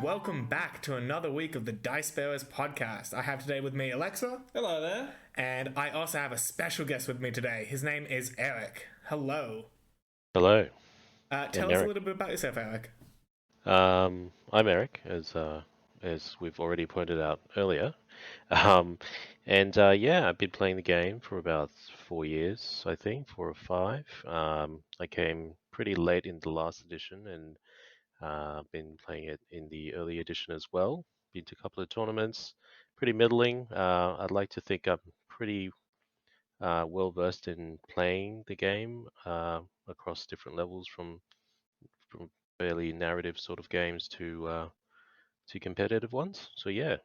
Welcome back to another week of the Dicebeaeres podcast. I have today with me Alexa. Hello there. And I also have a special guest with me today. His name is Eric. Hello. Hello. Tell us a little bit about yourself, Eric. I'm Eric, as we've already pointed out earlier. Yeah, I've been playing the game for about 4 years, I think, 4 or 5. I came pretty late in the last edition and been playing it in the early edition as well. Been to a couple of tournaments, pretty middling. I'd like to think I'm pretty well versed in playing the game across different levels from fairly narrative sort of games to competitive ones. So yeah.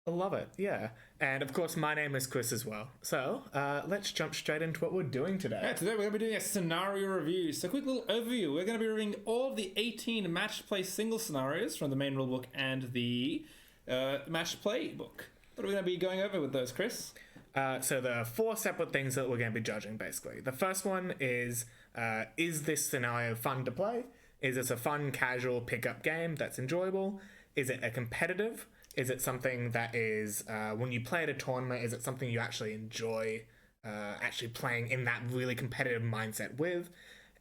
I love it, yeah. And of course, my name is Chris as well. So let's jump straight into what we're doing today. Yeah, today we're going to be doing a scenario review. So, quick little overview. We're going to be reviewing all of the 18 match play single scenarios from the main rulebook and the match play book. What are we going to be going over with those, Chris? So there are 4 separate things that we're going to be judging, basically. The first one is this scenario fun to play? Is this a fun, casual pickup game that's enjoyable? Is it a competitive? Is it something that is, when you play at a tournament, is it something you actually enjoy actually playing in that really competitive mindset with?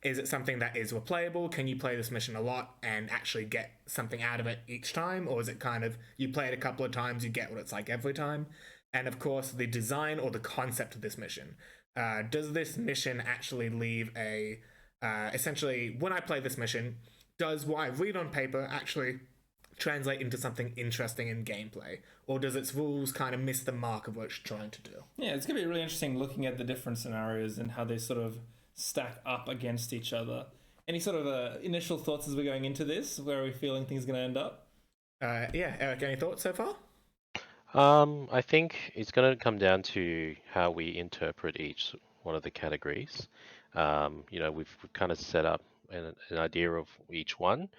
Is it something that is replayable? Can you play this mission a lot and actually get something out of it each time? Or is it kind of, you play it a couple of times, you get what it's like every time? And of course, the design or the concept of this mission. Does this mission actually leave a... essentially, when I play this mission, does what I read on paper actually translate into something interesting in gameplay? Or does its rules kind of miss the mark of what it's trying to do? Yeah, it's going to be really interesting looking at the different scenarios and how they sort of stack up against each other. Any sort of initial thoughts as we're going into this? Where are we feeling things are going to end up? Yeah, Eric, any thoughts so far? I think it's going to come down to how we interpret each one of the categories. We've kind of set up an idea of each one.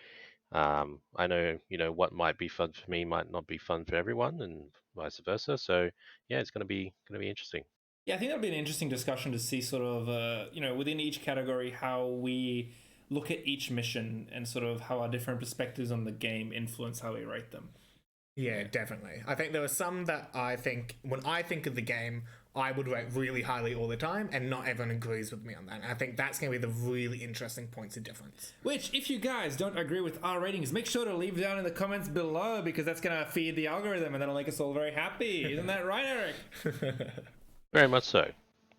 I know, what might be fun for me might not be fun for everyone, and vice versa. So yeah, it's going to be interesting. Yeah, I think that'll be an interesting discussion to see sort of, within each category, how we look at each mission and sort of how our different perspectives on the game influence how we rate them. Yeah, definitely. I think there are some that I think, when I think of the game, I would rate really highly all the time, and not everyone agrees with me on that. And I think that's going to be the really interesting points of difference. Which, if you guys don't agree with our ratings, make sure to leave down in the comments below, because that's going to feed the algorithm, and that'll make us all very happy. Isn't that right, Eric? Very much so.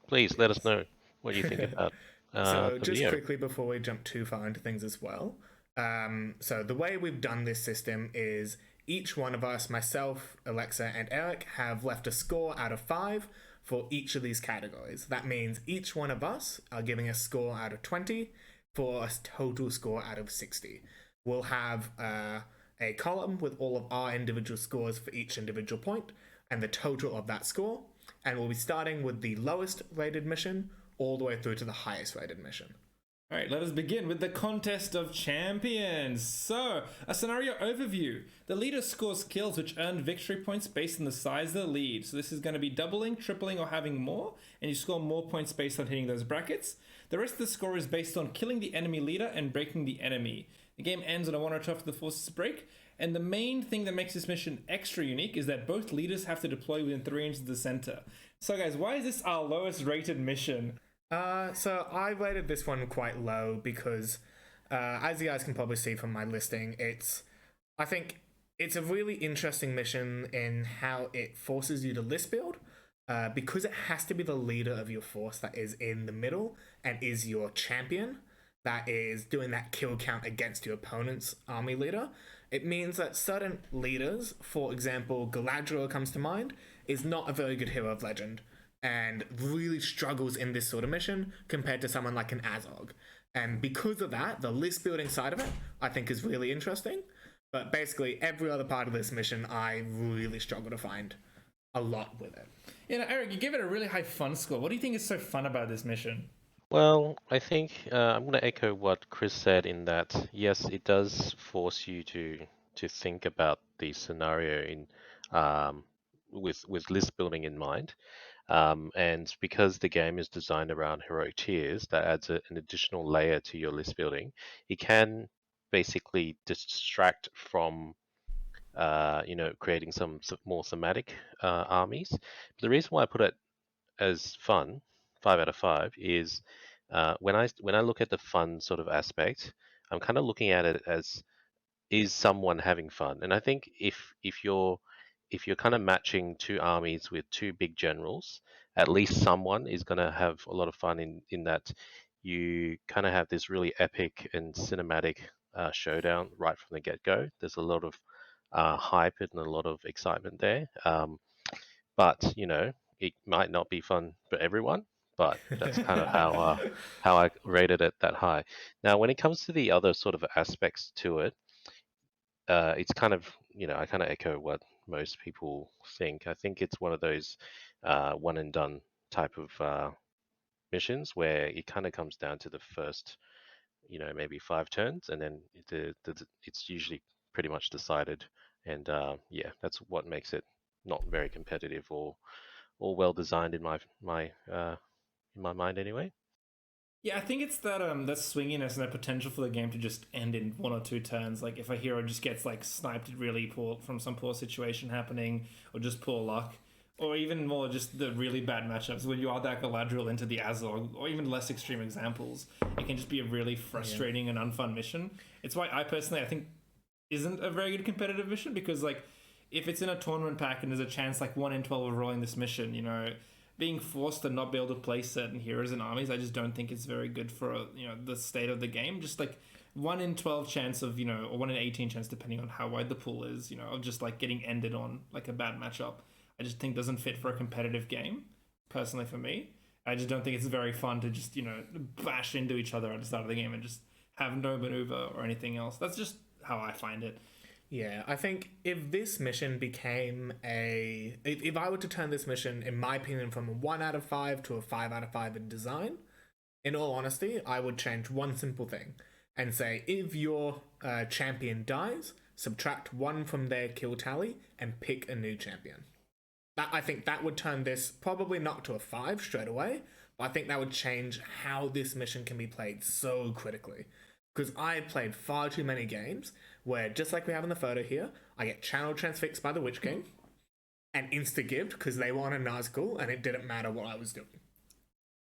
Please let us know what you think about So the just video. quickly before we jump too far into things as well. So the way we've done this system is each one of us, myself, Alexa, and Eric, have left a score out of 5 for each of these categories. That means each one of us are giving a score out of 20 for a total score out of 60. We'll have a column with all of our individual scores for each individual point and the total of that score. And we'll be starting with the lowest rated mission all the way through to the highest rated mission. All right, let us begin with the contest of champions. So, a scenario overview. The leader scores kills which earn victory points based on the size of the lead. So this is going to be doubling, tripling, or having more, and you score more points based on hitting those brackets. The rest of the score is based on killing the enemy leader and breaking the enemy. The game ends on a 1 or 2 after the forces break, and the main thing that makes this mission extra unique is that both leaders have to deploy within 3 inches of the center. So guys, why is this our lowest rated mission? So I rated this one quite low because, as you guys can probably see from my listing, I think it's a really interesting mission in how it forces you to list build, because it has to be the leader of your force that is in the middle and is your champion that is doing that kill count against your opponent's army leader. It means that certain leaders, for example, Galadriel comes to mind, is not a very good hero of legend and really struggles in this sort of mission compared to someone like an Azog. And because of that, the list building side of it, I think, is really interesting. But basically, every other part of this mission, I really struggle to find a lot with it. Eric, you gave it a really high fun score. What do you think is so fun about this mission? Well, I think I'm going to echo what Chris said in that, yes, it does force you to think about the scenario in with list building in mind. And because the game is designed around heroic tiers, that adds an additional layer to your list building. It can basically distract from creating some more thematic armies. The reason why I put it as fun, 5 out of 5, is when I look at the fun sort of aspect, I'm kind of looking at it as, is someone having fun? And I think if you're kind of matching two armies with two big generals, at least someone is going to have a lot of fun in that you kind of have this really epic and cinematic showdown right from the get-go. There's a lot of hype and a lot of excitement there. But it might not be fun for everyone. But that's kind of how I rated it that high. Now, when it comes to the other sort of aspects to it, it's kind of, I kind of echo what most people think. I think it's one of those one and done type of missions where it kind of comes down to the first, maybe 5 turns, and then it's usually pretty much decided. And yeah, that's what makes it not very competitive or well designed in my mind anyway. Yeah, I think it's that swinginess and that potential for the game to just end in 1 or 2 turns. Like if a hero just gets like sniped really poor from some poor situation happening, or just poor luck, or even more just the really bad matchups when you are that Galadriel into the Azog, or even less extreme examples, it can just be a really frustrating and unfun mission. It's why I personally I think isn't a very good competitive mission, because like if it's in a tournament pack and there's a chance like 1 in 12 of rolling this mission, being forced to not be able to play certain heroes and armies, I just don't think it's very good for the state of the game. Just like 1 in 12 chance of or 1 in 18 chance, depending on how wide the pool is, of just like getting ended on like a bad matchup. I just think doesn't fit for a competitive game. Personally, for me, I just don't think it's very fun to just bash into each other at the start of the game and just have no maneuver or anything else. That's just how I find it. Yeah, I think if this mission became if I were to turn this mission, in my opinion, from a 1 out of 5 to a 5 out of 5 in design, in all honesty, I would change one simple thing and say, if your champion dies, subtract 1 from their kill tally and pick a new champion. I think that would turn this probably not to a 5 straight away, but I think that would change how this mission can be played so critically. Because I played far too many games where, just like we have in the photo here, I get channel transfixed by the Witch King and insta-gived because they were on a Nazgul and it didn't matter what I was doing.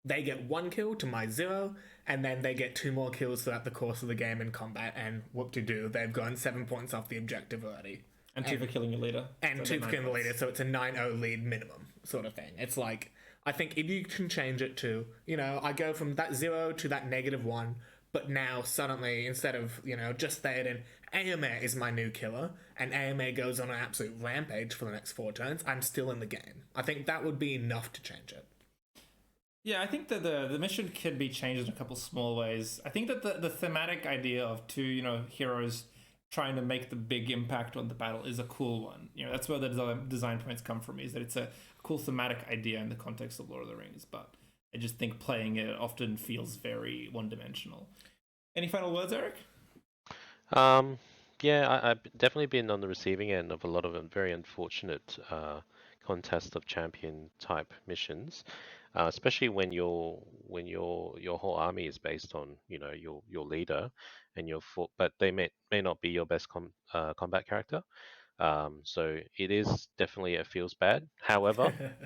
They get 1 kill to my 0, and then they get 2 more kills throughout the course of the game in combat, and whoop-de-doo, they've gone 7 points off the objective already. And 2 for killing your leader. And so 2 for killing the leader, so it's a 9-0 lead minimum sort of thing. It's like, I think if you can change it to, I go from that 0 to that -1, but now suddenly, instead of, just Theoden, AMA is my new killer, and AMA goes on an absolute rampage for the next 4 turns, I'm still in the game. I think that would be enough to change it. Yeah, I think that the mission could be changed in a couple small ways. I think that the thematic idea of 2, heroes trying to make the big impact on the battle is a cool one. That's where the design points come from, is that it's a cool thematic idea in the context of Lord of the Rings, but I just think playing it often feels very one-dimensional. Any final words, Eric? Yeah, I've definitely been on the receiving end of a lot of very unfortunate contest of champion type missions, especially when your whole army is based on your leader and but they may not be your best combat character. So it is definitely, it feels bad. However,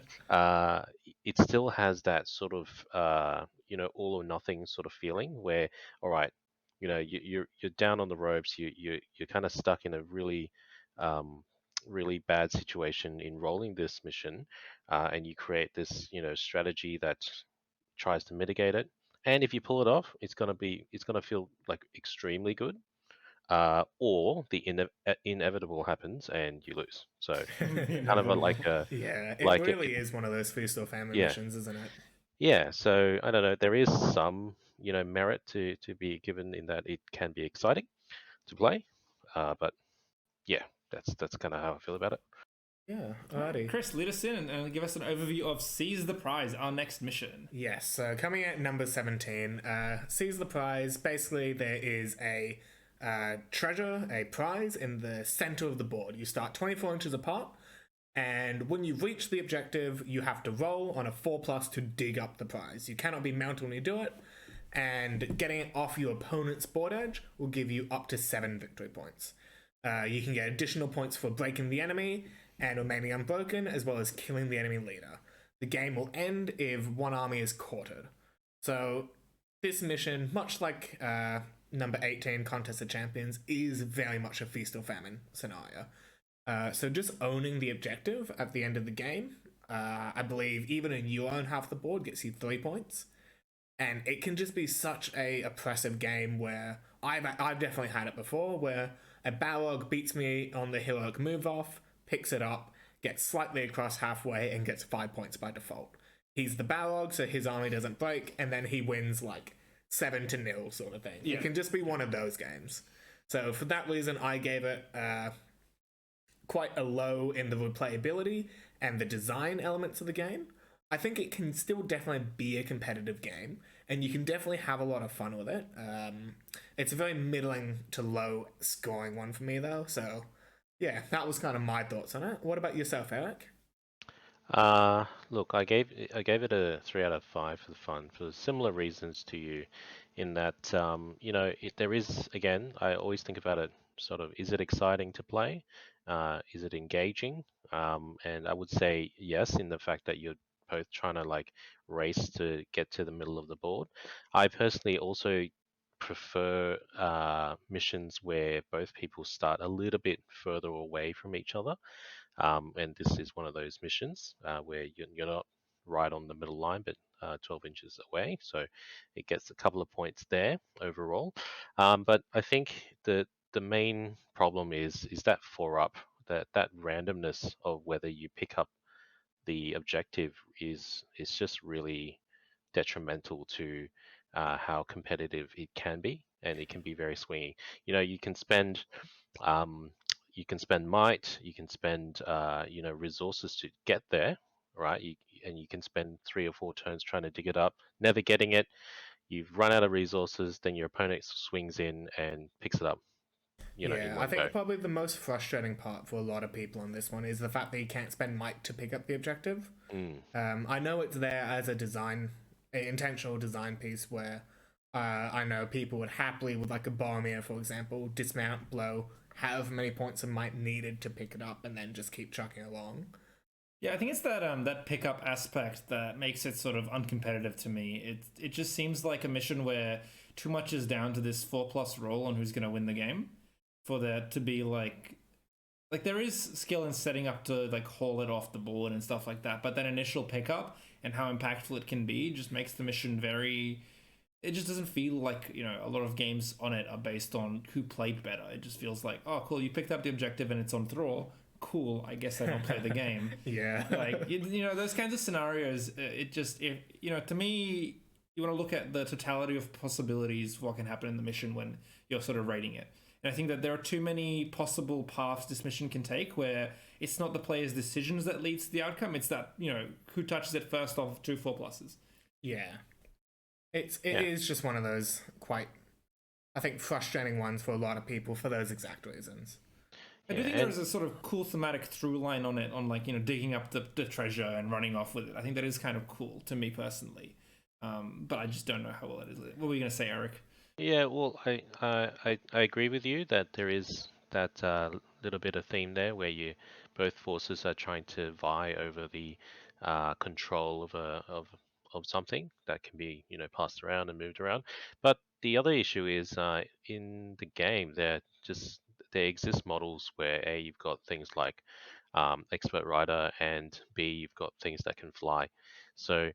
it still has that sort of all or nothing sort of feeling where, all right, you're down on the ropes. You're kind of stuck in a really really bad situation in rolling this mission, and you create this strategy that tries to mitigate it. And if you pull it off, it's gonna feel like extremely good. Or the inevitable happens and you lose. So kind of like a Yeah, it like really is one of those feast or famine yeah, missions, isn't it? yeah. So I don't know. There is some merit to be given in that it can be exciting to play, but yeah, that's kind of how I feel about it. Yeah, alrighty. Chris, lead us in and give us an overview of Seize the Prize, our next mission. Yes, so coming at number 17, Seize the Prize. Basically, there is a treasure, a prize in the center of the board. You start 24 inches apart, And when you reach the objective, you have to roll on a 4+ to dig up the prize. You cannot be mounted when you do it, and getting it off your opponent's board edge will give you up to 7 victory points. You can get additional points for breaking the enemy and remaining unbroken, as well as killing the enemy leader. The game will end if one army is quartered. So this mission, much like number 18, Contest of Champions, is very much a feast or famine scenario. So just owning the objective at the end of the game, I believe even in you own half the board, gets you 3 points. And it can just be such a oppressive game where I've definitely had it before, where a Balrog beats me on the heroic move off, picks it up, gets slightly across halfway, and gets 5 points by default. He's the Balrog, so his army doesn't break, and then he wins like 7-0 sort of thing. Yeah. It can just be one of those games. So for that reason, I gave it quite a low in the replayability and the design elements of the game. I think it can still definitely be a competitive game, and you can definitely have a lot of fun with it. It's a very middling to low scoring one for me, though. So, yeah, that was kind of my thoughts on it. What about yourself, Eric? Look, I gave it a 3 out of 5 for the fun for similar reasons to you, in that there is, again, I always think about it sort of, is it exciting to play? Is it engaging? And I would say yes, in the fact that you're both trying to like race to get to the middle of the board. I personally also prefer missions where both people start a little bit further away from each other. And this is one of those missions where you're not right on the middle line, but 12 inches away. So it gets a couple of points there overall. But I think the main problem is that 4-up, that randomness of whether you pick up the objective is just really detrimental to how competitive it can be, and it can be very swingy. You can spend might, you can spend resources to get there, right? And you can spend 3 or 4 turns trying to dig it up, never getting it. You've run out of resources, then your opponent swings in and picks it up. In I one think go. probably the most frustrating part for a lot of people on this one is the fact that you can't spend might to pick up the objective. I know it's there as an intentional design piece where I know people would happily, with like a Boromir, for example, dismount, blow, however many points of might needed to pick it up, and then just keep chucking along. Yeah, I think it's that pickup aspect that makes it sort of uncompetitive to me. It just seems like a mission where too much is down to this 4+ roll on who's going to win the game, for there to be like there is skill in setting up to like haul it off the board and stuff like that, but that initial pickup and how impactful it can be just makes the mission very. It just doesn't feel like, a lot of games on it are based on who played better. It just feels like, oh, cool, you picked up the objective and it's on Thrall. Cool, I guess I don't play the game. Yeah. Like, those kinds of scenarios, to me, you want to look at the totality of possibilities of what can happen in the mission when you're sort of rating it. And I think that there are too many possible paths this mission can take where it's not the player's decisions that leads to the outcome. It's that, who touches it first of 2 4+. Yeah. It is just one of those quite, I think, frustrating ones for a lot of people for those exact reasons. I do think there's a sort of cool thematic through line on it, on like, digging up the treasure and running off with it. I think that is kind of cool to me personally. But I just don't know how well it is. What were you going to say, Eric? Yeah, well, I agree with you that there is that little bit of theme there where both forces are trying to vie over the control of something that can be passed around and moved around. But the other issue is in the game there exist models where A, you've got things like expert rider, and B, you've got things that can fly. So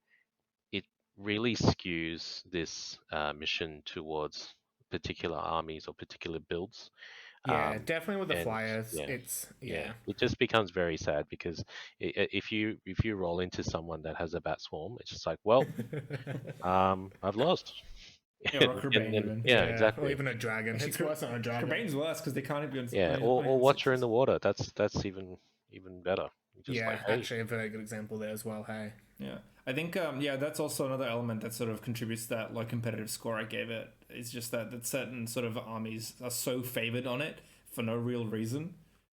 it really skews this mission towards particular armies or particular builds. Yeah, definitely with the and flyers, yeah, it's it just becomes very sad because if you roll into someone that has a bat swarm, it's just like, well, I've lost. Yeah, or Kerbane even. Yeah, exactly. Or even a dragon. It's worse on a dragon. Kerbane's worse because they can't even. Yeah, or Watcher in the water. That's even better. Just yeah, like, hey. actually a very good example there as well. Hey. Yeah, I think that's also another element that sort of contributes to that low competitive score I gave it. It's just that certain sort of armies are so favored on it for no real reason.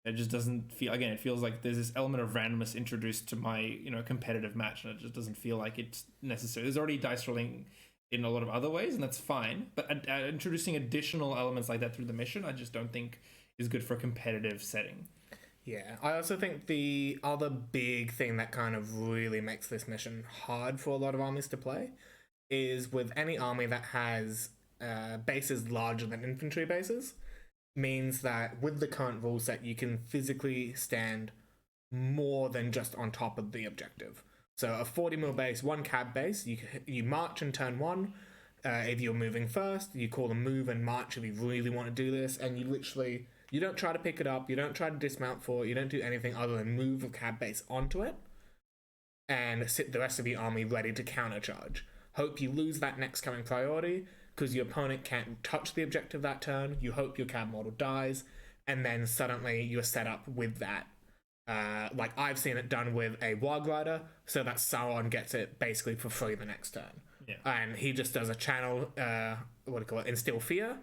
It just doesn't feel, again, it feels like there's this element of randomness introduced to my, competitive match, and it just doesn't feel like it's necessary. There's already dice rolling in a lot of other ways, and that's fine. But introducing additional elements like that through the mission, I just don't think is good for a competitive setting. Yeah, I also think the other big thing that kind of really makes this mission hard for a lot of armies to play is with any army that has bases larger than infantry bases, means that with the current rule set, you can physically stand more than just on top of the objective. So a 40 mil base, 1 cab base, you march in turn 1. If you're moving first, you call a move and march if you really want to do this, and you don't try to pick it up, you don't try to dismount for it, you don't do anything other than move a cab base onto it and sit the rest of your army ready to countercharge. Hope you lose that next coming priority because your opponent can't touch the objective that turn. You hope your cab model dies, and then suddenly you're set up with that. Like I've seen it done with a Warg Rider, so that Sauron gets it basically for free the next turn. Yeah. And he just does a channel, Instill Fear,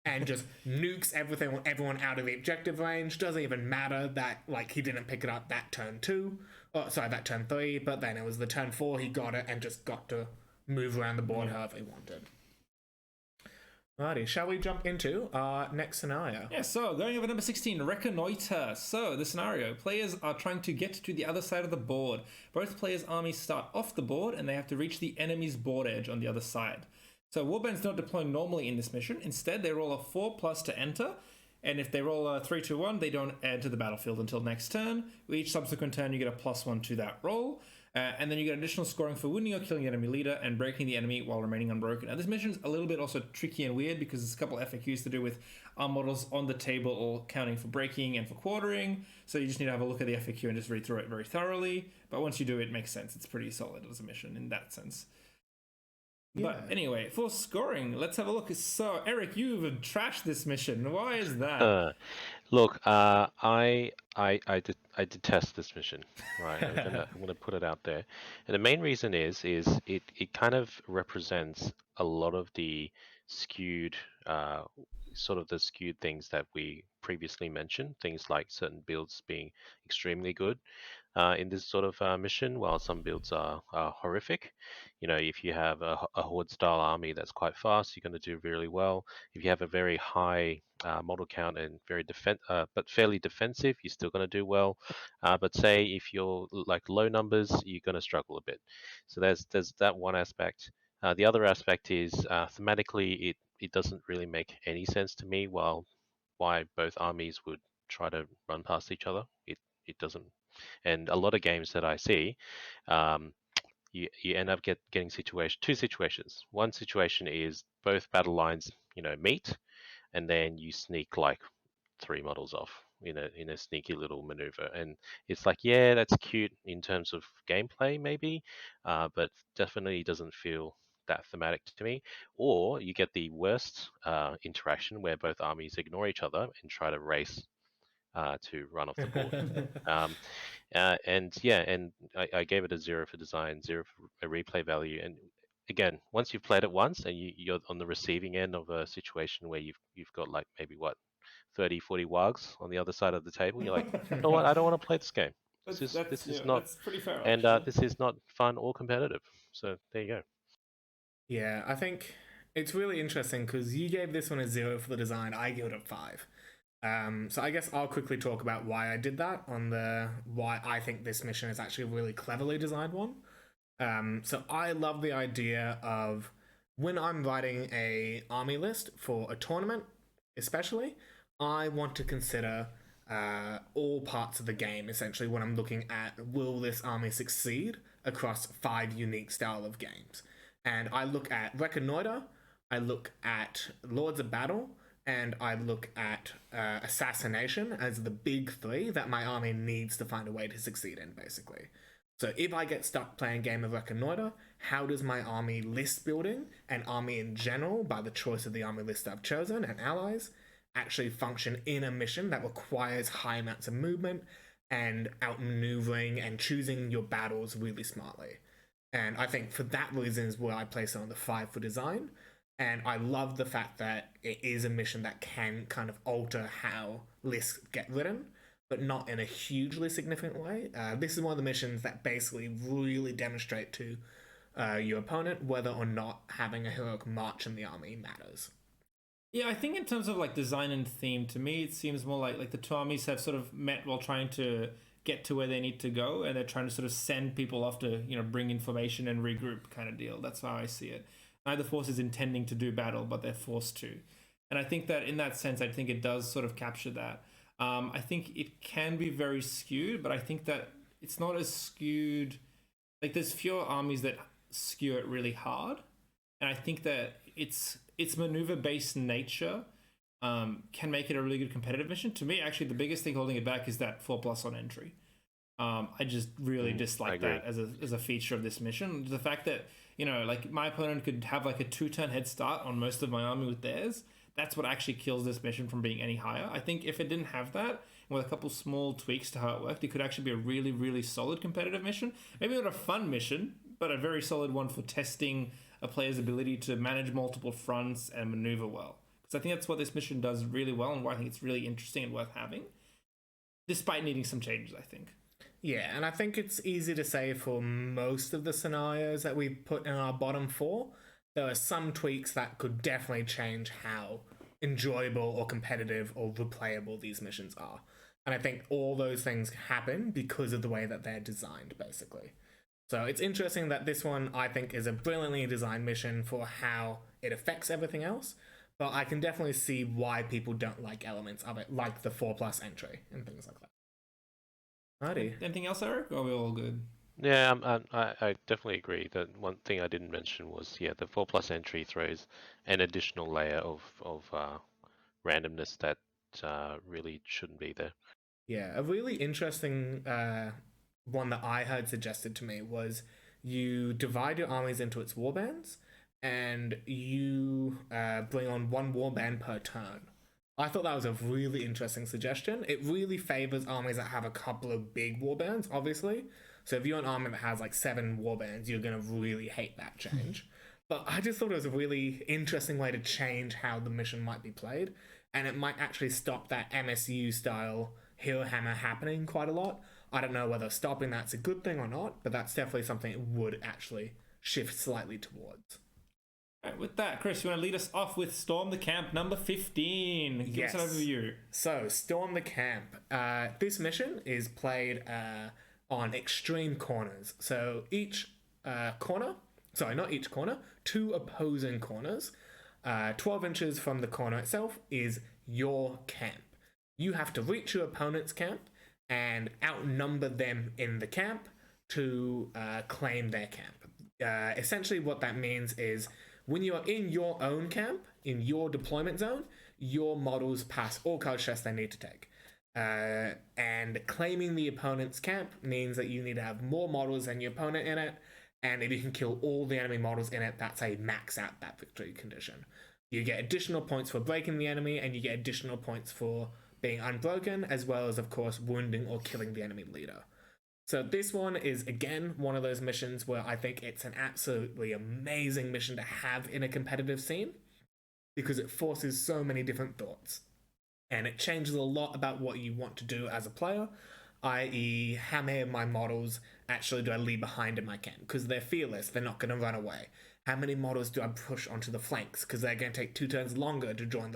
and just nukes everyone out of the objective range. Doesn't even matter that he didn't pick it up that turn 2, that turn 3, but then it was the turn 4 he got it and just got to move around the board however he wanted. Alrighty, shall we jump into our next scenario? Yeah, so going over number 16, reconnoitre. So the scenario, players are trying to get to the other side of the board. Both players' armies start off the board and they have to reach the enemy's board edge on the other side. So warbands don't deploy normally in this mission. Instead, they roll a 4+ to enter, and if they roll a 3-2-1, they don't enter the battlefield until next turn. With each subsequent turn, you get a +1 to that roll. And then you get additional scoring for wounding or killing the enemy leader and breaking the enemy while remaining unbroken. Now, this mission is a little bit also tricky and weird because there's a couple of FAQs to do with arm models on the table all counting for breaking and for quartering. So you just need to have a look at the FAQ and just read through it very thoroughly. But once you do, it makes sense. It's pretty solid as a mission in that sense. Yeah. But anyway, for scoring, let's have a look. So, Eric, you've trashed this mission. Why is that? Look, I detest this mission. Right, I'm gonna put it out there, and the main reason is it kind of represents a lot of the skewed, the skewed things that we previously mentioned. Things like certain builds being extremely good in this sort of mission, while some builds are horrific. If you have a horde style army that's quite fast, you're going to do really well. If you have a very high model count and but fairly defensive, you're still going to do well. But say if you're like low numbers, you're going to struggle a bit. So there's that one aspect. The other aspect is thematically, it doesn't really make any sense to me. Why both armies would try to run past each other, it doesn't. And a lot of games that I see, you end up getting two situations. One situation is both battle lines, meet, and then you sneak like 3 models off in a sneaky little maneuver, and it's like, yeah, that's cute in terms of gameplay maybe, but definitely doesn't feel that thematic to me. Or you get the worst interaction where both armies ignore each other and try to race to run off the board. And I gave it a 0 for design, 0 for a replay value. And again, once you've played it once and you're on the receiving end of a situation where you've got like maybe 30, 40 wogs on the other side of the table, you're like, you know what, I don't want to play this game. This is not, that's pretty fair, and this is not fun or competitive. So there you go. Yeah, I think it's really interesting because you gave this one a 0 for the design. I gave it a 5. So I guess I'll quickly talk about why I did that why I think this mission is actually a really cleverly designed one. So I love the idea of when I'm writing a army list for a tournament, especially, I want to consider all parts of the game, essentially, when I'm looking at will this army succeed across 5 unique style of games. And I look at Reconnoitre, I look at Lords of Battle, and I look at Assassination as the big 3 that my army needs to find a way to succeed in, basically. So if I get stuck playing a game of Reconnoitre, how does my army list building and army in general, by the choice of the army list I've chosen and allies, actually function in a mission that requires high amounts of movement and outmaneuvering and choosing your battles really smartly. And I think for that reason is where I place it on the 5 for design. And I love the fact that it is a mission that can kind of alter how lists get written. but not in a hugely significant way. This is one of the missions that basically really demonstrate to your opponent whether or not having a heroic march in the army matters. Yeah, I think in terms of like design and theme, to me it seems more like the two armies have sort of met while trying to get to where they need to go, and they're trying to sort of send people off to bring information and regroup kind of deal. That's how I see it. Neither force is intending to do battle, but they're forced to, and I think that in that sense, I think it does sort of capture that. I think it can be very skewed, but I think that it's not as skewed. Like there's fewer armies that skew it really hard, and I think that its maneuver-based nature can make it a really good competitive mission. To me, actually, the biggest thing holding it back is that 4+ on entry. I just really dislike that as a feature of this mission. The fact that like my opponent could have like a 2-turn head start on most of my army with theirs. That's what actually kills this mission from being any higher. I think if it didn't have that, and with a couple small tweaks to how it worked, it could actually be a really, really solid competitive mission. Maybe not a fun mission, but a very solid one for testing a player's ability to manage multiple fronts and maneuver well. Because I think that's what this mission does really well, and why I think it's really interesting and worth having, despite needing some changes, I think. Yeah, and I think it's easy to say for most of the scenarios that we've put in our bottom 4, there are some tweaks that could definitely change how enjoyable or competitive or replayable these missions are. And I think all those things happen because of the way that they're designed, basically. So it's interesting that this one, I think, is a brilliantly designed mission for how it affects everything else. But I can definitely see why people don't like elements of it, like the 4+ entry and things like that. Alrighty. Anything else, Eric? Or are we all good? Yeah, I definitely agree. That one thing I didn't mention was, yeah, the 4+ entry throws an additional layer of randomness that really shouldn't be there. Yeah, a really interesting one that I heard suggested to me was you divide your armies into its warbands, and you bring on 1 warband per turn. I thought that was a really interesting suggestion. It really favors armies that have a couple of big warbands, obviously. So if you're an army that has like 7 warbands, you're going to really hate that change. But I just thought it was a really interesting way to change how the mission might be played, and it might actually stop that MSU style hero hammer happening quite a lot. I don't know whether stopping that's a good thing or not, but that's definitely something it would actually shift slightly towards. Right, with that, Chris, you want to lead us off with Storm the Camp number 15? Give us an overview. So, Storm the Camp. This mission is played on extreme corners. So each corner, sorry, not each corner, 2 opposing corners, 12 inches from the corner itself is your camp. You have to reach your opponent's camp and outnumber them in the camp to claim their camp. Essentially what that means is when you are in your own camp, in your deployment zone, your models pass all card tests they need to take. And claiming the opponent's camp means that you need to have more models than your opponent in it, and if you can kill all the enemy models in it, that's a max out that victory condition. You get additional points for breaking the enemy, and you get additional points for being unbroken, as well as, of course, wounding or killing the enemy leader. So this one is, again, one of those missions where I think it's an absolutely amazing mission to have in a competitive scene, because it forces so many different thoughts. And it changes a lot about what you want to do as a player, i.e. how many of my models actually do I leave behind in my camp? Because they're fearless, they're not going to run away. How many models do I push onto the flanks? Because they're going to take 2 turns longer to join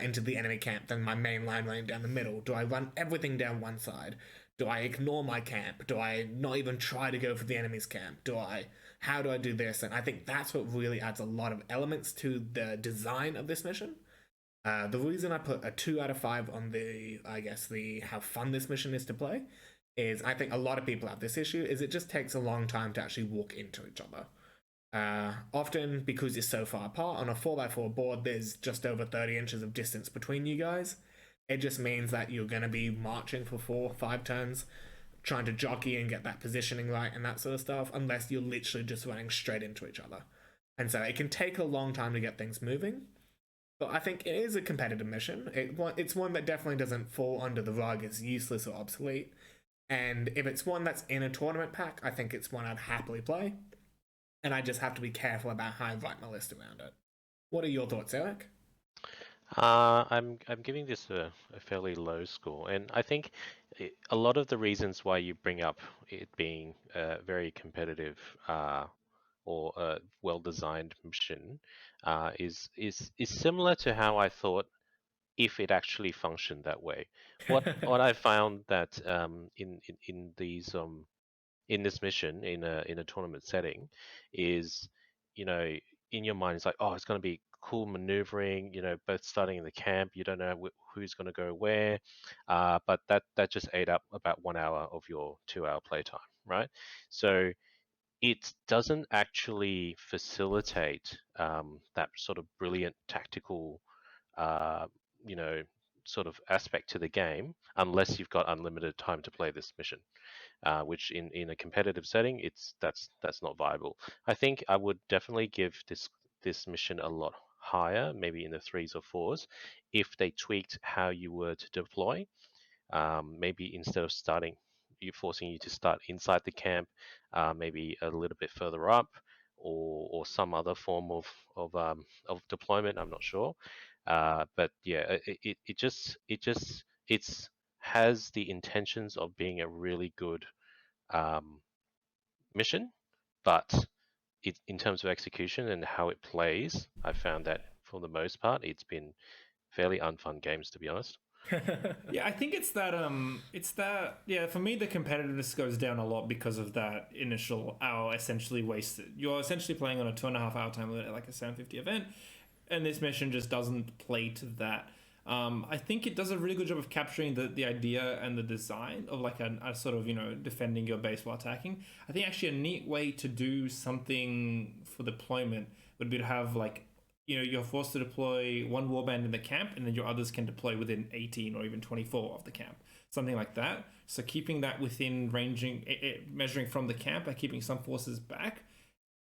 into the enemy camp than my main line running down the middle. Do I run everything down one side? Do I ignore my camp? Do I not even try to go for the enemy's camp? How do I do this? And I think that's what really adds a lot of elements to the design of this mission. The reason I put a 2 out of 5 on the how fun this mission is to play is I think a lot of people have this issue, is it just takes a long time to actually walk into each other. Often, because you're so far apart, on a 4x4 board, there's just over 30 inches of distance between you guys. It just means that you're going to be marching for 4 or 5 turns, trying to jockey and get that positioning right and that sort of stuff, unless you're literally just running straight into each other. And so it can take a long time to get things moving. But I think it is a competitive mission. It's one that definitely doesn't fall under the rug as useless or obsolete. And if it's one that's in a tournament pack, I think it's one I'd happily play. And I just have to be careful about how I write my list around it. What are your thoughts, Eric? I'm giving this a fairly low score, and I think a lot of the reasons why you bring up it being a very competitive or a well-designed mission is similar to how I thought if it actually functioned that way. What I found that in these in this mission in a tournament setting is, you know, in your mind it's like, oh, it's going to be cool maneuvering, you know, both starting in the camp, you don't know who's going to go where, but that just ate up about 1 hour of your 2 hour playtime, right? So it doesn't actually facilitate that sort of brilliant tactical, uh, you know, sort of aspect to the game unless you've got unlimited time to play this mission, which in a competitive setting, that's not viable. I think I would definitely give this mission a lot higher, maybe in the threes or fours, if they tweaked how you were to deploy. Maybe instead of forcing you to start inside the camp, maybe a little bit further up, or some other form of deployment. I'm not sure, but yeah, it's has the intentions of being a really good um, mission, but in terms of execution and how it plays, I found that for the most part, it's been fairly unfun games, to be honest. Yeah, I think it's that yeah, for me the competitiveness goes down a lot because of that initial hour essentially wasted. You're essentially playing on a 2.5 hour time limit at like a 750 event, and this mission just doesn't play to that. I think it does a really good job of capturing the idea and the design of like a sort of, you know, defending your base while attacking. I think actually a neat way to do something for deployment would be to have like, you know, you're forced to deploy one warband in the camp and then your others can deploy within 18 or even 24 of the camp, something like that. So keeping that within ranging, measuring from the camp by keeping some forces back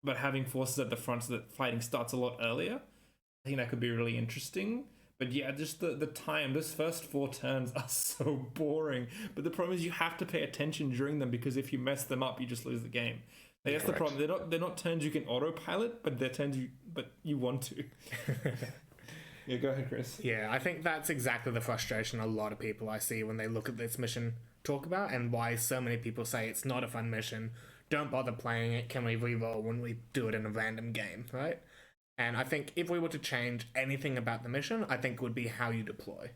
but having forces at the front so that fighting starts a lot earlier. I think that could be really interesting. But yeah, just the time, those first 4 turns are so boring. But the problem is you have to pay attention during them, because if you mess them up, you just lose the game. Like, that's the problem. They're not turns you can autopilot, but they're turns you want to. Yeah, go ahead, Chris. Yeah, I think that's exactly the frustration a lot of people I see when they look at this mission talk about, and why so many people say it's not a fun mission. Don't bother playing it. Can we reroll when we do it in a random game, right? And I think if we were to change anything about the mission, I think it would be how you deploy.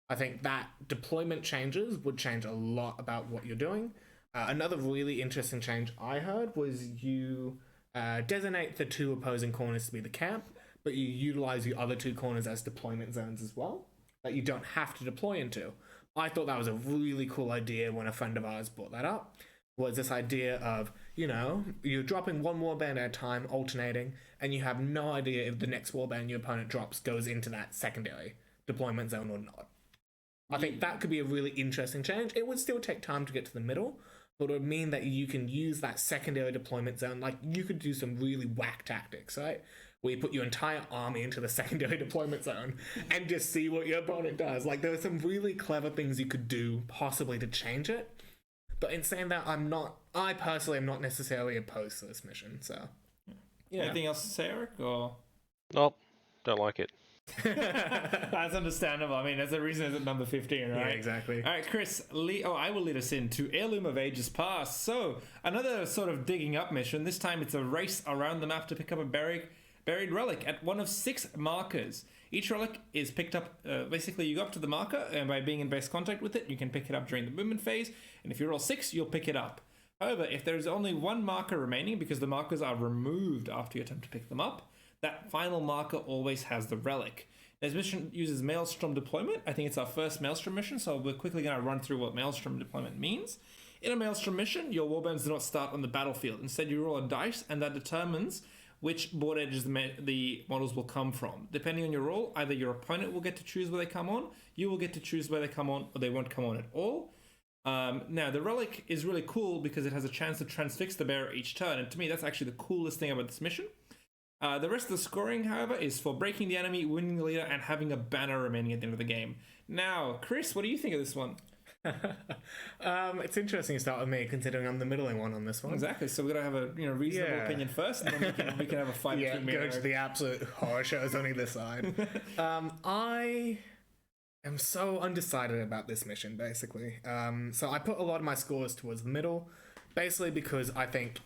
I think that deployment changes would change a lot about what you're doing. Another really interesting change I heard was you designate the 2 opposing corners to be the camp, but you utilize your other 2 corners as deployment zones as well, that you don't have to deploy into. I thought that was a really cool idea when a friend of ours brought that up. Was this idea of, you know, you're dropping one warband at a time, alternating, and you have no idea if the next warband your opponent drops goes into that secondary deployment zone or not. I think that could be a really interesting change. It would still take time to get to the middle, but it would mean that you can use that secondary deployment zone. Like, you could do some really whack tactics, right? Where you put your entire army into the secondary deployment zone and just see what your opponent does. Like, there are some really clever things you could do possibly to change it. But in saying that, I personally am not necessarily opposed to this mission, so. Yeah. Anything else to say, Eric? Or? Nope, don't like it. That's understandable. I mean, there's a reason it's at number 15, right? Yeah, exactly. All right, Chris, I will lead us into Heirloom of Ages Past. So, another sort of digging up mission. This time it's a race around the map to pick up a buried relic at one of 6 markers. Each relic is picked up, basically you go up to the marker, and by being in base contact with it, you can pick it up during the movement phase, and if you roll 6, you'll pick it up. However, if there is only 1 marker remaining, because the markers are removed after you attempt to pick them up, that final marker always has the relic. This mission uses Maelstrom deployment. I think it's our first Maelstrom mission, so we're quickly going to run through what Maelstrom deployment means. In a Maelstrom mission, your warbands do not start on the battlefield. Instead, you roll a dice, and that determines which board edges the models will come from. Depending on your roll, either your opponent will get to choose where they come on, you will get to choose where they come on, or they won't come on at all. Now, the relic is really cool because it has a chance to transfix the bearer each turn, and to me, that's actually the coolest thing about this mission. The rest of the scoring, however, is for breaking the enemy, winning the leader, and having a banner remaining at the end of the game. Now, Chris, what do you think of this one? It's interesting to start with me, considering I'm the middling one on this one. Exactly. So we're gonna have a reasonable Yeah. opinion first, and then we can have a fight Yeah, between me go and to Eric. the absolute horror shows on either side. I am so undecided about this mission, basically. So I put a lot of my scores towards the middle, basically because I think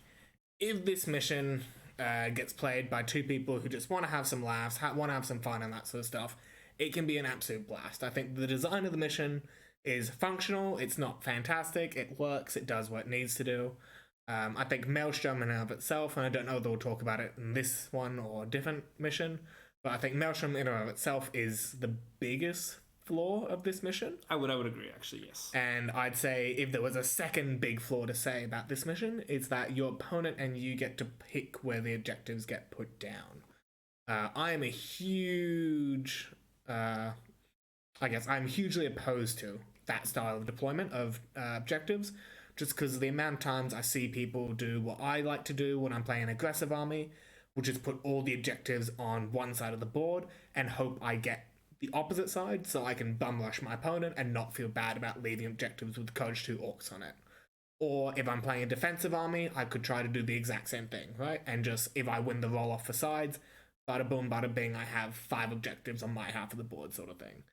if this mission gets played by two people who just want to have some laughs, want to have some fun and that sort of stuff, it can be an absolute blast. I think the design of the mission is functional, it's not fantastic, it works, it does what it needs to do. I think Maelstrom in and of itself, and I don't know if they'll talk about it in this one or a different mission, but I think Maelstrom in and of itself is the biggest flaw of this mission. I would agree, actually, yes. And I'd say if there was a second big flaw to say about this mission, it's that your opponent and you get to pick where the objectives get put down. I am a huge, I'm hugely opposed to that style of deployment of objectives, just because of the amount of times I see people do what I like to do when I'm playing an aggressive army, which is put all the objectives on one side of the board and hope I get the opposite side so I can bum rush my opponent and not feel bad about leaving objectives with Coach 2 Orcs on it. Or if I'm playing a defensive army, I could try to do the exact same thing, right? And just, if I win the roll off for sides, bada boom, bada bing, I have 5 objectives on my half of the board, sort of thing.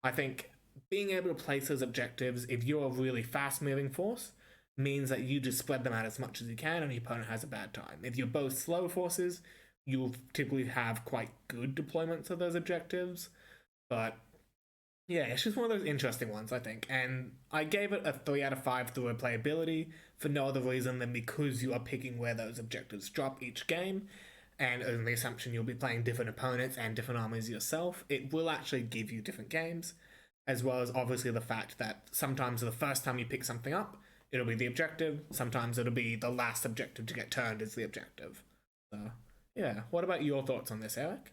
I think being able to place those objectives, if you're a really fast moving force, means that you just spread them out as much as you can and your opponent has a bad time. If you're both slow forces, you'll typically have quite good deployments of those objectives. But yeah, it's just one of those interesting ones, I think. And I gave it a 3 out of 5 through replayability for no other reason than because you are picking where those objectives drop each game. And on the assumption you'll be playing different opponents and different armies yourself, it will actually give you different games. As well as obviously the fact that sometimes the first time you pick something up, it'll be the objective. Sometimes it'll be the last objective to get turned is the objective. So, yeah. What about your thoughts on this, Eric?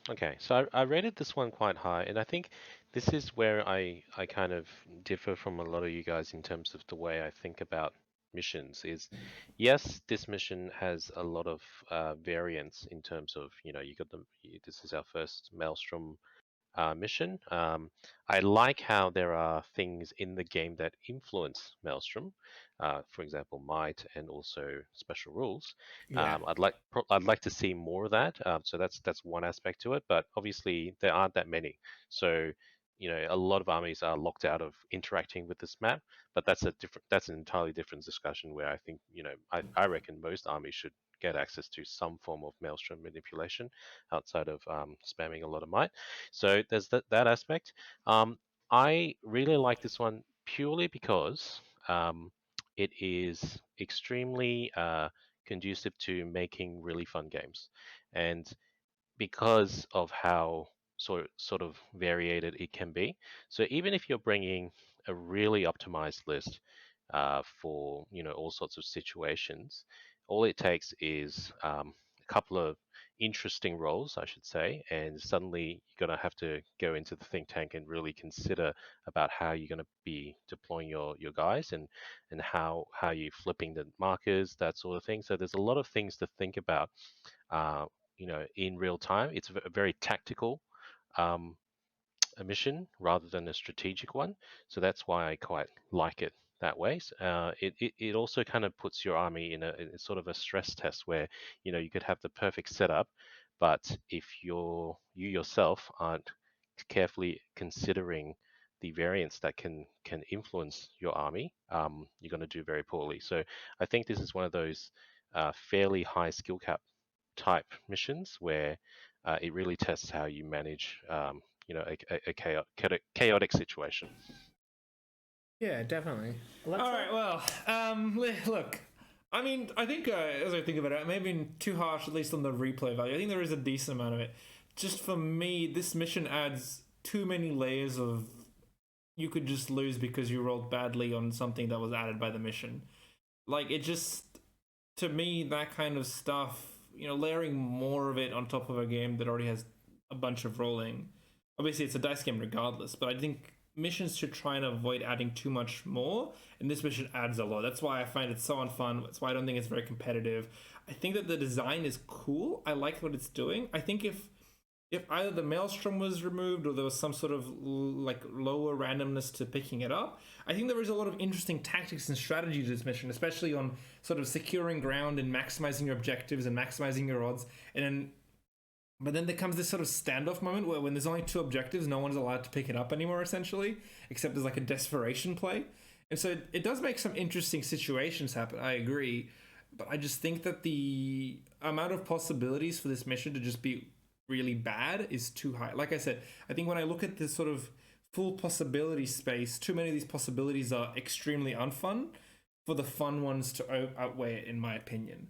Okay, so I rated this one quite high, and I think this is where I kind of differ from a lot of you guys in terms of the way I think about missions. Is yes, this mission has a lot of variance in terms of, you know, this is our first Maelstrom mission. I like how there are things in the game that influence Maelstrom, for example, might and also special rules. Yeah. I'd like to see more of that. So that's one aspect to it, but obviously there aren't that many. So you know, a lot of armies are locked out of interacting with this map, but that's an entirely different discussion where I think, you know, I reckon most armies should get access to some form of Maelstrom manipulation outside of spamming a lot of might. So there's that aspect. I really like this one purely because it is extremely conducive to making really fun games, and because of how sort of variated it can be. So even if you're bringing a really optimized list for, you know, all sorts of situations, all it takes is a couple of interesting roles, I should say, and suddenly you're going to have to go into the think tank and really consider about how you're going to be deploying your guys, and how you're flipping the markers, that sort of thing. So there's a lot of things to think about, uh, you know, in real time. It's a very tactical um, a mission rather than a strategic one. So that's why I quite like it that way. It also kind of puts your army in sort of a stress test where, you know, you could have the perfect setup, but if you yourself aren't carefully considering the variance that can influence your army, you're going to do very poorly. So I think this is one of those fairly high skill cap type missions where it really tests how you manage, you know, a chaotic situation. Yeah, definitely. All right, well, look, I mean, I think as I think about it, I may have been too harsh, at least on the replay value. I think there is a decent amount of it. Just for me, this mission adds too many layers of you could just lose because you rolled badly on something that was added by the mission. Like, it just, to me, that kind of stuff, you know, layering more of it on top of a game that already has a bunch of rolling. Obviously, it's a dice game regardless, but I think missions should try and avoid adding too much more, and this mission adds a lot. That's why I find it so unfun. That's why I don't think it's very competitive. I think that the design is cool. I like what it's doing. I think if if either the maelstrom was removed or there was some sort of like lower randomness to picking it up, I think there is a lot of interesting tactics and strategy to this mission, especially on sort of securing ground and maximizing your objectives and maximizing your odds. But then there comes this sort of standoff moment where when there's only 2 objectives, no one's allowed to pick it up anymore, essentially, except there's like a desperation play. And so it does make some interesting situations happen, I agree. But I just think that the amount of possibilities for this mission to just be really bad is too high. Like I said, I think when I look at this sort of full possibility space, too many of these possibilities are extremely unfun for the fun ones to outweigh it, in my opinion.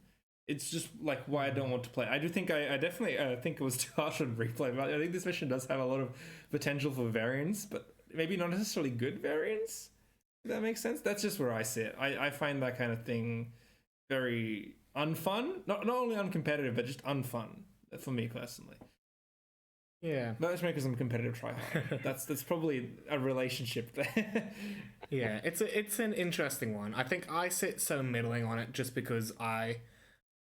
It's just like why I don't want to play. I do think I definitely think it was too harsh on replay, but I think this mission does have a lot of potential for variance, but maybe not necessarily good variance. If that makes sense. That's just where I sit. I find that kind of thing very unfun. Not only uncompetitive, but just unfun for me personally. Yeah. That's because I'm a competitive tryhard. That's probably a relationship there. Yeah, it's an interesting one. I think I sit so middling on it just because I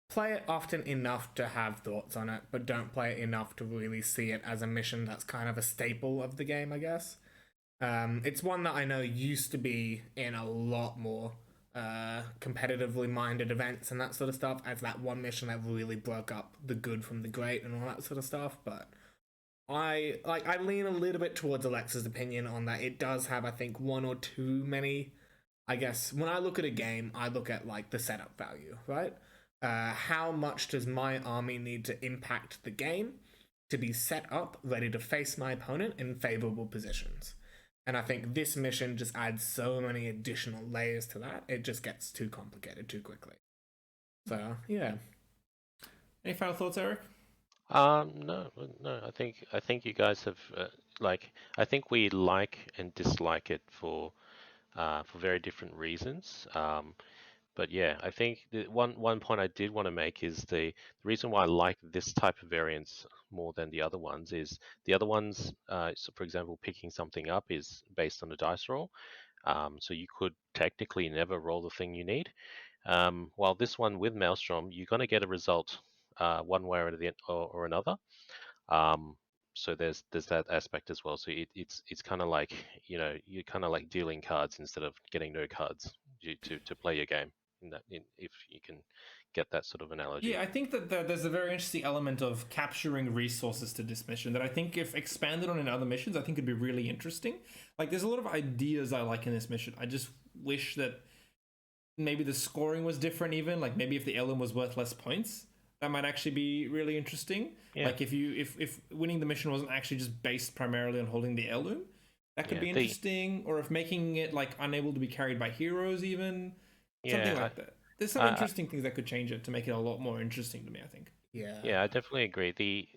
play it often enough to have thoughts on it, but don't play it enough to really see it as a mission that's kind of a staple of the game, I guess. It's one that I know used to be in a lot more competitively minded events and that sort of stuff, as that one mission that really broke up the good from the great and all that sort of stuff, but I lean a little bit towards Alexa's opinion on that. It does have, I think, one or too many. I guess when I look at a game, I look at like the setup value, right? How much does my army need to impact the game to be set up, ready to face my opponent in favorable positions? And I think this mission just adds so many additional layers to that, it just gets too complicated too quickly. So, yeah. Any final thoughts, Eric? No. I think you guys have I think we like and dislike it for very different reasons. But yeah, I think the one point I did want to make is the reason why I like this type of variance more than the other ones is the other ones, so for example, picking something up is based on a dice roll. So you could technically never roll the thing you need. While this one with Maelstrom, you're going to get a result one way or another. So there's that aspect as well. So it's kind of like, you're kind of like dealing cards instead of getting no cards to play your game. If you can get that sort of analogy. Yeah, I think that there's a very interesting element of capturing resources to this mission that I think if expanded on in other missions, I think it'd be really interesting. Like there's a lot of ideas I like in this mission. I just wish that maybe the scoring was different even. Like maybe if the heirloom was worth less points, that might actually be really interesting. Yeah. Like if winning the mission wasn't actually just based primarily on holding the heirloom, that could be interesting. Or if making it like unable to be carried by heroes even. Something like that. There's some interesting things that could change it to make it a lot more interesting to me, I think. Yeah, I definitely agree. The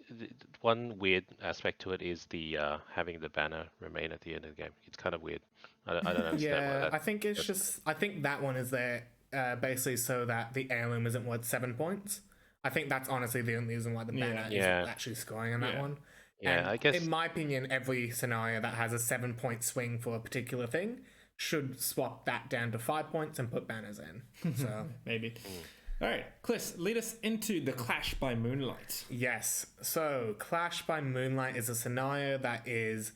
one weird aspect to it is the having the banner remain at the end of the game. It's kind of weird. I don't understand. Yeah, I think it's just. I think that one is there basically so that the heirloom isn't worth 7 points. I think that's honestly the only reason why the banner isn't actually scoring on that one. Yeah, and I guess. In my opinion, every scenario that has a 7-point swing for a particular thing should swap that down to 5 points and put banners in. So maybe. All right, Cliss, lead us into the Clash by Moonlight. Yes. So Clash by Moonlight is a scenario that is,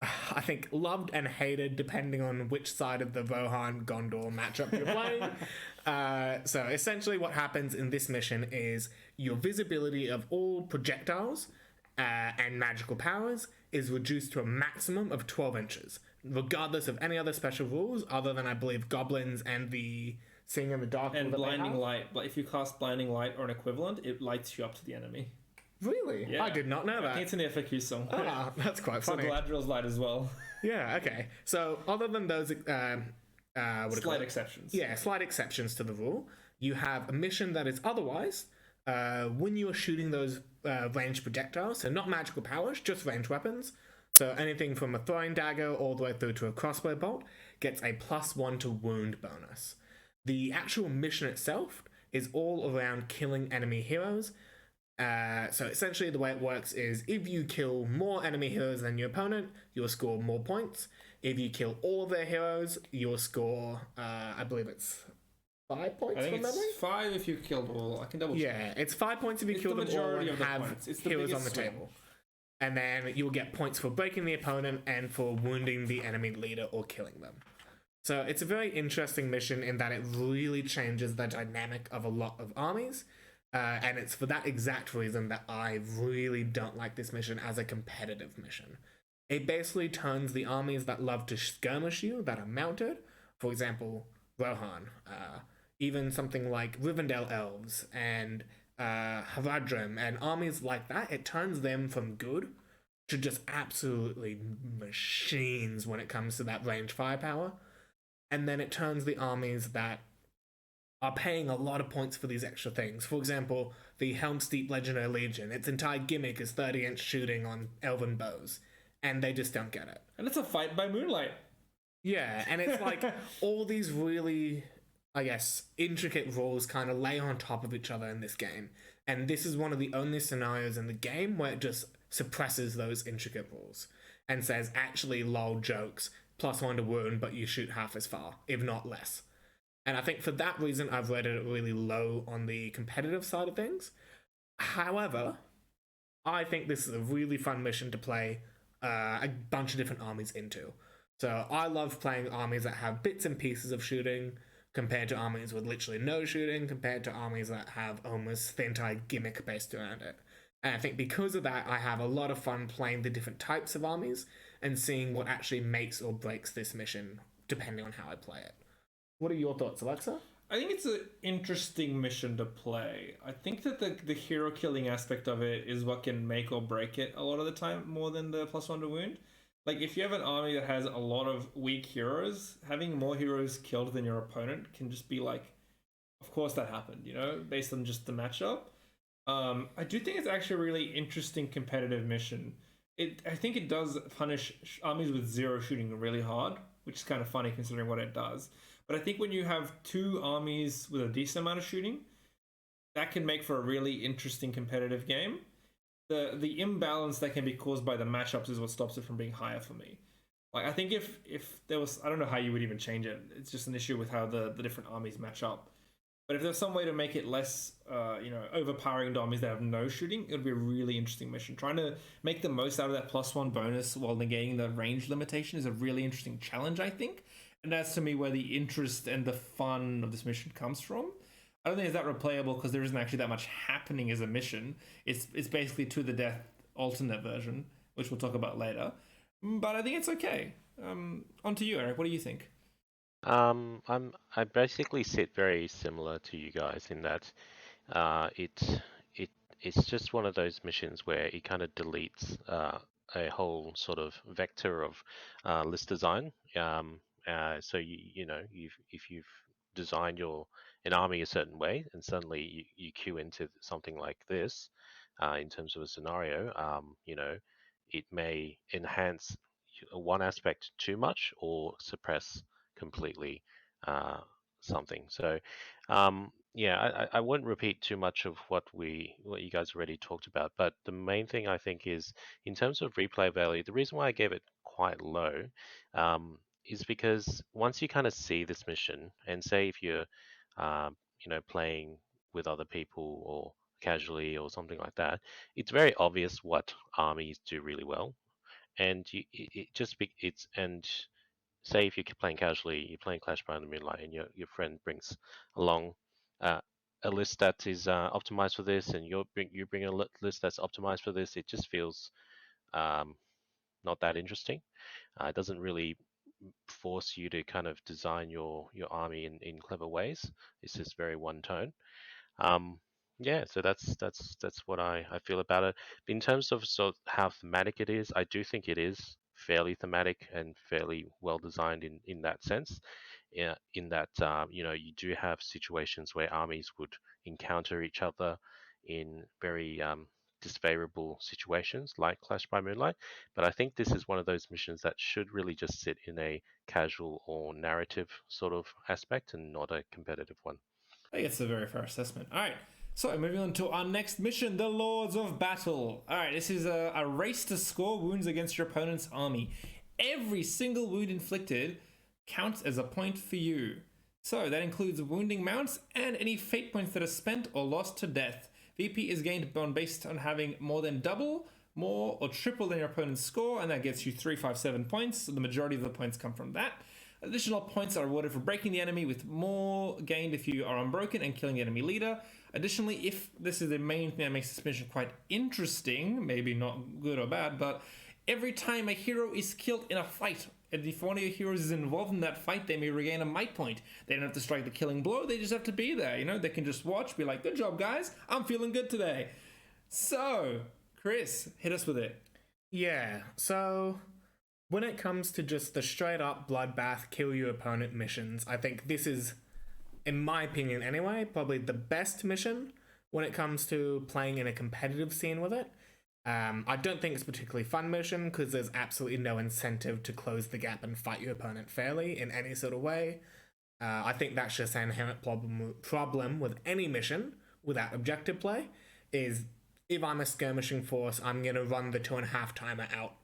I think, loved and hated depending on which side of the Rohan Gondor matchup you're playing. So essentially what happens in this mission is your visibility of all projectiles and magical powers is reduced to a maximum of 12 inches, regardless of any other special rules other than, I believe, goblins and the seeing in the dark. And blinding light. But if you cast blinding light or an equivalent, it lights you up to the enemy. Really? Yeah. I did not know that. I think it's in the FAQ somewhere. Ah, that's quite funny. So Galadriel's light as well. Yeah, okay. So other than those slight exceptions. Yeah, slight exceptions to the rule. You have a mission that is otherwise, when you are shooting those ranged projectiles, so not magical powers, just ranged weapons, so anything from a throwing dagger all the way through to a crossbow bolt, gets a +1 to wound bonus. The actual mission itself is all around killing enemy heroes. So essentially the way it works is if you kill more enemy heroes than your opponent, you'll score more points. If you kill all of their heroes, you'll score, I believe it's 5 points from memory? It's 5 if you killed all. I can double check. Yeah, it's 5 points if you kill them all and have heroes on the table. And then you will get points for breaking the opponent and for wounding the enemy leader or killing them. So it's a very interesting mission in that it really changes the dynamic of a lot of armies. And it's for that exact reason that I really don't like this mission as a competitive mission. It basically turns the armies that love to skirmish you, that are mounted, for example, Rohan, even something like Rivendell Elves and Havadrim and armies like that, it turns them from good to just absolutely machines when it comes to that range firepower. And then it turns the armies that are paying a lot of points for these extra things. For example, the Helm's Deep Legendary Legion, its entire gimmick is 30-inch shooting on elven bows, and they just don't get it. And it's a fight by moonlight. Yeah, and it's like all these really, I guess, intricate rules kind of lay on top of each other in this game. And this is one of the only scenarios in the game where it just suppresses those intricate rules and says, actually, lol jokes, +1 to wound, but you shoot half as far, if not less. And I think for that reason, I've rated it really low on the competitive side of things. However, I think this is a really fun mission to play a bunch of different armies into. So I love playing armies that have bits and pieces of shooting compared to armies with literally no shooting, compared to armies that have almost the entire gimmick based around it. And I think because of that, I have a lot of fun playing the different types of armies and seeing what actually makes or breaks this mission depending on how I play it. What are your thoughts, Alexa? I think it's an interesting mission to play. I think that the hero killing aspect of it is what can make or break it a lot of the time, more than the +1 to wound. Like, if you have an army that has a lot of weak heroes, having more heroes killed than your opponent can just be like, of course that happened, you know, based on just the matchup. I do think it's actually a really interesting competitive mission. I think it does punish armies with 0 shooting really hard, which is kind of funny considering what it does. But I think when you have 2 armies with a decent amount of shooting, that can make for a really interesting competitive game. The imbalance that can be caused by the matchups is what stops it from being higher for me. Like, I think if there was, I don't know how you would even change it. It's just an issue with how the different armies match up. But if there's some way to make it less, overpowering to armies that have no shooting, it would be a really interesting mission. Trying to make the most out of that +1 bonus while negating the range limitation is a really interesting challenge, I think. And that's, to me, where the interest and the fun of this mission comes from. I don't think it's that replayable because there isn't actually that much happening as a mission. It's basically to the death alternate version, which we'll talk about later. But I think it's okay. On to you, Eric. What do you think? I basically sit very similar to you guys in that it's just one of those missions where it kind of deletes a whole sort of vector of list design. So if you've designed an army a certain way and suddenly you queue into something like this in terms of a scenario, it may enhance one aspect too much or suppress completely something. So I wouldn't repeat too much of what you guys already talked about, but the main thing I think is in terms of replay value, the reason why I gave it quite low is because once you kind of see this mission, and say if you're playing with other people or casually or something like that, it's very obvious what armies do really well, and say if you're playing casually, you're playing Clash by the Moonlight, and your friend brings along a list that is optimized for this, and you bring a list that's optimized for this. It just feels not that interesting. It doesn't really force you to kind of design your army in clever ways. It's just very one tone. So that's what I feel about it. In terms of how thematic it is, I do think it is fairly thematic and fairly well designed in that sense. Yeah, in that you do have situations where armies would encounter each other in very disfavorable situations like Clash by Moonlight. But I think this is one of those missions that should really just sit in a casual or narrative sort of aspect and not a competitive one. I think it's a very fair assessment. All right. So, moving on to our next mission, the Lords of Battle. All right, this is a race to score wounds against your opponent's army. Every single wound inflicted counts as a point for you. So, that includes wounding mounts and any fate points that are spent or lost to death. VP is gained based on having more than double more or triple than your opponent's score, and that gets you 357 points. So the majority of the points come from that. Additional points are awarded for breaking the enemy, with more gained if you are unbroken and killing the enemy leader. Additionally, if this is the main thing that makes this mission quite interesting, maybe not good or bad, but every time a hero is killed in a fight, and if one of your heroes is involved in that fight, they may regain a might point. They don't have to strike the killing blow, they just have to be there. You know, they can just watch, be like, good job, guys, I'm feeling good today. So, Chris, hit us with it. Yeah, so when it comes to just the straight up bloodbath, kill your opponent missions, I think this is, in my opinion anyway, probably the best mission when it comes to playing in a competitive scene with it. I don't think it's a particularly fun mission because there's absolutely no incentive to close the gap and fight your opponent fairly in any sort of way. I think that's just an inherent problem with any mission without objective play, is if I'm a skirmishing force, I'm going to run the 2.5 timer out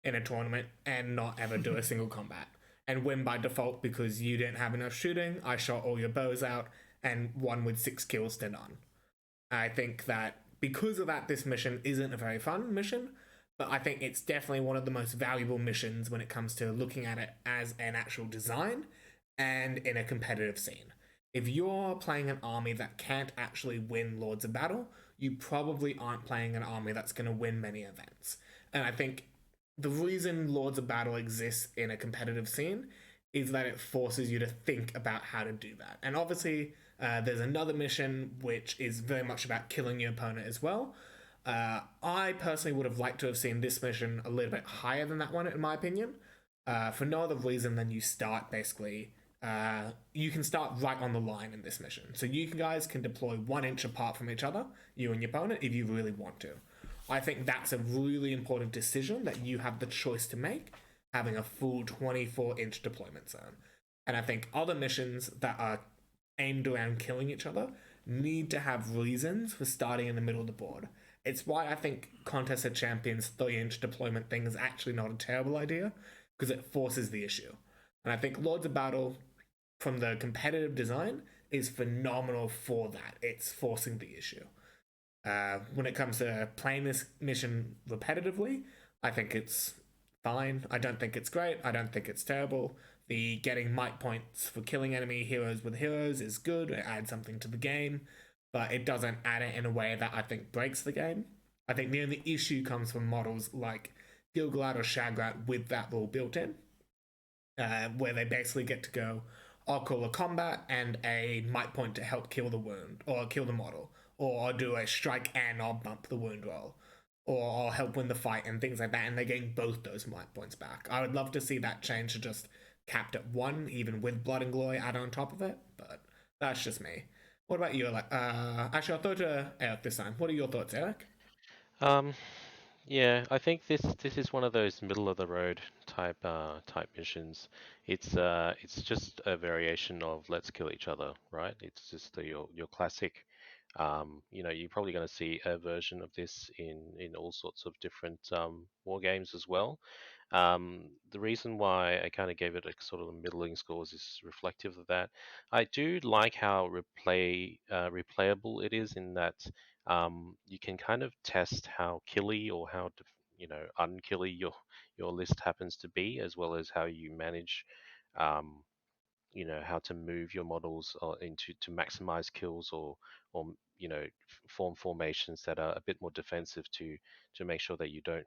in a tournament and not ever do a single combat and win by default because you didn't have enough shooting. I shot all your bows out and won with 6 kills to none. I think that because of that, this mission isn't a very fun mission, but I think it's definitely one of the most valuable missions when it comes to looking at it as an actual design and in a competitive scene. If you're playing an army that can't actually win Lords of Battle, you probably aren't playing an army that's going to win many events. And I think the reason Lords of Battle exists in a competitive scene is that it forces you to think about how to do that. And obviously, there's another mission which is very much about killing your opponent as well. I personally would have liked to have seen this mission a little bit higher than that one, in my opinion, for no other reason than you start basically. You can start right on the line in this mission. So you guys can deploy 1 inch apart from each other, you and your opponent, if you really want to. I think that's a really important decision that you have the choice to make, having a full 24-inch deployment zone. And I think other missions that are aimed around killing each other need to have reasons for starting in the middle of the board. It's why I think Contest of Champions 3-inch deployment thing is actually not a terrible idea, because it forces the issue. And I think Lords of Battle, from the competitive design, is phenomenal for that. It's forcing the issue. When it comes to playing this mission repetitively, I think it's fine. I don't think it's great. I don't think it's terrible. The getting might points for killing enemy heroes with heroes is good. It adds something to the game, but it doesn't add it in a way that I think breaks the game. I think the only issue comes from models like Gilgalad or Shagrat with that rule built in, where they basically get to go, I'll call a combat and a might point to help kill the wound, or kill the model, or I'll do a strike and I'll bump the wound roll, or I'll help win the fight and things like that, and they're getting both those might points back. I would love to see that change to just capped at 1, even with Blood and Glory added on top of it, but that's just me. What about you? Actually, I'll throw to Eric this time. What are your thoughts, Eric? Um, yeah, I think this is one of those middle of the road type missions. It's just a variation of let's kill each other, right? It's just your classic. You're probably going to see a version of this in all sorts of different war games as well. The reason why I kind of gave it a sort of middling scores is reflective of that. I do like how replayable it is in that you can kind of test how killy or how unkilly your list happens to be, as well as how you manage um, how to move your models into to maximize kills or form formations that are a bit more defensive to make sure that you don't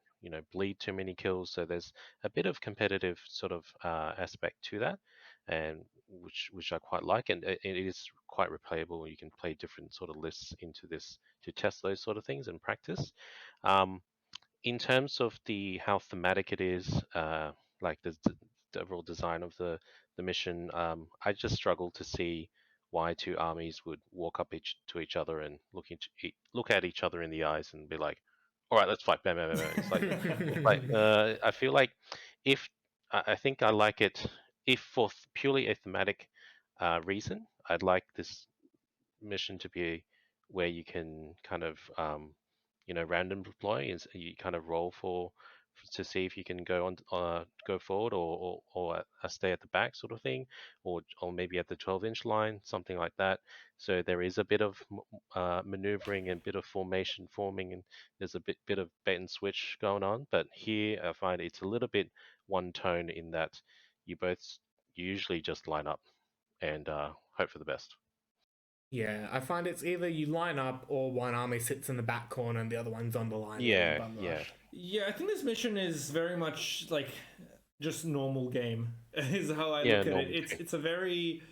bleed too many kills. So there's a bit of competitive sort of aspect to that, and which I quite like, and it is quite replayable. You can play different sort of lists into this to test those sort of things and practice. um, in terms of the how thematic it is, like the overall design of the mission, I just struggle to see why 2 armies would walk up to each other and look at each other in the eyes and be like, "All right, let's fight!" Bam, bam, bam, bam. It's like I feel like if I think I like it if for purely a thematic reason, I'd like this mission to be where you can kind of random deploy is you kind of roll to see if you can go forward or stay at the back sort of thing, or maybe at the 12-inch line, something like that. So there is a bit of maneuvering and bit of forming, and there's a bit of bait and switch going on. But here I find it's a little bit one tone in that you both usually just line up and hope for the best. Yeah, I find it's either you line up or one army sits in the back corner and the other one's on the line ready to Yeah, bum yeah. rush. Yeah, I think this mission is very much like just normal game is how I Yeah, look at it. normal It's a very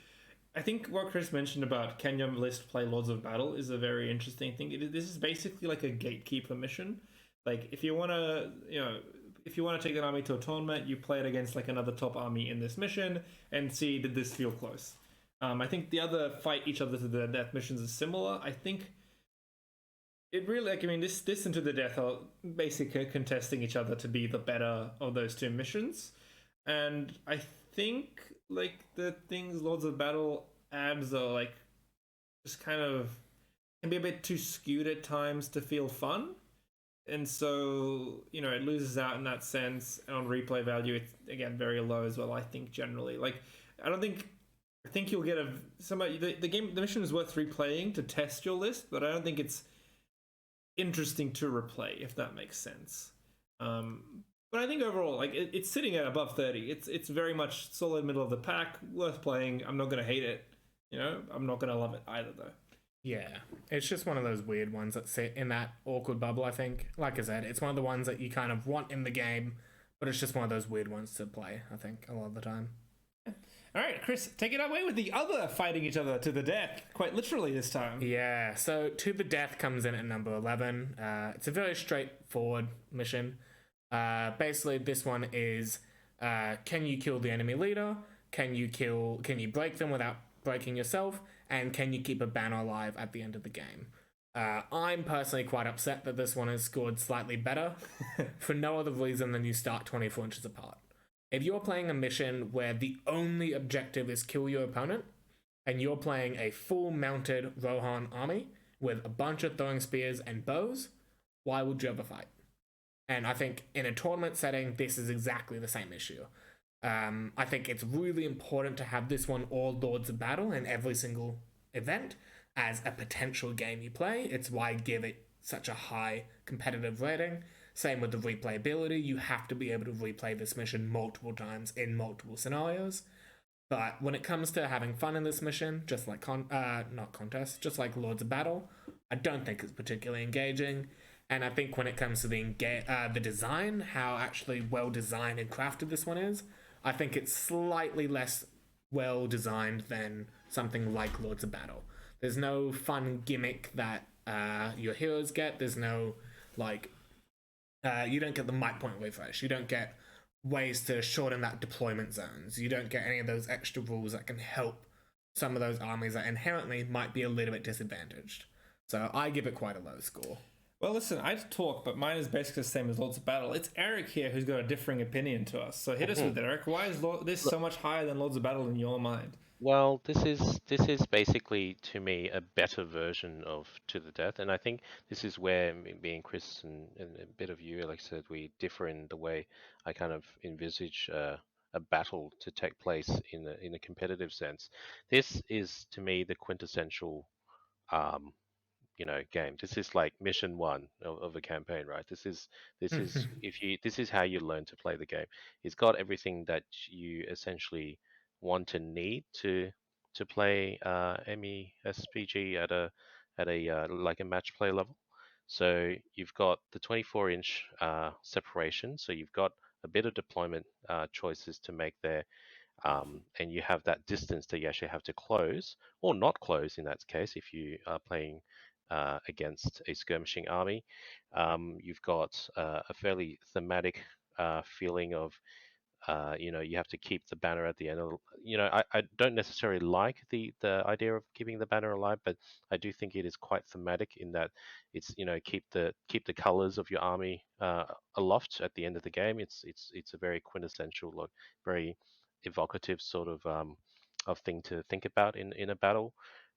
I think what Chris mentioned about can your list play Lords of Battle is a very interesting thing. This is basically like a gatekeeper mission. Like if you want to, if you want to take an army to a tournament, you play it against like another top army in this mission and see did this feel close. I think the other fight each other to the death missions is similar. I think it really like this into the death are basically contesting each other to be the better of those two missions, and I think like the things Lords of Battle adds are like just kind of can be a bit too skewed at times to feel fun, and so it loses out in that sense. And on replay value, it's again very low as well. I think generally like I think you'll get the mission is worth replaying to test your list, but I don't think it's interesting to replay, if that makes sense. But I think overall, like it's sitting at above 30. It's very much solid middle of the pack, worth playing. I'm not gonna hate it. I'm not gonna love it either though. Yeah, it's just one of those weird ones that sit in that awkward bubble, I think. Like I said, it's one of the ones that you kind of want in the game, but it's just one of those weird ones to play, I think, a lot of the time. All right, Chris, take it away with the other fighting each other to the death, quite literally this time. Yeah, so To the Death comes in at number 11. It's a very straightforward mission. Basically, this one is can you kill the enemy leader? Can you break them without breaking yourself? And can you keep a banner alive at the end of the game? I'm personally quite upset that this one has scored slightly better for no other reason than you start 24 inches apart. If you're playing a mission where the only objective is kill your opponent, and you're playing a full mounted Rohan army with a bunch of throwing spears and bows, why would you ever fight? And I think in a tournament setting, this is exactly the same issue. I think it's really important to have this one all Lords of Battle in every single event as a potential game you play. It's why I give it such a high competitive rating. Same with the replayability. You have to be able to replay this mission multiple times in multiple scenarios. But when it comes to having fun in this mission, just like just like Lords of Battle, I don't think it's particularly engaging. And I think when it comes to the design, how actually well designed and crafted this one is, I think it's slightly less well designed than something like Lords of Battle. There's no fun gimmick that your heroes get. There's no you don't get the might point refresh. You don't get ways to shorten that deployment zones. You don't get any of those extra rules that can help some of those armies that inherently might be a little bit disadvantaged. So I give it quite a low score. Well, listen, I'd talk, but mine is basically the same as Lords of Battle. It's Eric here who's got a differing opinion to us. So hit us with it, Eric. Why is this so much higher than Lords of Battle in your mind? Well, this is basically to me a better version of To the Death, and I think this is where me and Chris and a bit of you, like I said, we differ in the way I kind of envisage a battle to take place in a competitive sense. This is to me the quintessential um, game. This is like mission one of a campaign, right? This is this is how you learn to play the game. It's got everything that you essentially want and need to play MESBG at a like a match play level. So you've got the 24-inch separation. So you've got a bit of deployment choices to make there, and you have that distance that you actually have to close or not close in that case if you are playing against a skirmishing army. You've got a fairly thematic feeling of you have to keep the banner at the end of, I don't necessarily like the idea of keeping the banner alive, but I do think it is quite thematic in that it's, keep the colors of your army aloft at the end of the game. It's a very quintessential, look, very evocative sort of thing to think about in a battle.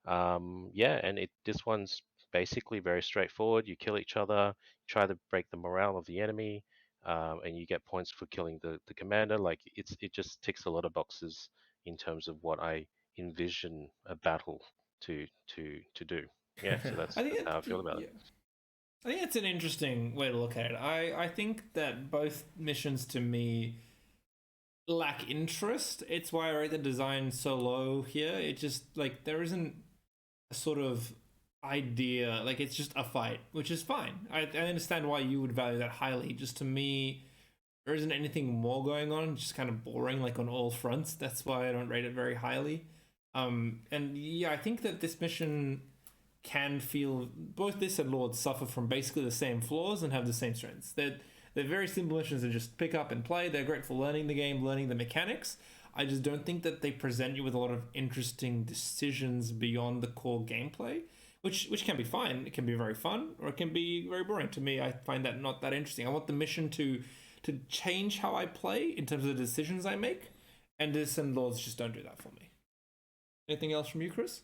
Yeah, and this one's basically very straightforward. You kill each other, try to break the morale of the enemy. and you get points for killing the commander. Like it just ticks a lot of boxes in terms of what I envision a battle to do. Yeah, so I think that's how I feel about yeah. I think it's an interesting way to look at it. I think that both missions to me lack interest. It's why I rate the design so low here. It just like there isn't a sort of idea. Like it's just a fight, which is fine. I understand why you would value that highly. Just to me, there isn't anything more going on. Just kind of boring, like on all fronts. That's why I don't rate it very highly. And yeah, I think that this mission can feel both this and Lord suffer from basically the same flaws and have the same strengths. They're very simple missions that just pick up and play. They're great for learning the game, learning the mechanics. I just don't think that they present you with a lot of interesting decisions beyond the core gameplay, which can be fine. It can be very fun, or it can be very boring. To me, I find that not that interesting. I want the mission to change how I play in terms of the decisions I make, and this and Lords just don't do that for me. Anything else from you, Chris?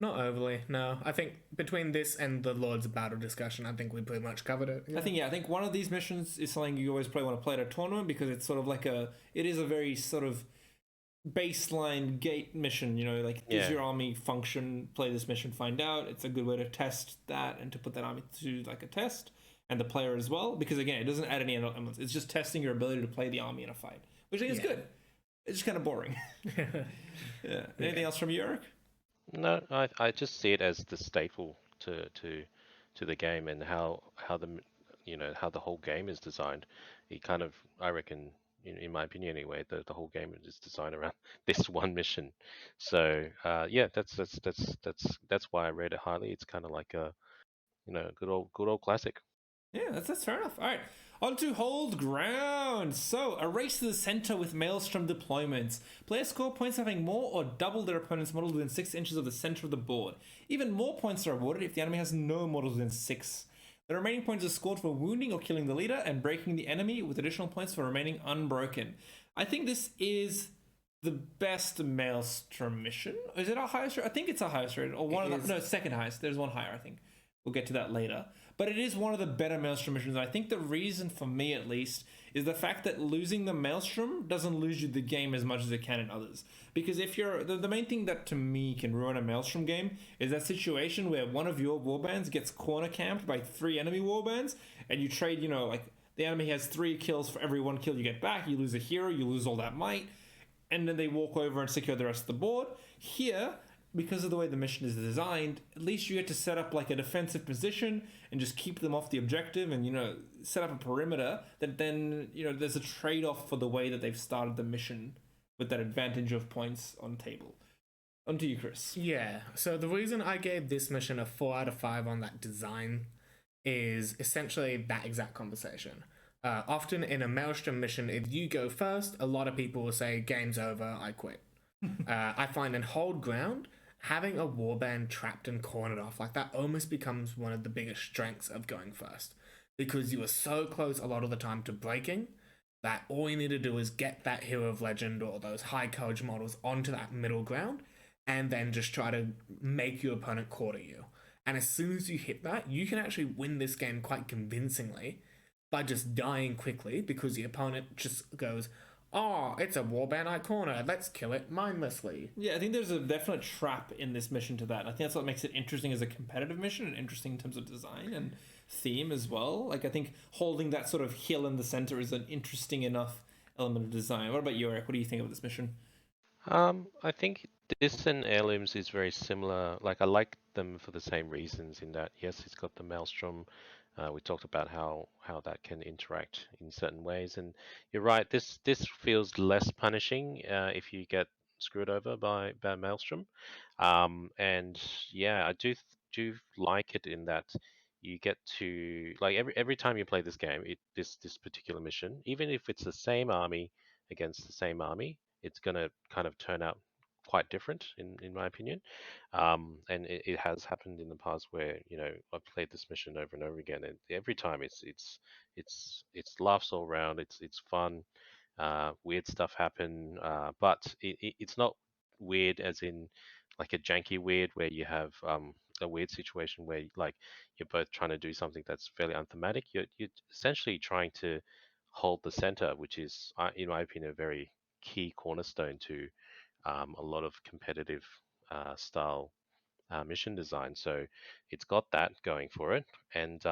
Not overly, no. I think between this and the Lord's Battle discussion, I think we pretty much covered it. Yeah. I think one of these missions is something you always probably want to play at a tournament because it's sort of like it is a very sort of baseline gate mission, like does your army function, play this mission, find out. It's a good way to test that and to put that army to like a test, and the player as well, because again, it doesn't add any elements. It's just testing your ability to play the army in a fight, which I think is good. It's just kind of boring. Yeah. Anything else from you, Eric? No, I just see it as the staple to the game, and how the how the whole game is designed. It kind of, I reckon, in my opinion anyway, the whole game is designed around this one mission. So yeah, that's why I rate it highly. It's kind of like a good old classic. Yeah, that's fair enough. All right, on to Hold Ground. So, a race to the center with Maelstrom deployments. Players score points having more or double their opponent's models within 6 inches of the center of the board. Even more points are awarded if the enemy has no models within 6. The remaining points are scored for wounding or killing the leader and breaking the enemy, with additional points for remaining unbroken. I think this is the best Maelstrom mission. Is it our highest rated? I think it's our highest rated, or one of the, no, second highest. There's one higher, I think. We'll get to that later. But it is one of the better Maelstrom missions. I think the reason, for me at least, is the fact that losing the Maelstrom doesn't lose you the game as much as it can in others. Because if you're... The main thing that, to me, can ruin a Maelstrom game is that situation where one of your warbands gets corner camped by 3 enemy warbands, and you trade, like, the enemy has 3 kills for every 1 kill you get back, you lose a hero, you lose all that might, and then they walk over and secure the rest of the board. Here, because of the way the mission is designed, at least you get to set up like a defensive position and just keep them off the objective, and set up a perimeter that then there's a trade-off for the way that they've started the mission with that advantage of points on table. On to you, Chris. Yeah, so the reason I gave this mission a 4 out of 5 on that design is essentially that exact conversation. Often in a Maelstrom mission, if you go first, a lot of people will say, game's over, I quit. I find in Hold Ground, having a warband trapped and cornered off like that almost becomes one of the biggest strengths of going first, because you are so close a lot of the time to breaking that all you need to do is get that hero of legend or those high courage models onto that middle ground and then just try to make your opponent quarter you. And as soon as you hit that, you can actually win this game quite convincingly by just dying quickly, because the opponent just goes, oh, it's a warband I corner, let's kill it mindlessly. Yeah, I think there's a definite trap in this mission to that. I think that's what makes it interesting as a competitive mission, and interesting in terms of design and theme as well. Like, I think holding that sort of hill in the center is an interesting enough element of design. What about you, Eric? What do you think of this mission? I think this and Heirlooms is very similar. Like, I like them for the same reasons, in that, yes, it's got the Maelstrom. We talked about how that can interact in certain ways, and you're right. This feels less punishing if you get screwed over by Maelstrom, and yeah, I do like it in that you get to, like, every time you play this game, this particular mission, even if it's the same army against the same army, it's gonna kind of turn out quite different in my opinion. And it has happened in the past where I've played this mission over and over again, and every time it's laughs all around. It's fun. Weird stuff happen, but it's not weird as in like a janky weird where you have a weird situation where like you're both trying to do something that's fairly unthematic. You're essentially trying to hold the center, which is, in my opinion, a very key cornerstone to a lot of competitive style mission design. So it's got that going for it, and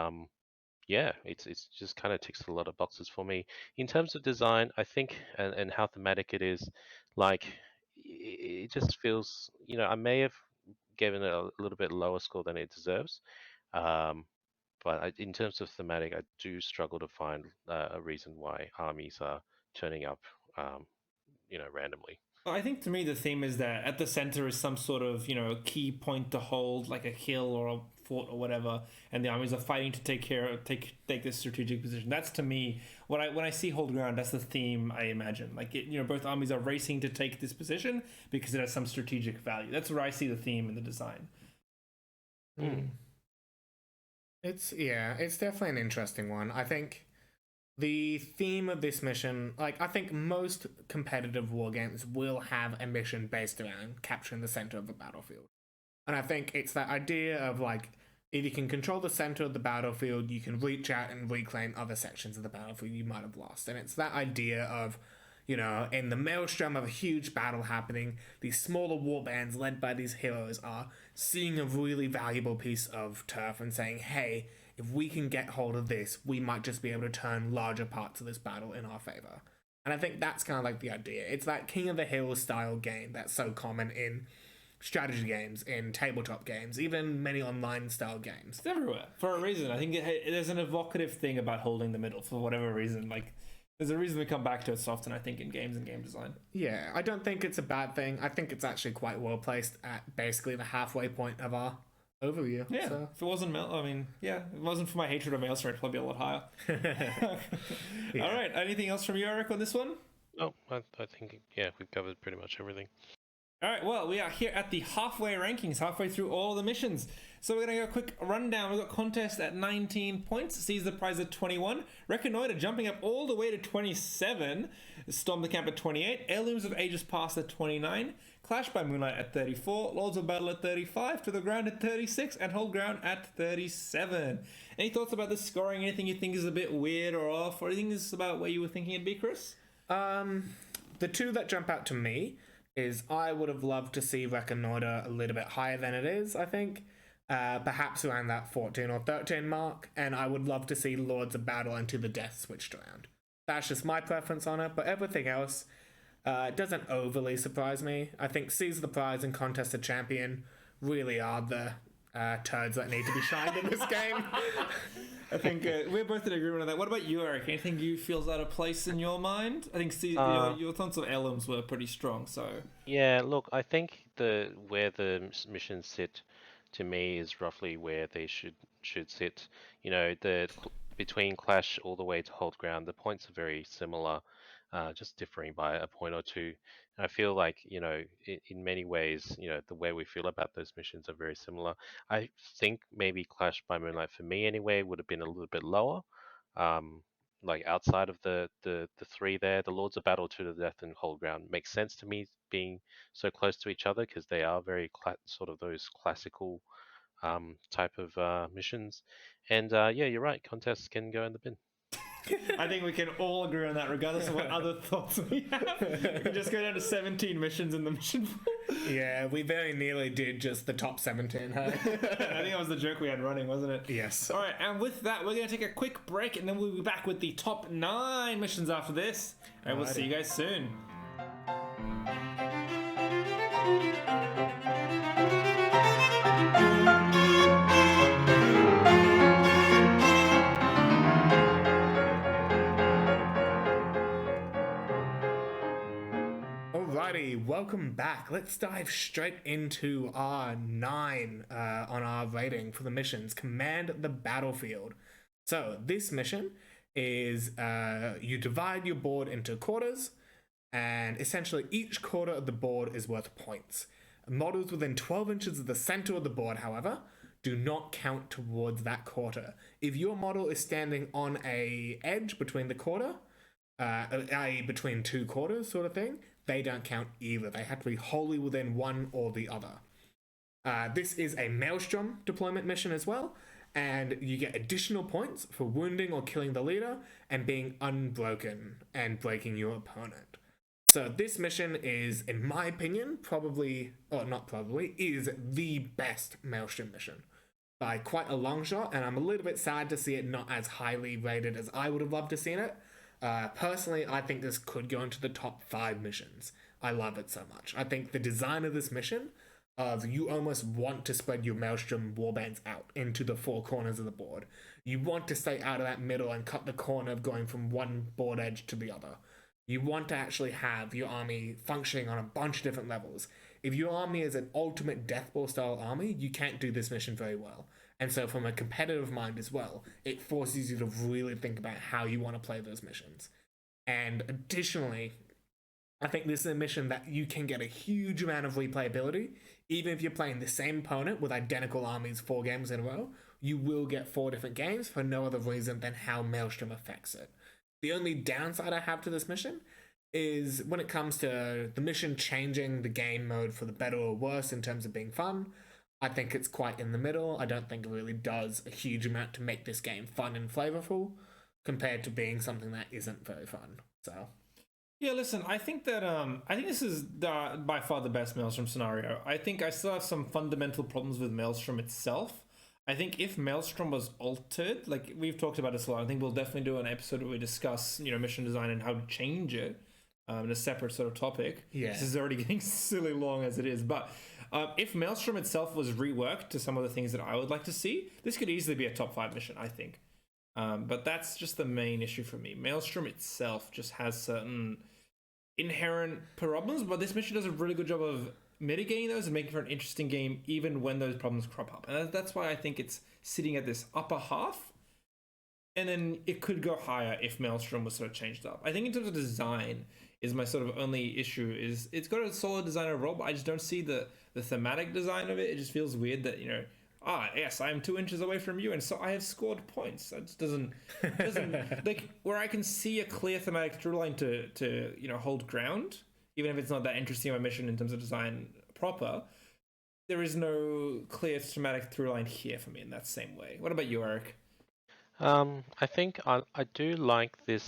yeah, it's just kind of ticks a lot of boxes for me in terms of design. I think and how thematic it is, like it just feels. I may have given it a little bit lower score than it deserves, um, but in terms of thematic, I do struggle to find a reason why armies are turning up, um, randomly. Well, I think to me the theme is that at the center is some sort of key point to hold, like a hill or a fort or whatever, and the armies are fighting to take this strategic position. That's to me when I see hold ground. That's the theme I imagine. Like both armies are racing to take this position because it has some strategic value. That's where I see the theme in the design. It's definitely an interesting one. I think the theme of this mission, like, I think most competitive war games will have a mission based around capturing the center of the battlefield. And I think it's that idea of, like, if you can control the center of the battlefield, you can reach out and reclaim other sections of the battlefield you might have lost. And it's that idea of, in the maelstrom of a huge battle happening, these smaller war bands led by these heroes are seeing a really valuable piece of turf and saying, hey, if we can get hold of this, we might just be able to turn larger parts of this battle in our favor. And I think that's kind of like the idea. It's that King of the Hill style game that's so common in strategy games, in tabletop games, even many online style games. It's everywhere for a reason. I think there's an evocative thing about holding the middle for whatever reason. Like, there's a reason we come back to it so often, I think, in games and game design. Yeah, I don't think it's a bad thing. I think it's actually quite well placed at basically the halfway point of our overview. Yeah, so. If it wasn't it wasn't for my hatred of Maelstrom, it'd probably be a lot higher. Yeah. All right, anything else from you, Eric, on this one? Oh, I think, yeah, we've covered pretty much everything. All right, well, we are here at the halfway rankings, halfway through all the missions. So we're going to go a quick rundown. We've got contest at 19 points, Seize the Prize at 21, Reconnoitre jumping up all the way to 27, Storm the Camp at 28, Heirlooms of Ages Past at 29, Clash by Moonlight at 34, Lords of Battle at 35, To the Ground at 36, and Hold Ground at 37. Any thoughts about the scoring? Anything you think is a bit weird or off? Or anything is about where you were thinking it'd be, Chris? The two that jump out to me is I would have loved to see Reconnoitre a little bit higher than it is, I think. Perhaps around that 14 or 13 mark, and I would love to see Lords of Battle and To the Death switched around. That's just my preference on it, but everything else doesn't overly surprise me. I think Seize the Prize and Contest of Champion really are the turds that need to be shined in this game. I think we're both in agreement on that. What about you, Eric? Anything you feels out of place in your mind? I think your thoughts of Heirlooms were pretty strong, so... Yeah, look, I think where the missions sit to me is roughly where they should sit. Between Clash all the way to Hold Ground, the points are very similar, just differing by a point or two. And I feel like, in many ways, the way we feel about those missions are very similar. I think maybe Clash by Moonlight, for me anyway, would have been a little bit lower. Like outside of the three there, the Lords of Battle, To the Death, and Hold Ground makes sense to me being so close to each other because they are very sort of those classical type of missions. And yeah, you're right, contests can go in the bin. I think we can all agree on that, regardless of what other thoughts we have. We can just go down to 17 missions in the mission pool. Yeah, we very nearly did just the top 17, huh? I think that was the joke we had running, wasn't it? Yes. All right, and with that, we're going to take a quick break, and then we'll be back with the top 9 missions after this. And we'll see you guys soon. Alrighty, welcome back. Let's dive straight into our 9 on our rating for the missions. Command the battlefield. So this mission is you divide your board into quarters, and essentially each quarter of the board is worth points. Models within 12 inches of the center of the board, however, do not count towards that quarter. If your model is standing on a edge between the quarter, i.e. between 2 quarters sort of thing, they don't count either. They have to be wholly within one or the other. This is a Maelstrom deployment mission as well, and you get additional points for wounding or killing the leader and being unbroken and breaking your opponent. So this mission is, in my opinion, is the best Maelstrom mission by quite a long shot, and I'm a little bit sad to see it not as highly rated as I would have loved to see it. Personally, I think this could go into the top 5 missions. I love it so much. I think the design of this mission, you almost want to spread your Maelstrom warbands out into the 4 corners of the board. You want to stay out of that middle and cut the corner of going from one board edge to the other. You want to actually have your army functioning on a bunch of different levels. If your army is an ultimate deathball style army, you can't do this mission very well. And so from a competitive mind as well, it forces you to really think about how you want to play those missions. And additionally, I think this is a mission that you can get a huge amount of replayability. Even if you're playing the same opponent with identical armies 4 games in a row, you will get 4 different games for no other reason than how Maelstrom affects it. The only downside I have to this mission is when it comes to the mission changing the game mode for the better or worse in terms of being fun. I think it's quite in the middle. I don't think it really does a huge amount to make this game fun and flavorful compared to being something that isn't very fun. So yeah, listen, I think that I think this is by far the best Maelstrom scenario. I think I still have some fundamental problems with Maelstrom itself. I think if Maelstrom was altered, like we've talked about this a lot, I think we'll definitely do an episode where we discuss, mission design and how to change it in a separate sort of topic. Yeah. This is already getting silly long as it is. But if Maelstrom itself was reworked to some of the things that I would like to see, this could easily be a top 5 mission, I think. But that's just the main issue for me. Maelstrom itself just has certain inherent problems, but this mission does a really good job of mitigating those and making for an interesting game even when those problems crop up. And that's why I think it's sitting at this upper half, and then it could go higher if Maelstrom was sort of changed up. I think in terms of design is my sort of only issue is it's got a solid design overall, but I just don't see the thematic design of it. It just feels weird that, yes, I'm 2 inches away from you, and so I have scored points. That just doesn't like where I can see a clear thematic through line to hold ground, even if it's not that interesting of a mission in terms of design proper. There is no clear thematic through line here for me in that same way. What about you, Eric? I think I do like this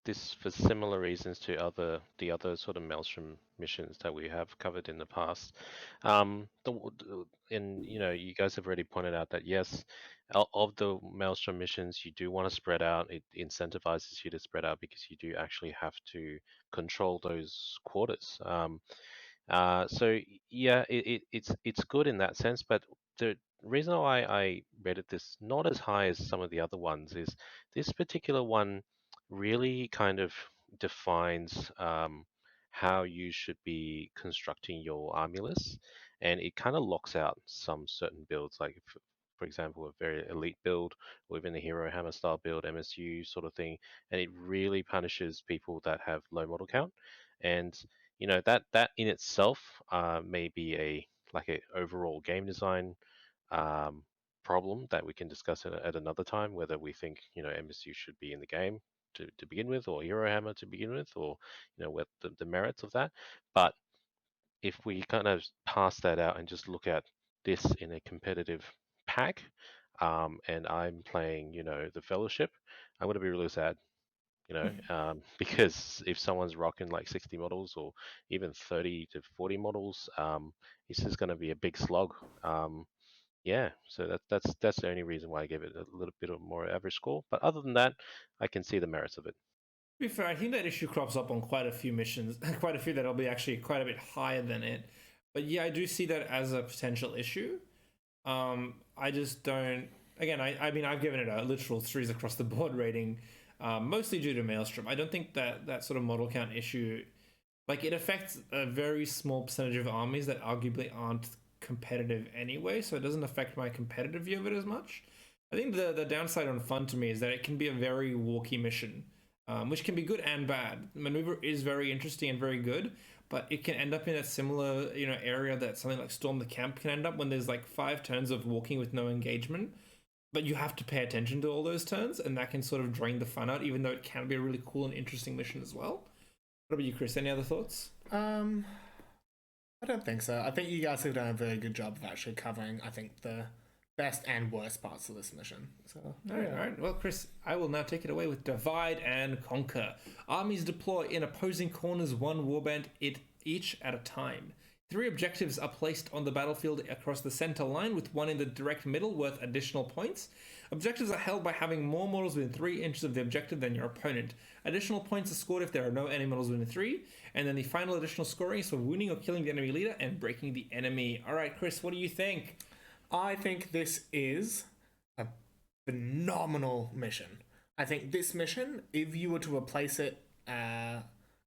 this for similar reasons to the other sort of Maelstrom missions that we have covered in the past. And you guys have already pointed out that yes, of the Maelstrom missions, you do want to spread out. It incentivizes you to spread out because you do actually have to control those quarters. So yeah, it's good in that sense, but the reason why I rated this not as high as some of the other ones is this particular one really kind of defines how you should be constructing your army list, and it kind of locks out some certain builds, like for example, a very elite build or even a hero hammer style build, MSU sort of thing, and it really punishes people that have low model count. And that in itself may be a overall game design problem that we can discuss at another time, whether we think MSU should be in the game to begin with, or Hero Hammer to begin with, or what the merits of that. But if we kind of pass that out and just look at this in a competitive pack, and I'm playing the Fellowship, I'm going to be really sad, because if someone's rocking like 60 models or even 30 to 40 models, it's just going to be a big slog. Yeah, so that's the only reason why I gave it a little bit of more average score. But other than that, I can see the merits of it. To be fair, I think that issue crops up on quite a few missions, quite a few that'll be actually quite a bit higher than it. But yeah, I do see that as a potential issue. I just don't. Again, I mean, I've given it a literal 3s across the board rating, mostly due to Maelstrom. I don't think that sort of model count issue, like it affects a very small percentage of armies that arguably aren't competitive anyway, so it doesn't affect my competitive view of it as much. I think the downside on fun to me is that it can be a very walky mission, which can be good and bad. Maneuver is very interesting and very good, but it can end up in a similar area that something like Storm the Camp can end up, when there's like 5 turns of walking with no engagement, but you have to pay attention to all those turns, and that can sort of drain the fun out, even though it can be a really cool and interesting mission as well. What about you, Chris? Any other thoughts? I I don't think so. I think you guys have done a very good job of actually covering, I think, the best and worst parts of this mission. So, All right. Well, Chris, I will now take it away with Divide and Conquer. Armies deploy in opposing corners, one warband each at a time. 3 objectives are placed on the battlefield across the center line, with 1 in the direct middle worth additional points. Objectives are held by having more models within 3 inches of the objective than your opponent. Additional points are scored if there are no enemy models within 3, and then the final additional scoring is for wounding or killing the enemy leader and breaking the enemy. All right, Chris, what do you think? I think this is a phenomenal mission. I think this mission, if you were to replace it,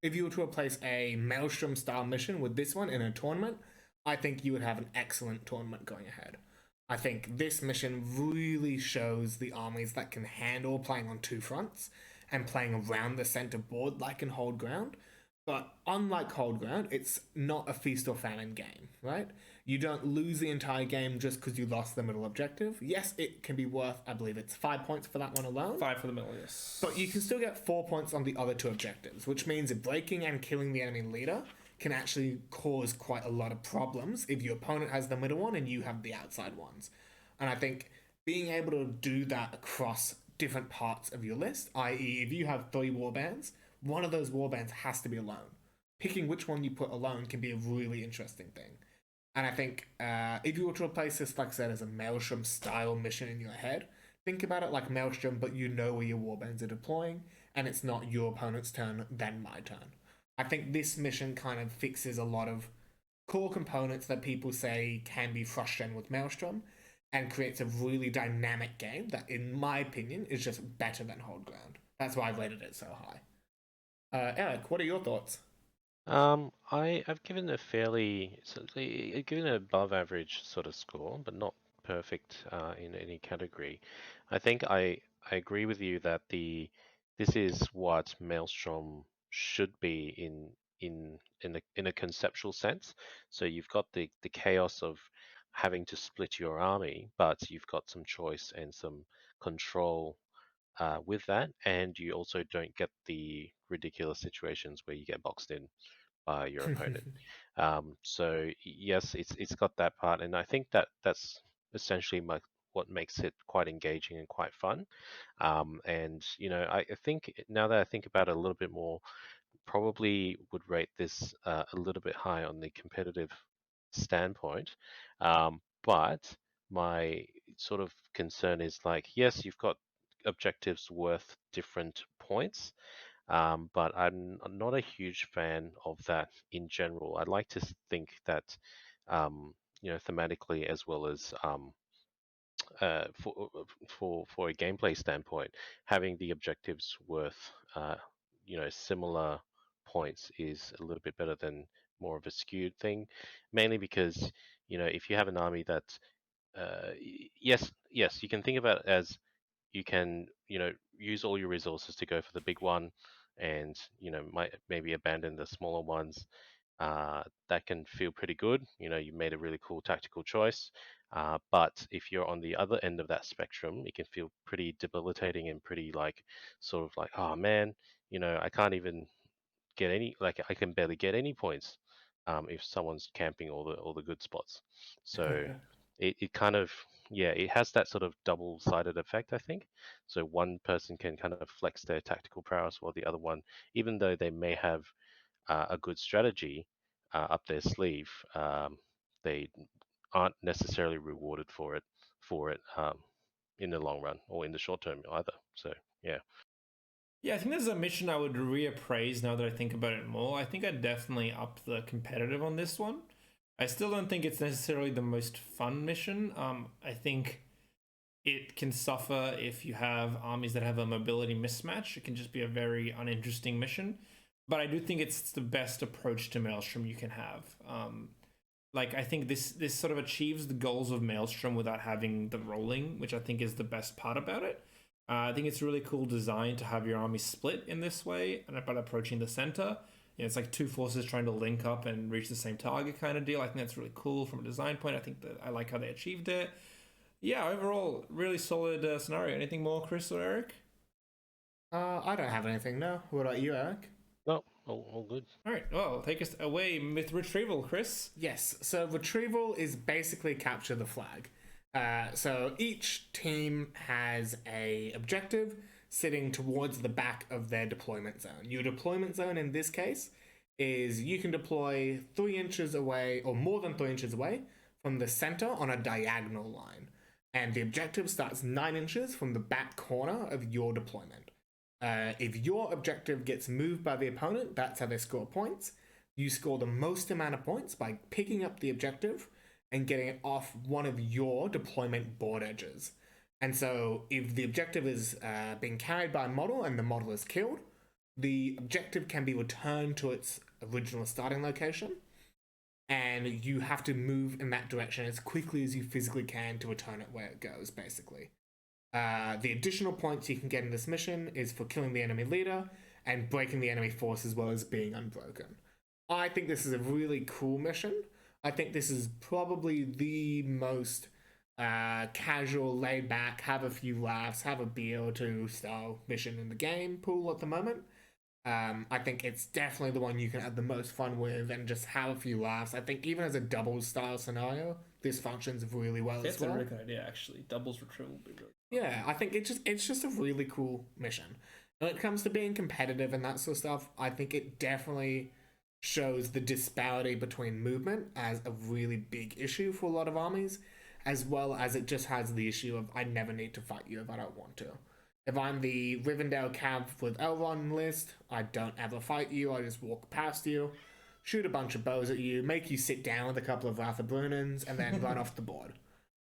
if you were to replace a Maelstrom style mission with this one in a tournament, I think you would have an excellent tournament going ahead. I think this mission really shows the armies that can handle playing on 2 fronts and playing around the center board like in Hold Ground. But unlike Hold Ground, it's not a feast or famine game, right? You don't lose the entire game just because you lost the middle objective. Yes, it can be worth, I believe it's 5 points for that one alone. 5 for the middle, yes. But you can still get 4 points on the other 2 objectives, which means that breaking and killing the enemy leader can actually cause quite a lot of problems if your opponent has the middle one and you have the outside ones. And I think being able to do that across different parts of your list, i.e. if you have 3 warbands, one of those warbands has to be alone. Picking which one you put alone can be a really interesting thing. And I think if you were to replace this, like I said, as a Maelstrom style mission in your head, think about it like Maelstrom, but you know where your warbands are deploying, and it's not your opponent's turn, then my turn. I think this mission kind of fixes a lot of core components that people say can be frustrating with Maelstrom, and creates a really dynamic game that, in my opinion, is just better than Hold Ground. That's why I rated it so high. Eric, what are your thoughts? I've given a given an above average sort of score, but not perfect in any category. I think I agree with you that this is what Maelstrom should be in a conceptual sense. So you've got the chaos of having to split your army, but you've got some choice and some control with that, and you also don't get the ridiculous situations where you get boxed in by your opponent. So yes, it's got that part, and I think that's essentially what makes it quite engaging and quite fun. And I think now that I think about it a little bit more, probably would rate this a little bit high on the competitive standpoint. But my sort of concern is like, yes, you've got objectives worth different points, but I'm not a huge fan of that in general. I'd like to think that, thematically as well as for a gameplay standpoint, having the objectives worth similar points is a little bit better than more of a skewed thing, mainly because if you have an army that yes, you can think about it as you can use all your resources to go for the big one, and maybe abandon the smaller ones. That can feel pretty good. You made a really cool tactical choice. But if you're on the other end of that spectrum, it can feel pretty debilitating and pretty like sort of like, oh man, I can't even get any, like I can barely get any points if someone's camping all the good spots. So it kind of, yeah, it has that sort of double-sided effect, I think. So one person can kind of flex their tactical prowess, while the other one, even though they may have a good strategy up their sleeve, they aren't necessarily rewarded for it in the long run or in the short term either. So yeah. Yeah, I think there's a mission I would reappraise now that I think about it more. I think I'd definitely up the competitive on this one. I still don't think it's necessarily the most fun mission. I think it can suffer if you have armies that have a mobility mismatch. It can just be a very uninteresting mission. But I do think it's the best approach to Maelstrom you can have. I think this sort of achieves the goals of Maelstrom without having the rolling, which I think is the best part about it. I think it's really cool design to have your army split in this way, and by approaching the center. It's like 2 forces trying to link up and reach the same target kind of deal. I think that's really cool from a design point. I think that I like how they achieved it. Yeah, overall, really solid scenario. Anything more, Chris or Eric? I don't have anything, no. What about you, Eric? No, All good. All right, well, take us away with retrieval, Chris. Yes, so retrieval is basically capture the flag. So each team has a objective sitting towards the back of their deployment zone. Your deployment zone in this case is you can deploy 3 inches away or more than 3 inches away from the center on a diagonal line. And the objective starts 9 inches from the back corner of your deployment. If your objective gets moved by the opponent, that's how they score points. You score the most amount of points by picking up the objective and getting it off one of your deployment board edges. And so if the objective is being carried by a model and the model is killed, the objective can be returned to its original starting location, and you have to move in that direction as quickly as you physically can to return it where it goes, basically. The additional points you can get in this mission is for killing the enemy leader and breaking the enemy force as well as being unbroken. I think this is a really cool mission. I think this is probably the most casual, laid back, have a few laughs, have a beer or two style mission in the game pool at the moment. I think it's definitely the one you can have the most fun with and just have a few laughs. I think even as a doubles style scenario, this functions really well as well. That's a really good idea, actually. Doubles retrieval would be really cool. Yeah, I think it's just a really cool mission. When it comes to being competitive and that sort of stuff, I think it definitely shows the disparity between movement as a really big issue for a lot of armies, as well as it just has the issue of I never need to fight you if I don't want to. If I'm the Rivendell Cav with Elrond list, I don't ever fight you, I just walk past you, shoot a bunch of bows at you, make you sit down with a couple of Wrath of Brunans, and then run off the board.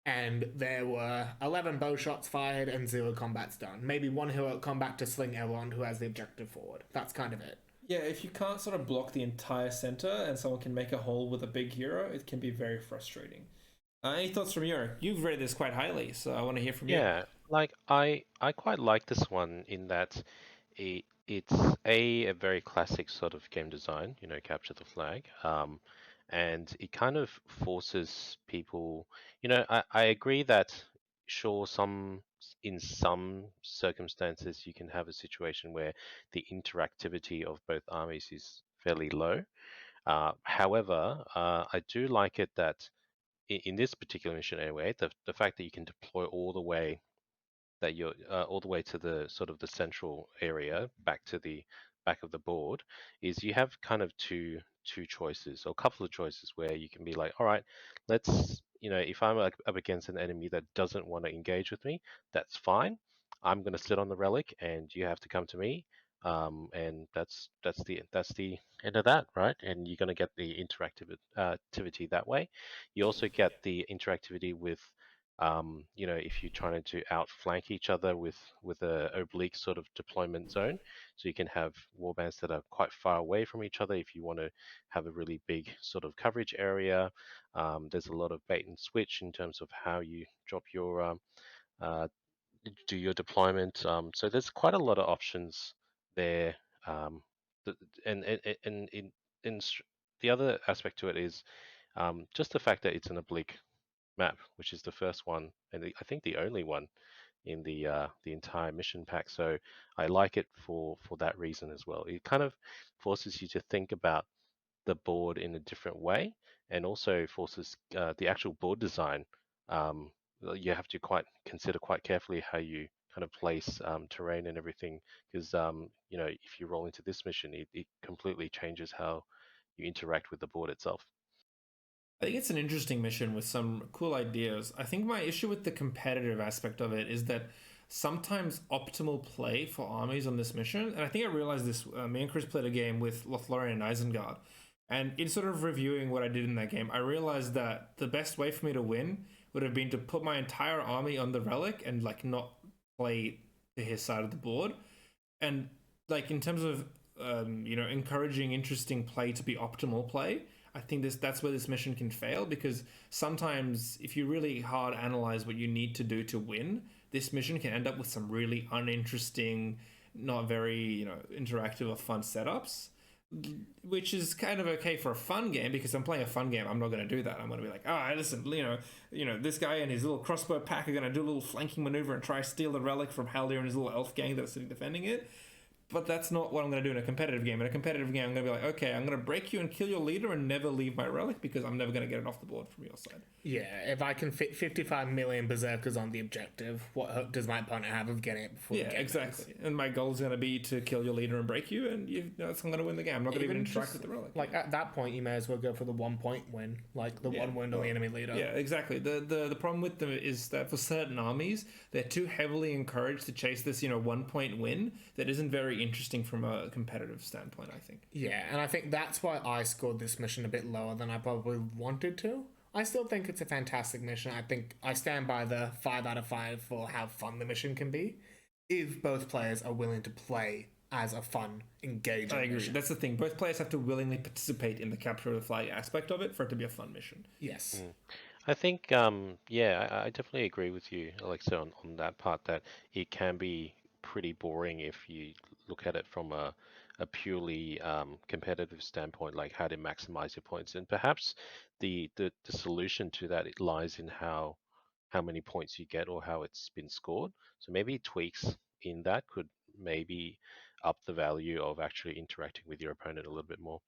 And there were 11 bow shots fired and 0 combats done. Maybe 1 heroic combat to sling Elrond who has the objective forward. That's kind of it. Yeah, if you can't sort of block the entire center and someone can make a hole with a big hero, it can be very frustrating. Any thoughts from you? You've rated this quite highly, so I want to hear from you. Yeah, like I quite like this one in that it's a very classic sort of game design, capture the flag. And it kind of forces people, I agree that sure, in some circumstances you can have a situation where the interactivity of both armies is fairly low. However, I do like it that in this particular mission anyway, the fact that you can deploy all the way to the sort of the central area back to the back of the board is you have kind of two choices or a couple of choices where you can be like, all right, let's if I'm up against an enemy that doesn't want to engage with me, that's fine. I'm going to sit on the relic and you have to come to me. And that's the end of that, right? And you're going to get the activity that way. You also get the interactivity with if you're trying to outflank each other with a oblique sort of deployment zone, so you can have warbands that are quite far away from each other if you want to have a really big sort of coverage area. There's a lot of bait and switch in terms of how you drop your do your deployment. So there's quite a lot of options there. And the other aspect to it is just the fact that it's an oblique map, which is the first one and I think the only one in the entire mission pack. So I like it for that reason as well. It kind of forces you to think about the board in a different way, and also forces the actual board design. You have to consider quite carefully how you kind of place terrain and everything, because if you roll into this mission, it completely changes how you interact with the board itself. I think it's an interesting mission with some cool ideas. I think my issue with the competitive aspect of it is that sometimes optimal play for armies on this mission, and I think I realized this, me and Chris played a game with Lothlorien and Isengard, and in sort of reviewing what I did in that game, I realized that the best way for me to win would have been to put my entire army on the relic and like not play to his side of the board. And like in terms of encouraging interesting play to be optimal play, I think that's where this mission can fail, because sometimes if you really hard analyze what you need to do to win, this mission can end up with some really uninteresting, not very interactive or fun setups, which is kind of okay for a fun game, because I'm playing a fun game. I'm not going to do that. I'm going to be like, listen, this guy and his little crossbow pack are going to do a little flanking maneuver and try to steal the relic from Haldir and his little elf gang that's sitting defending it. But that's not what I'm going to do in a competitive game. In a competitive game, I'm going to be like, okay, I'm going to break you and kill your leader and never leave my relic because I'm never going to get it off the board from your side. Yeah, if I can fit 55 million berserkers on the objective, what hope does my opponent have of getting it before the game exactly. ends? And my goal is going to be to kill your leader and break you, and I'm going to win the game. I'm not going to even interact with the relic. Like at that point, you may as well go for the 1 point win, like the one wound on the enemy leader. Yeah, exactly. The problem with them is that for certain armies, they're too heavily encouraged to chase this 1 point win that isn't very interesting from a competitive standpoint, I think. Yeah, and I think that's why I scored this mission a bit lower than I probably wanted to. I still think it's a fantastic mission. I think I stand by the 5 out of 5 for how fun the mission can be if both players are willing to play as a fun, engaging I agree. mission. That's the thing. Both players have to willingly participate in the capture of the flag aspect of it for it to be a fun mission. Yes. I think, I definitely agree with you, Alexa, on that part, that it can be pretty boring if you look at it from a purely competitive standpoint, like how to maximize your points. And perhaps the solution to that, it lies in how many points you get or how it's been scored. So maybe tweaks in that could maybe up the value of actually interacting with your opponent a little bit more.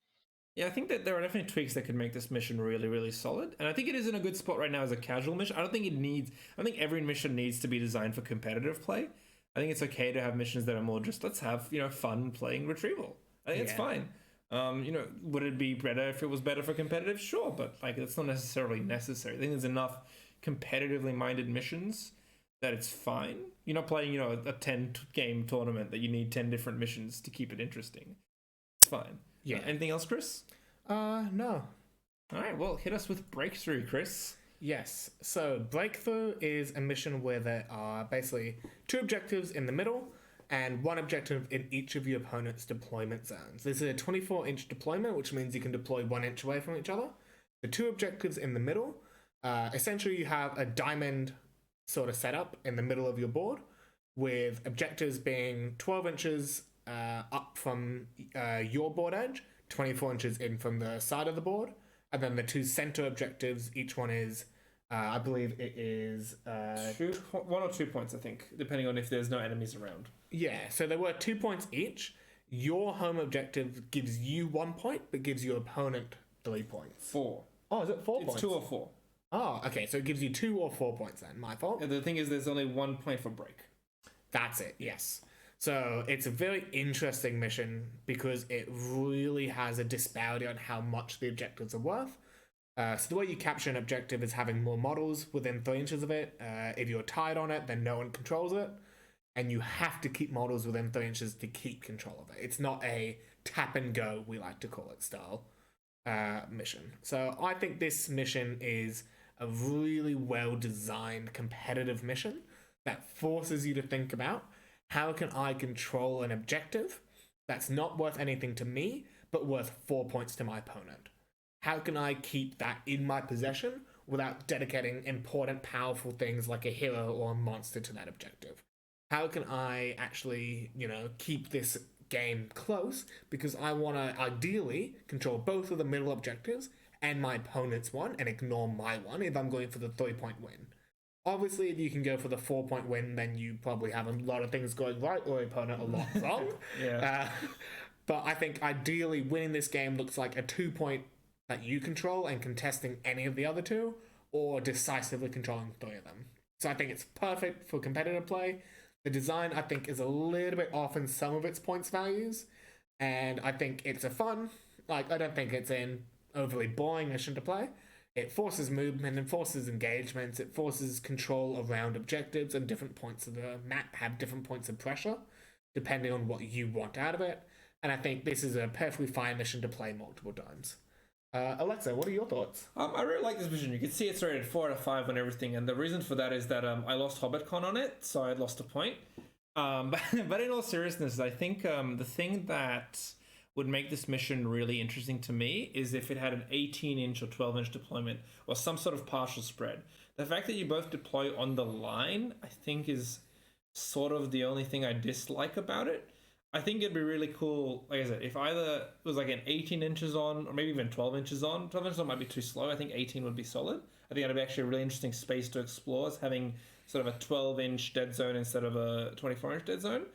Yeah, I think that there are definitely tweaks that could make this mission really, really solid. And I think it is in a good spot right now as a casual mission. I don't think every mission needs to be designed for competitive play. I think it's okay to have missions that are more just, let's have, fun playing retrieval. I think it's fine. Would it be better if it was better for competitive? Sure, but that's not necessarily necessary. I think there's enough competitively minded missions that it's fine. You're not playing, a 10-game tournament that you need 10 different missions to keep it interesting. It's fine. Yeah. Anything else, Chris? No. All right, well, hit us with Breakthrough, Chris. Yes. So Breakthrough is a mission where there are basically 2 objectives in the middle and 1 objective in each of your opponent's deployment zones. This is a 24-inch deployment, which means you can deploy 1 inch away from each other. The 2 objectives in the middle, essentially you have a diamond sort of setup in the middle of your board with objectives being 12 inches up from your board edge, 24 inches in from the side of the board, and then the 2 center objectives, each one is, I believe it is... 1 or 2 points, I think, depending on if there's no enemies around. Yeah, so there were 2 points each. Your home objective gives you 1 point, but gives your opponent 3 points. 4. Oh, is it 4 points? It's 2 or 4. Oh, okay, so it gives you 2 or 4 points then, my fault. And the thing is, there's only 1 point for break. That's it, yes. So it's a very interesting mission because it really has a disparity on how much the objectives are worth. So the way you capture an objective is having more models within 3 inches of it. If you're tied on it, then no one controls it. And you have to keep models within 3 inches to keep control of it. It's not a tap and go, we like to call it, style mission. So I think this mission is a really well-designed competitive mission that forces you to think about, how can I control an objective that's not worth anything to me, but worth 4 points to my opponent? How can I keep that in my possession without dedicating important, powerful things like a hero or a monster to that objective? How can I actually, keep this game close? Because I want to ideally control both of the middle objectives and my opponent's one and ignore my one if I'm going for the 3-point win. Obviously, if you can go for the 4-point win, then you probably have a lot of things going right or opponent a lot wrong. Yeah. But I think ideally winning this game looks like a 2-point that you control and contesting any of the other 2, or decisively controlling 3 of them. So I think it's perfect for competitive play. The design, I think, is a little bit off in some of its points values, and I think it's a fun, I don't think it's an overly boring mission to play. It forces movement and forces engagements. It forces control around objectives, and different points of the map have different points of pressure, depending on what you want out of it. And I think this is a perfectly fine mission to play multiple times. Alexa, what are your thoughts? I really like this mission. You can see it's rated 4 out of 5 on everything, and the reason for that is that I lost HobbitCon on it, so I lost a point. But in all seriousness, I think the thing that would make this mission really interesting to me is if it had an 18-inch or 12-inch deployment or some sort of partial spread. The fact that you both deploy on the line, I think, is sort of the only thing I dislike about it. I think it'd be really cool, like I said, if either it was like an 18 inches on, or maybe even 12 inches on. 12 inches on might be too slow. I think 18 would be solid. I think that'd be actually a really interesting space to explore, is having sort of a 12-inch dead zone instead of a 24-inch dead zone.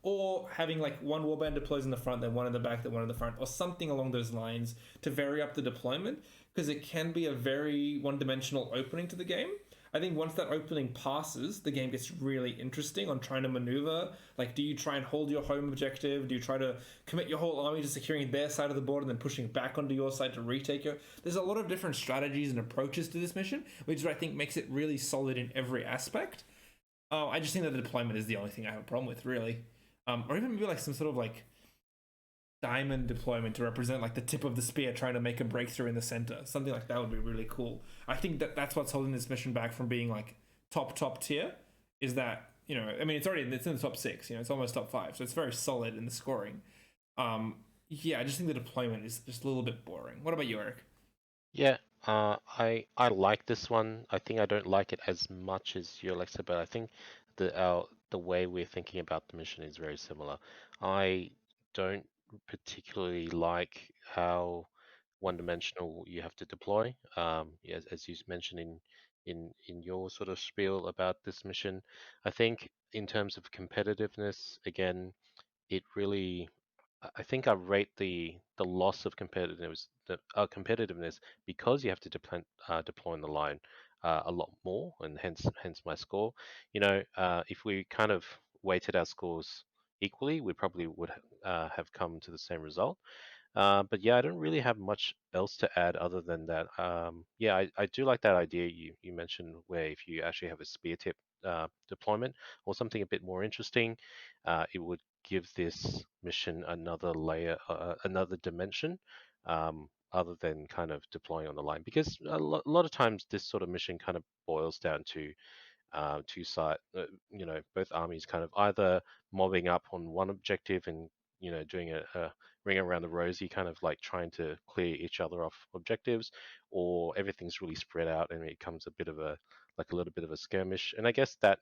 or having like one warband deploys in the front, then one in the back, then one in the front, or something along those lines to vary up the deployment, because it can be a very one-dimensional opening to the game. I think once that opening passes, the game gets really interesting on trying to maneuver. Like, do you try and hold your home objective? Do you try to commit your whole army to securing their side of the board and then pushing back onto your side to retake your... There's a lot of different strategies and approaches to this mission, which I think makes it really solid in every aspect. I just think that the deployment is the only thing I have a problem with, really. Or even maybe like some sort of like diamond deployment to represent like the tip of the spear trying to make a breakthrough in the center. Something like that would be really cool. I think that that's what's holding this mission back from being like top tier, is that, you know, I mean, it's in the top 6, you know, it's almost top 5, so it's very solid in the scoring. Yeah, I just think the deployment is just a little bit boring. What about you, Eric? Yeah, I like this one. I think I don't like it as much as you, Alexa, but I think the way we're thinking about the mission is very similar. I don't particularly like how one-dimensional you have to deploy. As you mentioned in your sort of spiel about this mission, I think in terms of competitiveness, again, it really, I think I rate the loss of competitiveness because you have to deploy on the line a lot more, and hence my score. You know, if we kind of weighted our scores equally, we probably would have come to the same result. But yeah, I don't really have much else to add other than that. Yeah, I do like that idea you mentioned, where if you actually have a spear tip deployment or something a bit more interesting, it would give this mission another layer, another dimension, other than kind of deploying on the line. Because lot of times this sort of mission kind of boils down to two side, you know, both armies kind of either mobbing up on one objective and, you know, doing a ring around the rosy, kind of like trying to clear each other off objectives, or everything's really spread out and it becomes a bit of a, like a little bit of a skirmish. And I guess that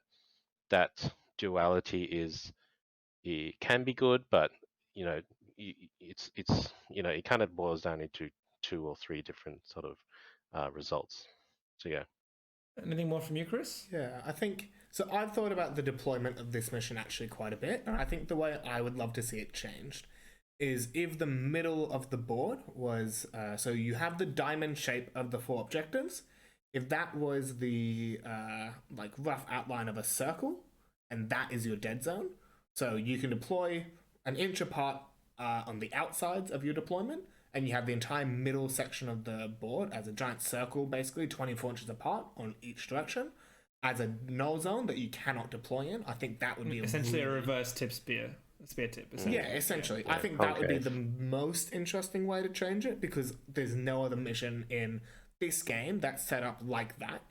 duality it can be good, but you know, it's you know, it kind of boils down into 2 or 3 different sort of results. So yeah. Anything more from you, Chris? Yeah, I think so. I've thought about the deployment of this mission actually quite a bit. I think the way I would love to see it changed is if the middle of the board was so you have the diamond shape of the 4 objectives. If that was the like rough outline of a circle, and that is your dead zone, so you can deploy an inch apart on the outsides of your deployment, and you have the entire middle section of the board as a giant circle, basically 24 inches apart on each direction, as a null zone that you cannot deploy in. I think that would be essentially a reverse spear tip. Yeah, essentially. I think that would be the most interesting way to change it, because there's no other mission in this game that's set up like that,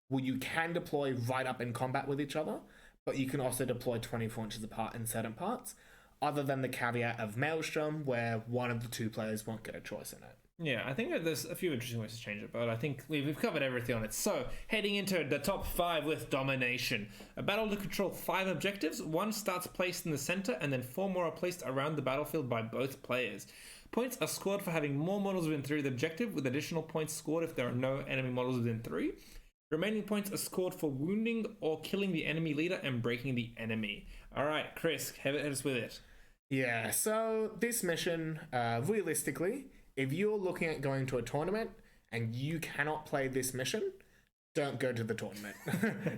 where you can deploy right up in combat with each other, but you can also deploy 24 inches apart in certain parts, other than the caveat of Maelstrom, where one of the 2 players won't get a choice in it. Yeah, I think that there's a few interesting ways to change it, but I think we've covered everything on it. So, heading into the top 5 with Domination. A battle to control 5 objectives. 1 starts placed in the center, and then 4 more are placed around the battlefield by both players. Points are scored for having more models within 3 of the objective, with additional points scored if there are no enemy models within 3. Remaining points are scored for wounding or killing the enemy leader and breaking the enemy. Alright, Chris, hit us with it. Yeah, so this mission, realistically, if you're looking at going to a tournament and you cannot play this mission, don't go to the tournament.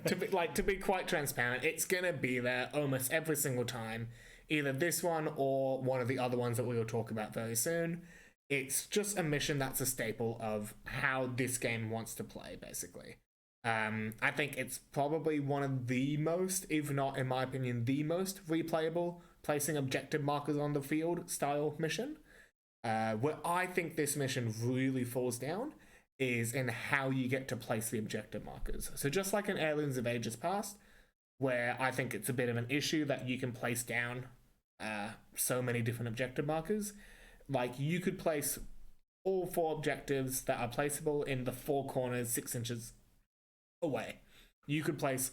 to be quite transparent, it's gonna be there almost every single time. Either this one or one of the other ones that we will talk about very soon. It's just a mission that's a staple of how this game wants to play, basically. I think it's probably one of the most, if not, in my opinion, the most replayable placing objective markers on the field style mission. Where I think this mission really falls down is in how you get to place the objective markers. So just like in Heirlooms of Ages Past, where I think it's a bit of an issue that you can place down so many different objective markers. Like, you could place all 4 objectives that are placeable in the 4 corners 6 inches away. You could place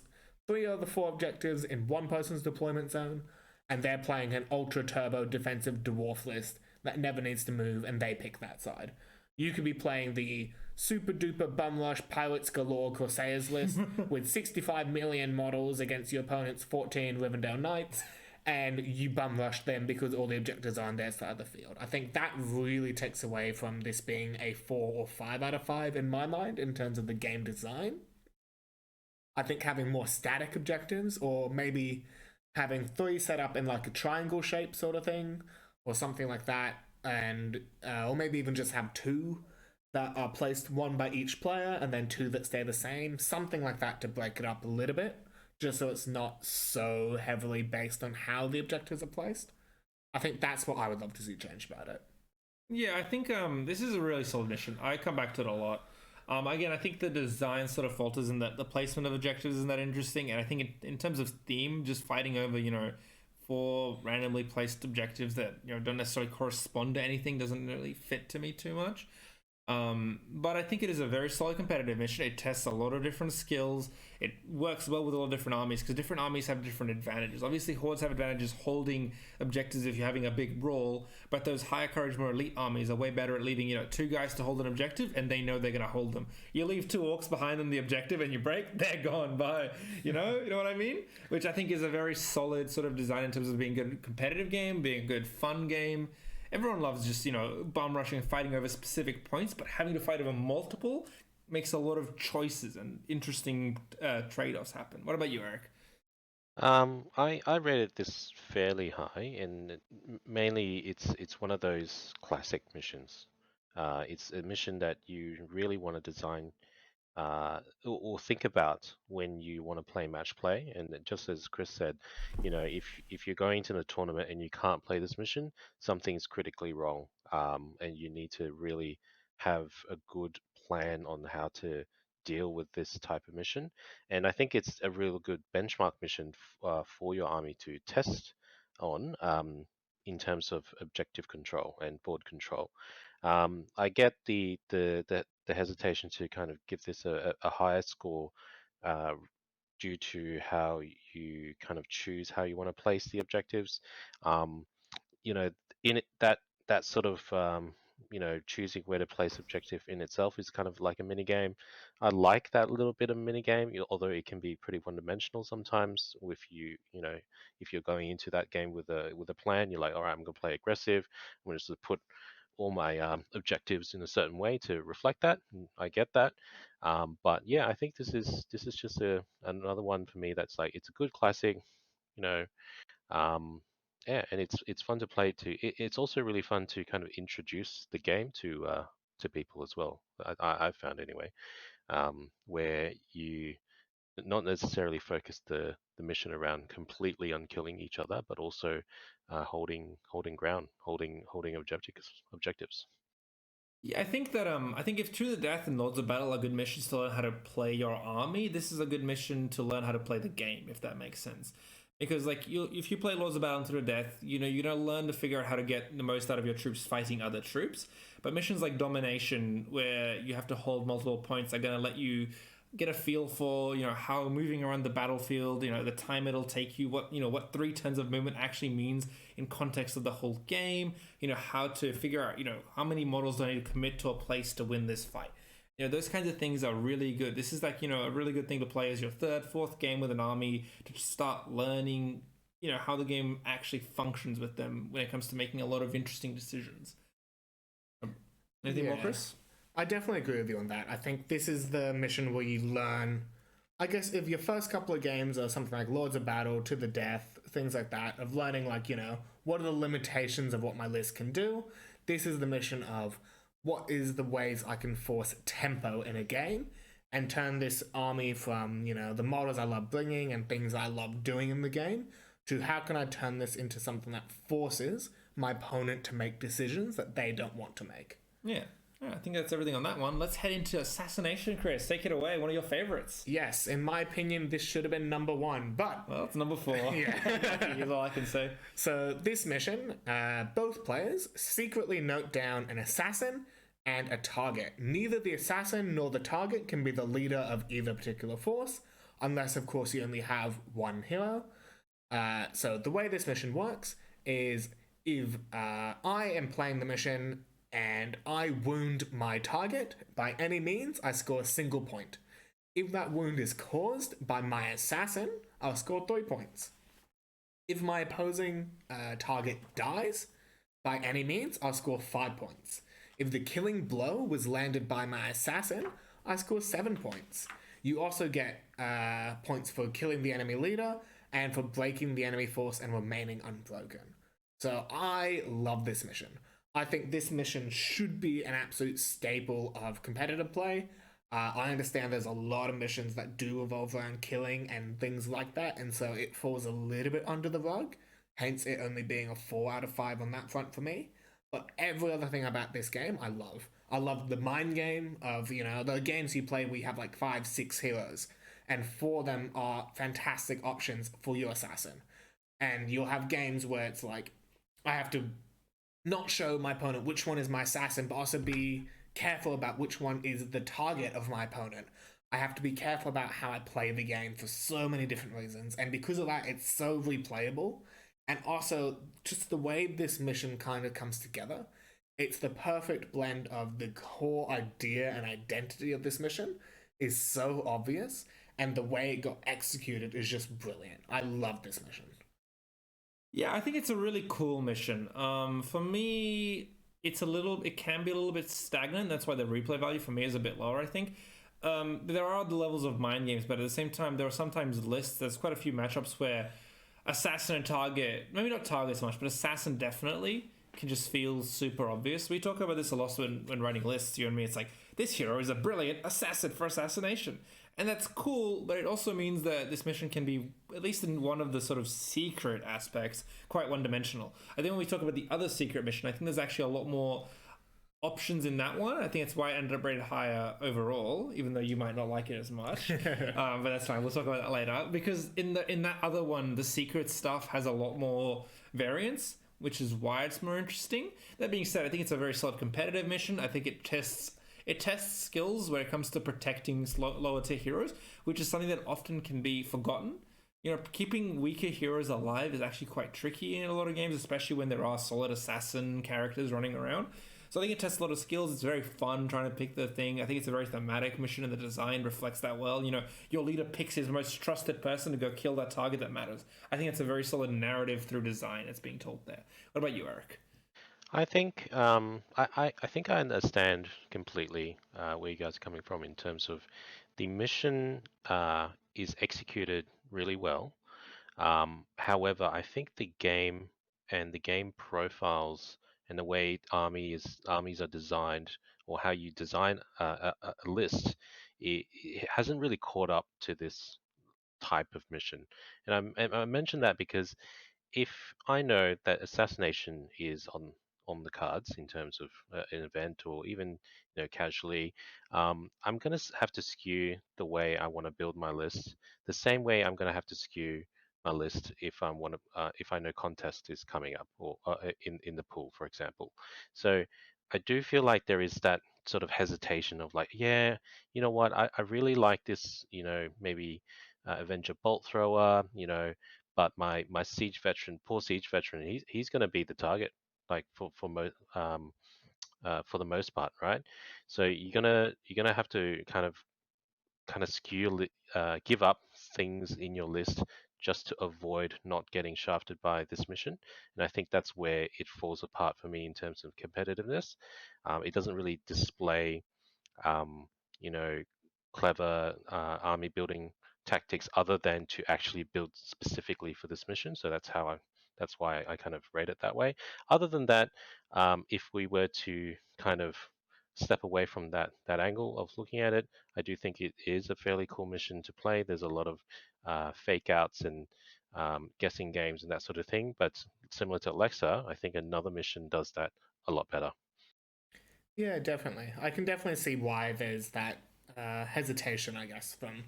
3 of the 4 objectives in one person's deployment zone, and they're playing an ultra turbo defensive dwarf list that never needs to move, and they pick that side. You could be playing the super duper bum rush pilots galore Corsairs list with 65 million models against your opponent's 14 Rivendell Knights, and you bum rush them because all the objectives are on their side of the field. I think that really takes away from this being a 4 or 5 out of 5 in my mind in terms of the game design. I think having more static objectives, or maybe having 3 set up in like a triangle shape sort of thing, or something like that, and or maybe even just have 2 that are placed, 1 by each player, and then 2 that stay the same, something like that to break it up a little bit, just so it's not so heavily based on how the objectives are placed. I think that's what I would love to see change about it. Yeah, I think this is a really solid mission. I come back to it a lot. Again, I think the design sort of falters in that the placement of objectives isn't that interesting, and I think in terms of theme, just fighting over 4 randomly placed objectives that don't necessarily correspond to anything doesn't really fit to me too much. But I think it is a very solid competitive mission. It tests a lot of different skills. It works well with all different armies because different armies have different advantages. Obviously, hordes have advantages holding objectives if you're having a big brawl, but those higher courage, more elite armies are way better at leaving 2 guys to hold an objective, and they know they're going to hold them. You leave 2 orcs behind them the objective, and you break, they're gone. Bye. You know what I mean? Which I think is a very solid sort of design in terms of being a good competitive game, being a good fun game. Everyone loves just, bomb rushing and fighting over specific points, but having to fight over multiple makes a lot of choices and interesting trade-offs happen. What about you, Eric? I rated this fairly high, and mainly it's one of those classic missions. It's a mission that you really want to design or think about when you want to play match play. And just as Chris said, if you're going to the tournament and you can't play this mission, something's critically wrong, and you need to really have a good plan on how to deal with this type of mission. And I think it's a real good benchmark mission for your army to test on, in terms of objective control and board control. I get the hesitation to kind of give this a higher score, uh, due to how you kind of choose how you want to place the objectives. Um, you know, in it, that sort of choosing where to place objective in itself is kind of like a mini game. I like that little bit of mini game, although it can be pretty one-dimensional sometimes. If you're going into that game with a plan, you're like, all right, I'm gonna play aggressive. I'm gonna just put all my objectives in a certain way to reflect that. I get that, but yeah, I think this is just another one for me that's like it's a good classic, you know. Yeah, and it's fun to play too. It's also really fun to kind of introduce the game to people as well. I've found anyway, where you not necessarily focus the mission around completely on killing each other, but also holding ground, holding objectives. Yeah, I think if True the Death and Lords of Battle are good missions to learn how to play your army, this is a good mission to learn how to play the game, if that makes sense. Because if you play Lords of Battle and True the Death, you're gonna learn to figure out how to get the most out of your troops fighting other troops. But missions like Domination, where you have to hold multiple points, are gonna let you get a feel for how moving around the battlefield, the time it'll take you, what 3 turns of movement actually means in context of the whole game, how to figure out how many models do I need to commit to a place to win this fight. Those kinds of things are really good. This is like a really good thing to play as your 3rd, 4th game with an army, to start learning how the game actually functions with them when it comes to making a lot of interesting decisions. Anything more, Chris? I definitely agree with you on that. I think this is the mission where you learn, I guess, if your first couple of games are something like Lords of Battle, To the Death, things like that, of learning, like, what are the limitations of what my list can do. This is the mission of what is the ways I can force tempo in a game and turn this army from, the models I love bringing and things I love doing in the game to how can I turn this into something that forces my opponent to make decisions that they don't want to make. Yeah. I think that's everything on that one. Let's head into Assassination, Chris. Take it away. One of your favorites. Yes, in my opinion, this should have been number 1, but... Well, it's number 4. Yeah. Here's all I can say. So this mission, both players secretly note down an assassin and a target. Neither the assassin nor the target can be the leader of either particular force, unless, of course, you only have one hero. So the way this mission works is if I am playing the mission and I wound my target by any means, I score a single point. If that wound is caused by my assassin, I'll score 3 points. If my opposing target dies by any means, I'll score 5 points. If the killing blow was landed by my assassin, I score 7 points. You also get points for killing the enemy leader and for breaking the enemy force and remaining unbroken. So I love this mission. I think this mission should be an absolute staple of competitive play. I understand there's a lot of missions that do revolve around killing and things like that, and so it falls a little bit under the rug, hence it only being a 4 out of 5 on that front for me. But every other thing about this game, I love. I love the mind game of, the games you play where you have like 5, 6 heroes, and 4 of them are fantastic options for your assassin. And you'll have games where it's like, I have to not show my opponent which one is my assassin, but also be careful about which one is the target of my opponent. I have to be careful about how I play the game for so many different reasons, and because of that, it's so replayable. And also, just the way this mission kind of comes together, it's the perfect blend of the core idea and identity of this mission is so obvious, and the way it got executed is just brilliant. I love this mission. Yeah, I think it's a really cool mission. For me, it can be a little bit stagnant. That's why the replay value for me is a bit lower, I think. There are the levels of mind games, but at the same time, there are sometimes lists. There's quite a few matchups where assassin and target, maybe not target so much, but assassin definitely can just feel super obvious. We talk about this a lot when writing lists, you and me. It's like, this hero is a brilliant assassin for assassination. And that's cool, but it also means that this mission can be, at least in one of the sort of secret aspects, quite one-dimensional. I think when we talk about the other secret mission, I think there's actually a lot more options in that one. I think it's why it ended up rated higher overall, even though you might not like it as much. But that's fine. We'll talk about that later. Because in that other one, the secret stuff has a lot more variance, which is why it's more interesting. That being said, I think it's a very solid competitive mission. I think it tests skills when it comes to protecting lower tier heroes, which is something that often can be forgotten. Keeping weaker heroes alive is actually quite tricky in a lot of games, especially when there are solid assassin characters running around. So I think it tests a lot of skills. It's very fun trying to pick the thing. I think it's a very thematic mission, and the design reflects that well. Your leader picks his most trusted person to go kill that target that matters. I think it's a very solid narrative through design that's being told there. What about you, Eric? I think I think I understand completely where you guys are coming from in terms of the mission is executed really well. However, I think the game and the game profiles and the way armies are designed, or how you design a list, it hasn't really caught up to this type of mission. And I mention that because if I know that assassination is on the cards in terms of an event, or even casually, I'm gonna have to skew the way I want to build my list. The same way I'm gonna have to skew my list if I know contest is coming up, or in the pool, for example. So I do feel like there is that sort of hesitation of like, yeah, you know what, I really like this, maybe Avenger Bolt Thrower, but my siege veteran, poor siege veteran, he's going to be the target, like for the most part, right? So you're gonna have to kind of give up things in your list just to avoid not getting shafted by this mission. And I think that's where it falls apart for me in terms of competitiveness. It doesn't really display um, you know, clever army building tactics other than to actually build specifically for this mission. So that's why I kind of rate it that way. Other than that, if we were to kind of step away from that angle of looking at it, I do think it is a fairly cool mission to play. There's a lot of fake outs and guessing games and that sort of thing. But similar to Alexa, I think another mission does that a lot better. Yeah, definitely. I can definitely see why there's that hesitation, I guess, from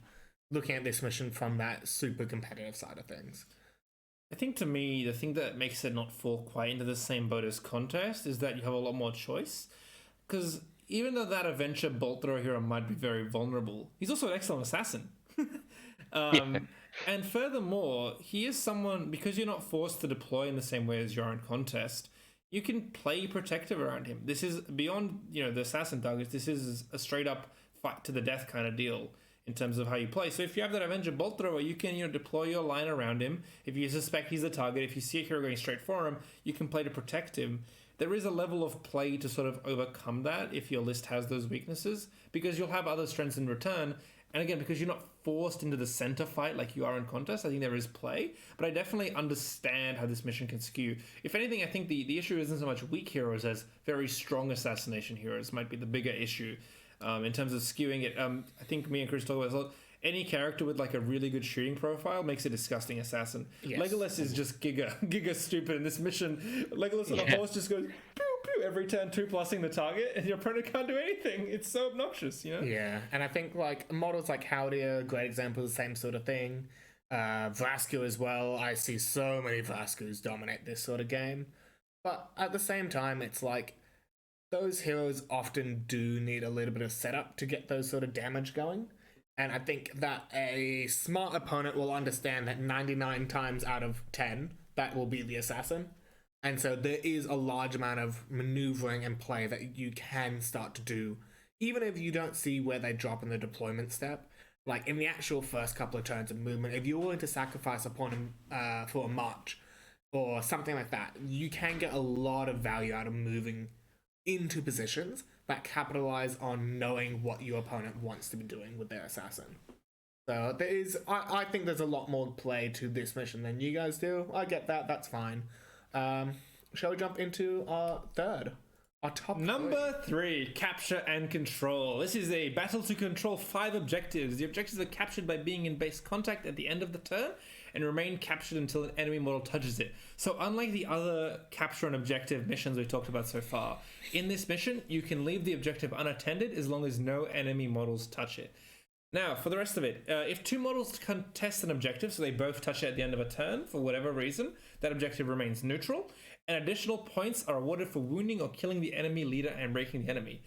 looking at this mission from that super competitive side of things. I think to me, the thing that makes it not fall quite into the same boat as contest is that you have a lot more choice. Because even though that Avenger Bolt Thrower hero might be very vulnerable, he's also an excellent assassin. And furthermore, he is someone, because you're not forced to deploy in the same way as you are in contest, you can play protective around him. This is beyond, the assassin targets. This is a straight up fight to the death kind of deal in terms of how you play. So if you have that Avenger Bolt Thrower, you can deploy your line around him. If you suspect he's the target, if you see a hero going straight for him, you can play to protect him. There is a level of play to sort of overcome that if your list has those weaknesses, because you'll have other strengths in return. And again, because you're not forced into the center fight like you are in contest, I think there is play. But I definitely understand how this mission can skew. If anything, I think the issue isn't so much weak heroes as very strong assassination heroes might be the bigger issue in terms of skewing it. I think me and Chris talk about this. Any character with like a really good shooting profile makes a disgusting assassin. Yes. Legolas is just giga stupid in this mission. Legolas on a horse just goes pew pew every turn, 2+ing the target, and your opponent can't do anything. It's so obnoxious, you know? Yeah, and I think like models like Haldir, great example of the same sort of thing. Vrasku as well. I see so many Vraskus dominate this sort of game. But at the same time, it's like those heroes often do need a little bit of setup to get those sort of damage going. And I think that a smart opponent will understand that 99 times out of 10, that will be the assassin. And so there is a large amount of maneuvering and play that you can start to do, even if you don't see where they drop in the deployment step. Like in the actual first couple of turns of movement, if you're willing to sacrifice a pawn for a march or something like that, you can get a lot of value out of moving into positions that capitalize on knowing what your opponent wants to be doing with their assassin. So there is, I think there's a lot more play to this mission than you guys do. I get that, that's fine. Shall we jump into our third? Our top Number 3, capture and control. This is a battle to control 5 objectives. The objectives are captured by being in base contact at the end of the turn and remain captured until an enemy model touches it. So unlike the other capture and objective missions we've talked about so far, in this mission, you can leave the objective unattended as long as no enemy models touch it. Now, for the rest of it, if 2 models contest an objective, so they both touch it at the end of a turn, for whatever reason, that objective remains neutral, and additional points are awarded for wounding or killing the enemy leader and breaking the enemy.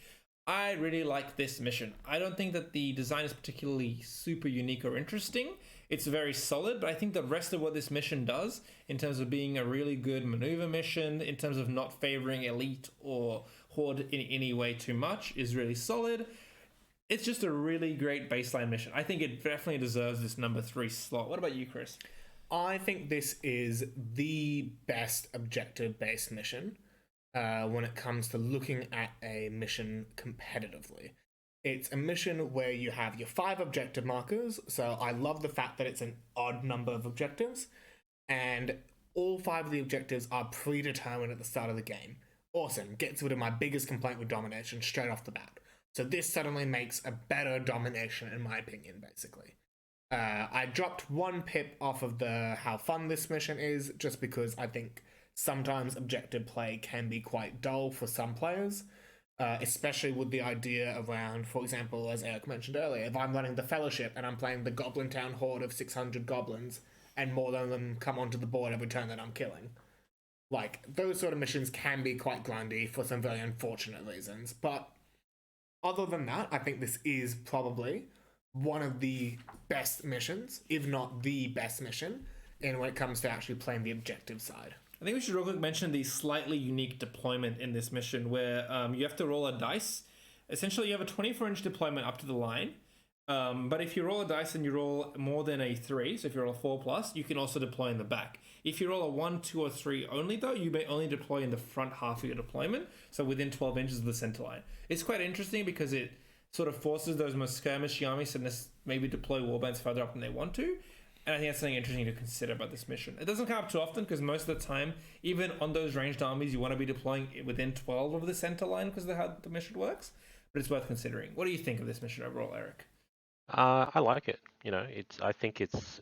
I really like this mission. I don't think that the design is particularly super unique or interesting. It's very solid, but I think the rest of what this mission does, in terms of being a really good maneuver mission, in terms of not favoring elite or horde in any way too much, is really solid. It's just a really great baseline mission. I think it definitely deserves this number 3 slot. What about you, Chris? I think this is the best objective-based mission when it comes to looking at a mission competitively. It's a mission where you have your 5 objective markers, so I love the fact that it's an odd number of objectives, and all 5 of the objectives are predetermined at the start of the game. Awesome, gets rid of my biggest complaint with domination straight off the bat. So this suddenly makes a better domination, in my opinion, basically. I dropped 1 pip off of the how fun this mission is, just because I think sometimes objective play can be quite dull for some players, especially with the idea around, for example, as Eric mentioned earlier, if I'm running the Fellowship and I'm playing the Goblin Town Horde of 600 goblins, and more than them come onto the board every turn that I'm killing. Like, those sort of missions can be quite grindy for some very unfortunate reasons, but other than that, I think this is probably one of the best missions, if not the best mission, in when it comes to actually playing the objective side. I think we should real quick mention the slightly unique deployment in this mission, where you have to roll a dice. Essentially, you have a 24-inch deployment up to the line, but if you roll a dice and you roll more than a 3, so if you roll a 4+, you can also deploy in the back. If you roll a 1, 2, or 3 only, though, you may only deploy in the front half of your deployment, so within 12 inches of the center line. It's quite interesting because it sort of forces those most skirmishy armies to maybe deploy warbands further up than they want to. And I think that's something interesting to consider about this mission. It doesn't come up too often because most of the time, even on those ranged armies, you want to be deploying within 12 of the center line because of how the mission works. But it's worth considering. What do you think of this mission overall, Eric? I like it. I think it's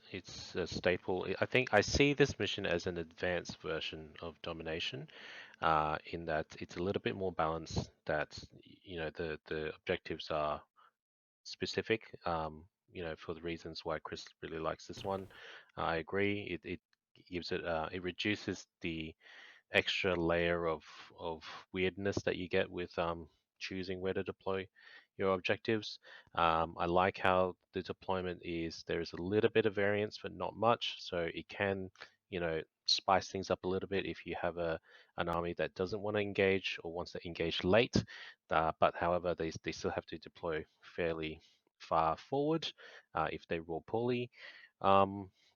a staple. I think I see this mission as an advanced version of domination, in that it's a little bit more balanced. That the objectives are specific. For the reasons why Chris really likes this one. I agree. It gives it. It reduces the extra layer of weirdness that you get with choosing where to deploy your objectives. I like how the deployment is. There is a little bit of variance, but not much. So it can, spice things up a little bit if you have an army that doesn't want to engage or wants to engage late, but however they still have to deploy fairly far forward if they roll poorly.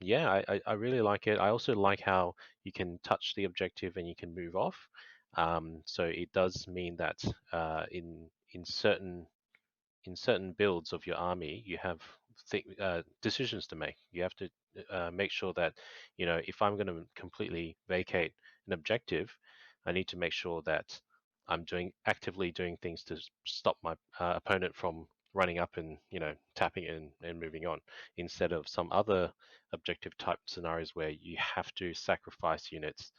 Yeah, I really like it. I also like how you can touch the objective and you can move off. So it does mean that in certain builds of your army, you have decisions to make. You have to make sure that, if I'm going to completely vacate an objective, I need to make sure that I'm actively doing things to stop my opponent from running up and, tapping it and moving on, instead of some other objective type scenarios where you have to sacrifice units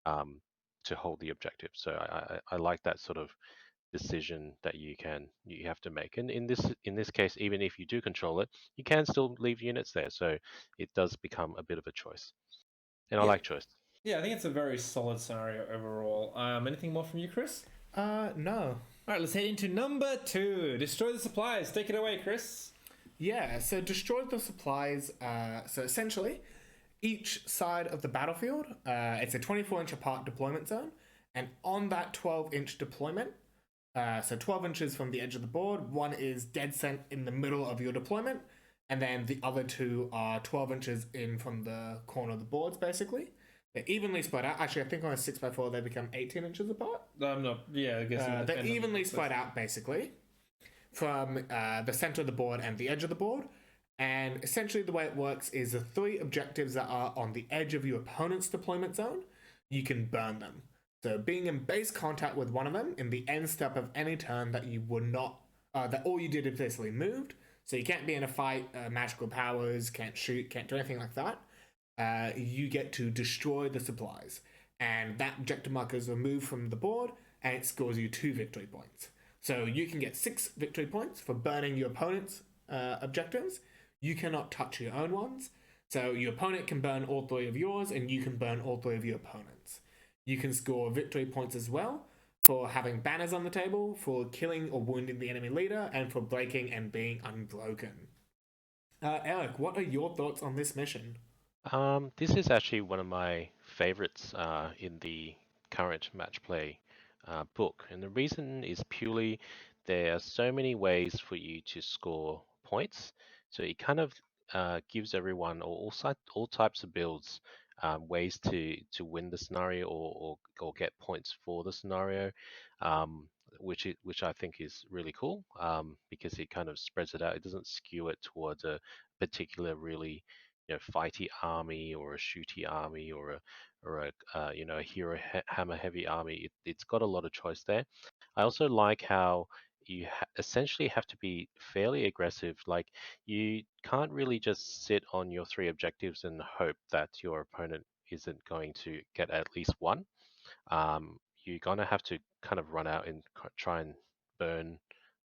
to hold the objective. So I like that sort of decision that you have to make. And in this case, even if you do control it, you can still leave units there. So it does become a bit of a choice. And I Yeah, like choice. yeah, I think it's a very solid scenario overall. Anything more from you, Chris? No. All right, let's head into number 2. Destroy the supplies. Take it away, Chris. Yeah, so destroy the supplies. So essentially, each side of the battlefield, it's a 24-inch apart deployment zone, and on that 12-inch deployment, so 12 inches from the edge of the board, one is dead cent in the middle of your deployment, and then the other two are 12 inches in from the corner of the boards, basically. They're evenly spread out. Actually, I think on a 6x4 they become 18 inches apart. I'm not. Yeah, I guess They're evenly spread out, basically, from the center of the board and the edge of the board. And essentially the way it works is the 3 objectives that are on the edge of your opponent's deployment zone, you can burn them. So being in base contact with one of them in the end step of any turn that you would not, that all you did is basically moved. So you can't be in a fight, magical powers, can't shoot, can't do anything like that. You get to destroy the supplies. And that objective marker is removed from the board and it scores you 2 victory points. So you can get 6 victory points for burning your opponent's objectives. You cannot touch your own ones. So your opponent can burn all 3 of yours and you can burn all 3 of your opponents. You can score victory points as well for having banners on the table, for killing or wounding the enemy leader, and for breaking and being unbroken. Eric, what are your thoughts on this mission? This is actually one of my favorites in the current match play book. And the reason is purely there are so many ways for you to score points. So it kind of gives everyone, or all types of builds, ways to win the scenario or get points for the scenario, which I think is really cool because it kind of spreads it out. It doesn't skew it towards a particular really fighty army or a shooty army or a hero hammer heavy army. It's got a lot of choice there. I also like how you essentially have to be fairly aggressive. Like you can't really just sit on your 3 objectives and hope that your opponent isn't going to get at least one. You're gonna have to kind of run out and try and burn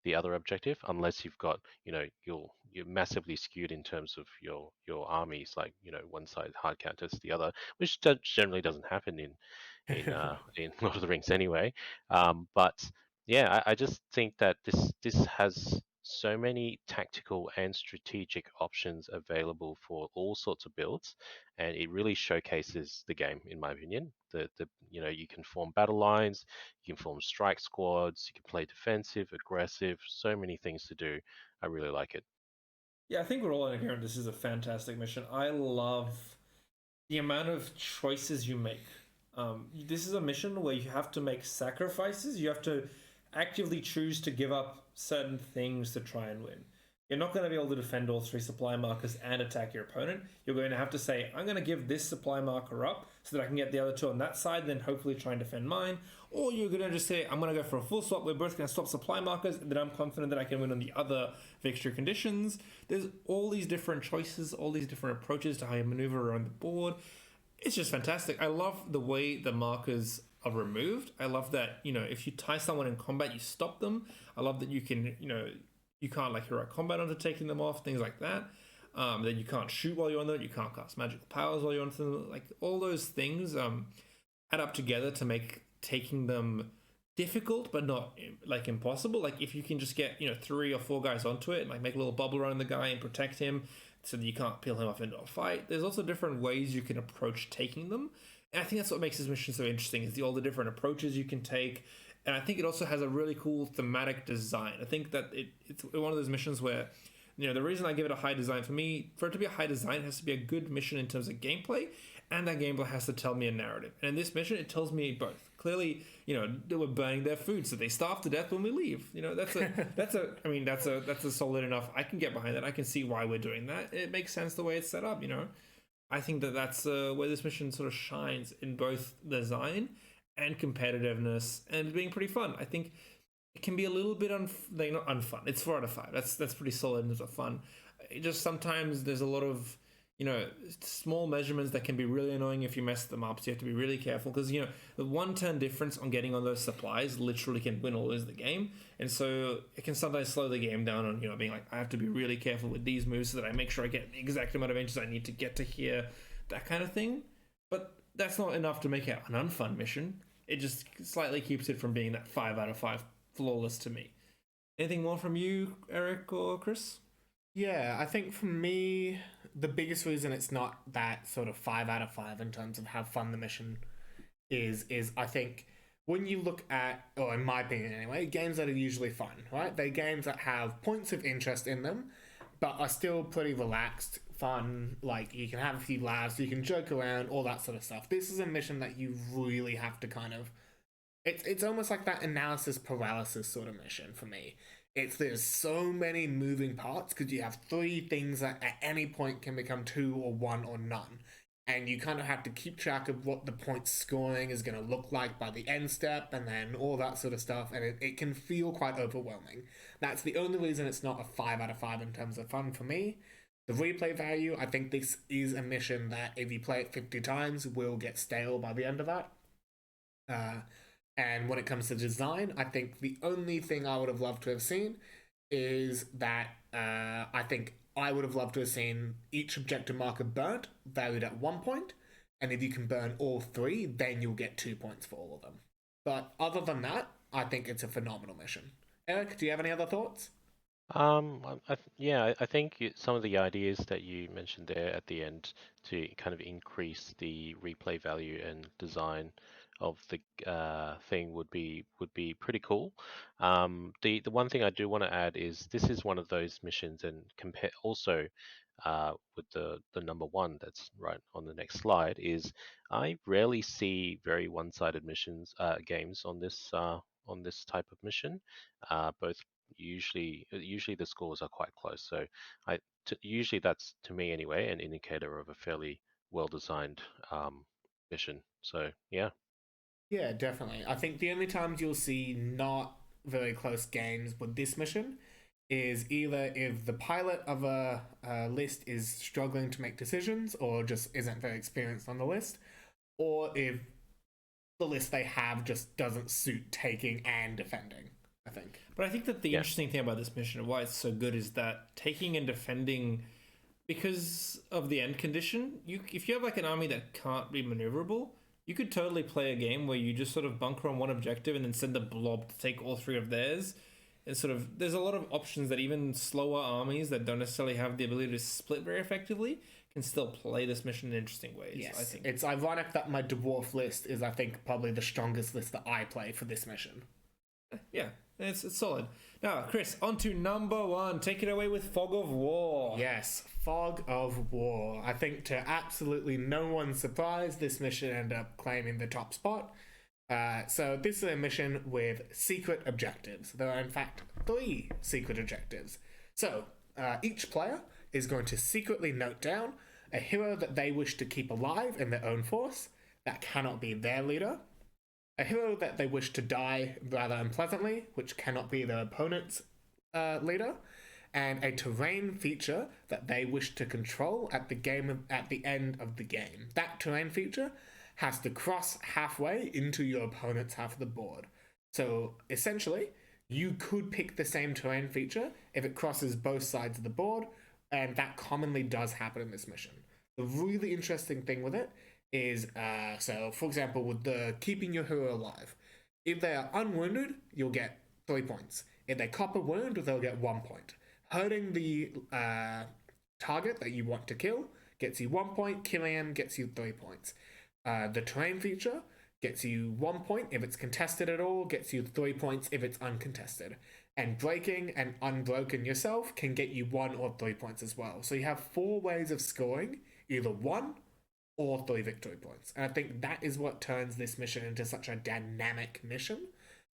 the other objective, unless you've got, you're massively skewed in terms of your armies, like one side hard counters the other, which generally doesn't happen in Lord of the Rings anyway. But yeah, I just think that this has so many tactical and strategic options available for all sorts of builds, and it really showcases the game, in my opinion. You can form battle lines, you can form strike squads, you can play defensive, aggressive, so many things to do. I really like it. Yeah, I think we're all in agreement. This is a fantastic mission. I love the amount of choices you make. This is a mission where you have to make sacrifices. You have to actively choose to give up certain things to try and win. You're not going to be able to defend all 3 supply markers and attack your opponent. You're going to have to say, I'm going to give this supply marker up so that I can get the other 2 on that side, then hopefully try and defend mine. Or you're going to just say, I'm going to go for a full swap. We're both going to swap supply markers, and then I'm confident that I can win on the other victory conditions. There's all these different choices, all these different approaches to how you maneuver around the board. It's just fantastic. I love the way the markers are removed. I love that, if you tie someone in combat, you stop them. I love that you can, you can't like heroic combat onto taking them off, things like that. Then you can't shoot while you're on them. You can't cast magical powers while you're on them. Like all those things add up together to make taking them difficult, but not like impossible. Like if you can just get 3 or 4 guys onto it and like make a little bubble around the guy and protect him so that you can't peel him off into a fight. There's also different ways you can approach taking them. And I think that's what makes this mission so interesting is all the different approaches you can take. And I think it also has a really cool thematic design. I think that it's one of those missions where You know, the reason I give it a high design, for it to be a high design, it has to be a good mission in terms of gameplay, and that gameplay has to tell me a narrative. And in this mission, it tells me both. Clearly, you know, they were burning their food, so they starve to death when we leave. You know, that's a solid enough. I can get behind that. I can see why we're doing that. It makes sense the way it's set up. You know, I think that's where this mission sort of shines in both design and competitiveness, and being pretty fun. I think it can be a little bit not unfun. It's 4 out of 5. That's pretty solid in terms of fun. It just sometimes there's a lot of, you know, small measurements that can be really annoying if you mess them up. So you have to be really careful, because, you know, the 1 turn difference on getting on those supplies literally can win or lose the game. And so it can sometimes slow the game down on, you know, being like, I have to be really careful with these moves so that I make sure I get the exact amount of inches I need to get to here, that kind of thing. But that's not enough to make it an unfun mission. It just slightly keeps it from being that 5 out of 5 flawless to me. Anything more from you, Eric or Chris? Yeah, I think for me, the biggest reason it's not that sort of 5 out of 5 in terms of how fun the mission is I think when you look at, or in my opinion anyway, games that are usually fun, right? They're games that have points of interest in them, but are still pretty relaxed, fun, like you can have a few laughs, you can joke around, all that sort of stuff. This is a mission that you really have to kind of, it's almost like that analysis paralysis sort of mission for me. There's so many moving parts because you have 3 things that at any point can become 2 or 1 or none. And you kind of have to keep track of what the point scoring is going to look like by the end step and then all that sort of stuff. And it can feel quite overwhelming. That's the only reason it's not a 5 out of 5 in terms of fun for me. The replay value, I think this is a mission that if you play it 50 times will get stale by the end of that. And when it comes to design, I think the only thing I would have loved to have seen is that I think I would have loved to have seen each objective marker burnt, valued at 1 point, and if you can burn all 3, then you'll get 2 points for all of them. But other than that, I think it's a phenomenal mission. Eric, do you have any other thoughts? I think some of the ideas that you mentioned there at the end to kind of increase the replay value and design of the thing would be pretty cool. The one thing I do want to add is this is one of those missions, and compare also with the number 1 that's right on the next slide, is I rarely see very one-sided missions games on this type of mission. Both usually the scores are quite close, so usually that's, to me anyway, an indicator of a fairly well-designed mission. So yeah. Yeah, definitely. I think the only times you'll see not very close games with this mission is either if the pilot of a list is struggling to make decisions or just isn't very experienced on the list, or if the list they have just doesn't suit taking and defending, I think. But I think that the interesting thing about this mission and why it's so good is that taking and defending, because of the end condition, if you have like an army that can't be maneuverable, you could totally play a game where you just sort of bunker on one objective and then send a blob to take all 3 of theirs. And sort of, there's a lot of options that even slower armies that don't necessarily have the ability to split very effectively can still play this mission in interesting ways. Yes, I think it's ironic that my dwarf list is, I think, probably the strongest list that I play for this mission. Yeah, it's solid. Now, Chris, on to number 1. Take it away with Fog of War. Yes, Fog of War. I think to absolutely no one's surprise, this mission ended up claiming the top spot. So this is a mission with secret objectives. There are in fact 3 secret objectives. So each player is going to secretly note down a hero that they wish to keep alive in their own force that cannot be their leader, a hero that they wish to die rather unpleasantly, which cannot be their opponent's leader, and a terrain feature that they wish to control at the end of the game. That terrain feature has to cross halfway into your opponent's half of the board. So essentially, you could pick the same terrain feature if it crosses both sides of the board, and that commonly does happen in this mission. The really interesting thing with it is, so for example, with the keeping your hero alive, if they are unwounded, you'll get 3 points. If they cop a wound, they'll get 1 point. Hurting the target that you want to kill gets you 1 point, killing him gets you 3 points. The terrain feature gets you 1 point if it's contested at all, gets you 3 points if it's uncontested. And breaking and unbroken yourself can get you 1 or 3 points as well. So you have 4 ways of scoring either 1 or 3 victory points. And I think that is what turns this mission into such a dynamic mission,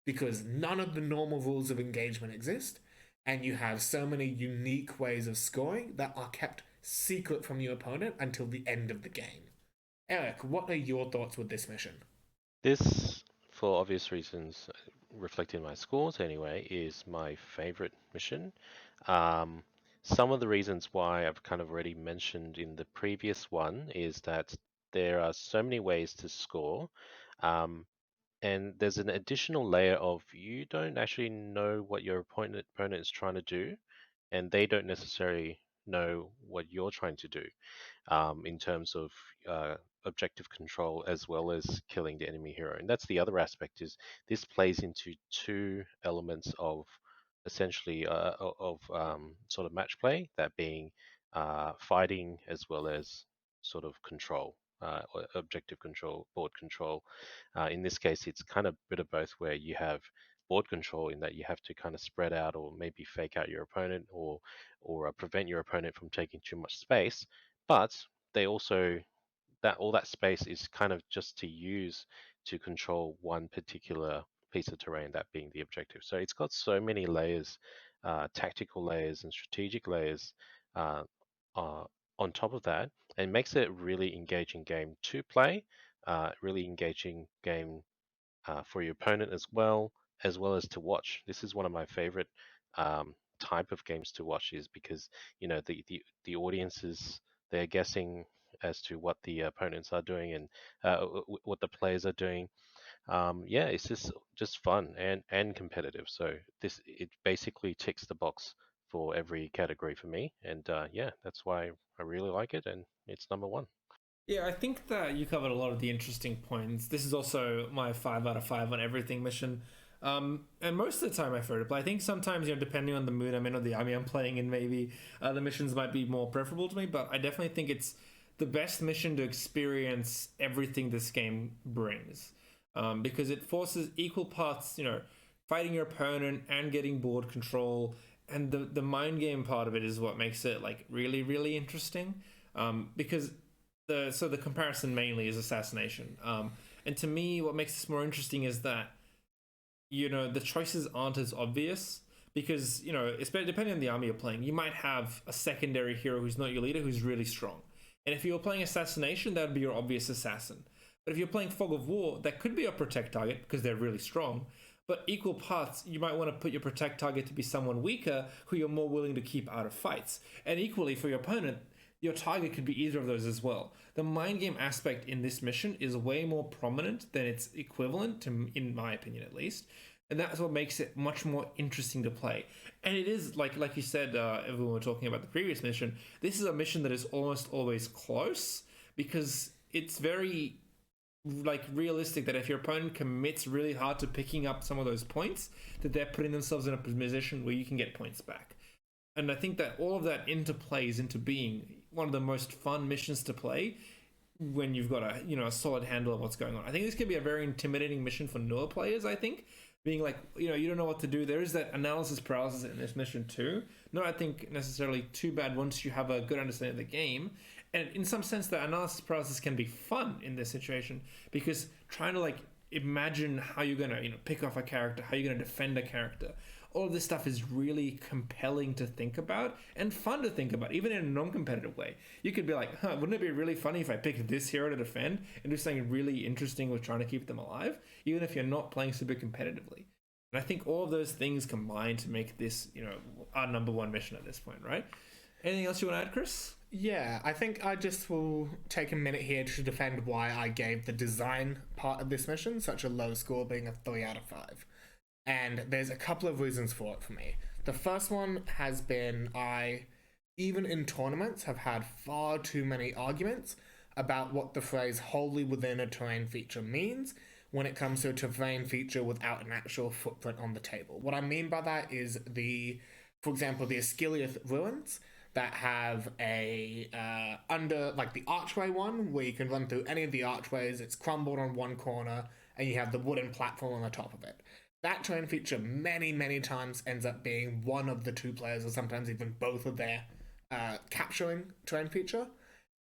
because none of the normal rules of engagement exist, and you have so many unique ways of scoring that are kept secret from your opponent until the end of the game. Eric, what are your thoughts with this mission? This, for obvious reasons, reflecting my scores anyway, is my favorite mission. Some of the reasons why I've kind of already mentioned in the previous one is that there are so many ways to score. And there's an additional layer of you don't actually know what your opponent is trying to do, and they don't necessarily know what you're trying to do in terms of objective control as well as killing the enemy hero. And that's the other aspect, is this plays into 2 elements of essentially sort of match play, that being fighting as well as sort of control, or objective control, board control. In this case, it's kind of a bit of both, where you have board control in that you have to kind of spread out or maybe fake out your opponent, or prevent your opponent from taking too much space. But they also, that all that space is kind of just to use to control one particular piece of terrain, that being the objective. So it's got so many layers, tactical layers and strategic layers uh, on top of that, and makes it a really engaging game to play, really engaging game for your opponent as well as to watch. This is one of my favorite type of games to watch, is because the audiences, they're guessing as to what the opponents are doing, and what the players are doing. Yeah, it's just fun and competitive. So it basically ticks the box for every category for me, and yeah, that's why I really like it, and it's number 1. Yeah, I think that you covered a lot of the interesting points. This is also my 5 out of 5 on everything mission. And most of the time I prefer to play. I think sometimes, depending on the mood I'm in or the army I'm playing in, maybe the missions might be more preferable to me, but I definitely think it's the best mission to experience everything this game brings. Because it forces equal parts, fighting your opponent and getting board control. And the mind game part of it is what makes it like really, really interesting. Because the comparison mainly is assassination. And to me, what makes this more interesting is that, the choices aren't as obvious, because, especially depending on the army you're playing, you might have a secondary hero who's not your leader who's really strong. And if you're playing assassination, that would be your obvious assassin. But if you're playing Fog of War, that could be a protect target because they're really strong. But equal parts, you might want to put your protect target to be someone weaker who you're more willing to keep out of fights. And equally for your opponent, your target could be either of those as well. The mind game aspect in this mission is way more prominent than its equivalent, in my opinion at least. And that's what makes it much more interesting to play. And it is, like you said, when we were talking about the previous mission, this is a mission that is almost always close, because it's very realistic that if your opponent commits really hard to picking up some of those points, that they're putting themselves in a position where you can get points back. And I think that all of that interplays into being one of the most fun missions to play when you've got a solid handle of what's going on. I think this could be a very intimidating mission for newer players, I think. Being like, you don't know what to do. There is that analysis paralysis in this mission too. Not, I think, necessarily too bad once you have a good understanding of the game. And in some sense, the analysis paralysis can be fun in this situation, because trying to imagine how you're going to pick off a character, how you're going to defend a character, all of this stuff is really compelling to think about and fun to think about, even in a non-competitive way. You could be like, wouldn't it be really funny if I picked this hero to defend and do something really interesting with trying to keep them alive, even if you're not playing super competitively? And I think all of those things combine to make this, our number 1 mission at this point, right? Anything else you want to add, Chris? Yeah, I think I just will take a minute here to defend why I gave the design part of this mission such a low score, being a 3 out of 5. And there's a couple of reasons for it for me. The first one has been even in tournaments, have had far too many arguments about what the phrase wholly within a terrain feature means when it comes to a terrain feature without an actual footprint on the table. What I mean by that is for example, the Asciliath ruins that have under the archway one, where you can run through any of the archways. It's crumbled on one corner, and you have the wooden platform on the top of it. That terrain feature many times ends up being one of the two players, or sometimes even both of their capturing terrain feature.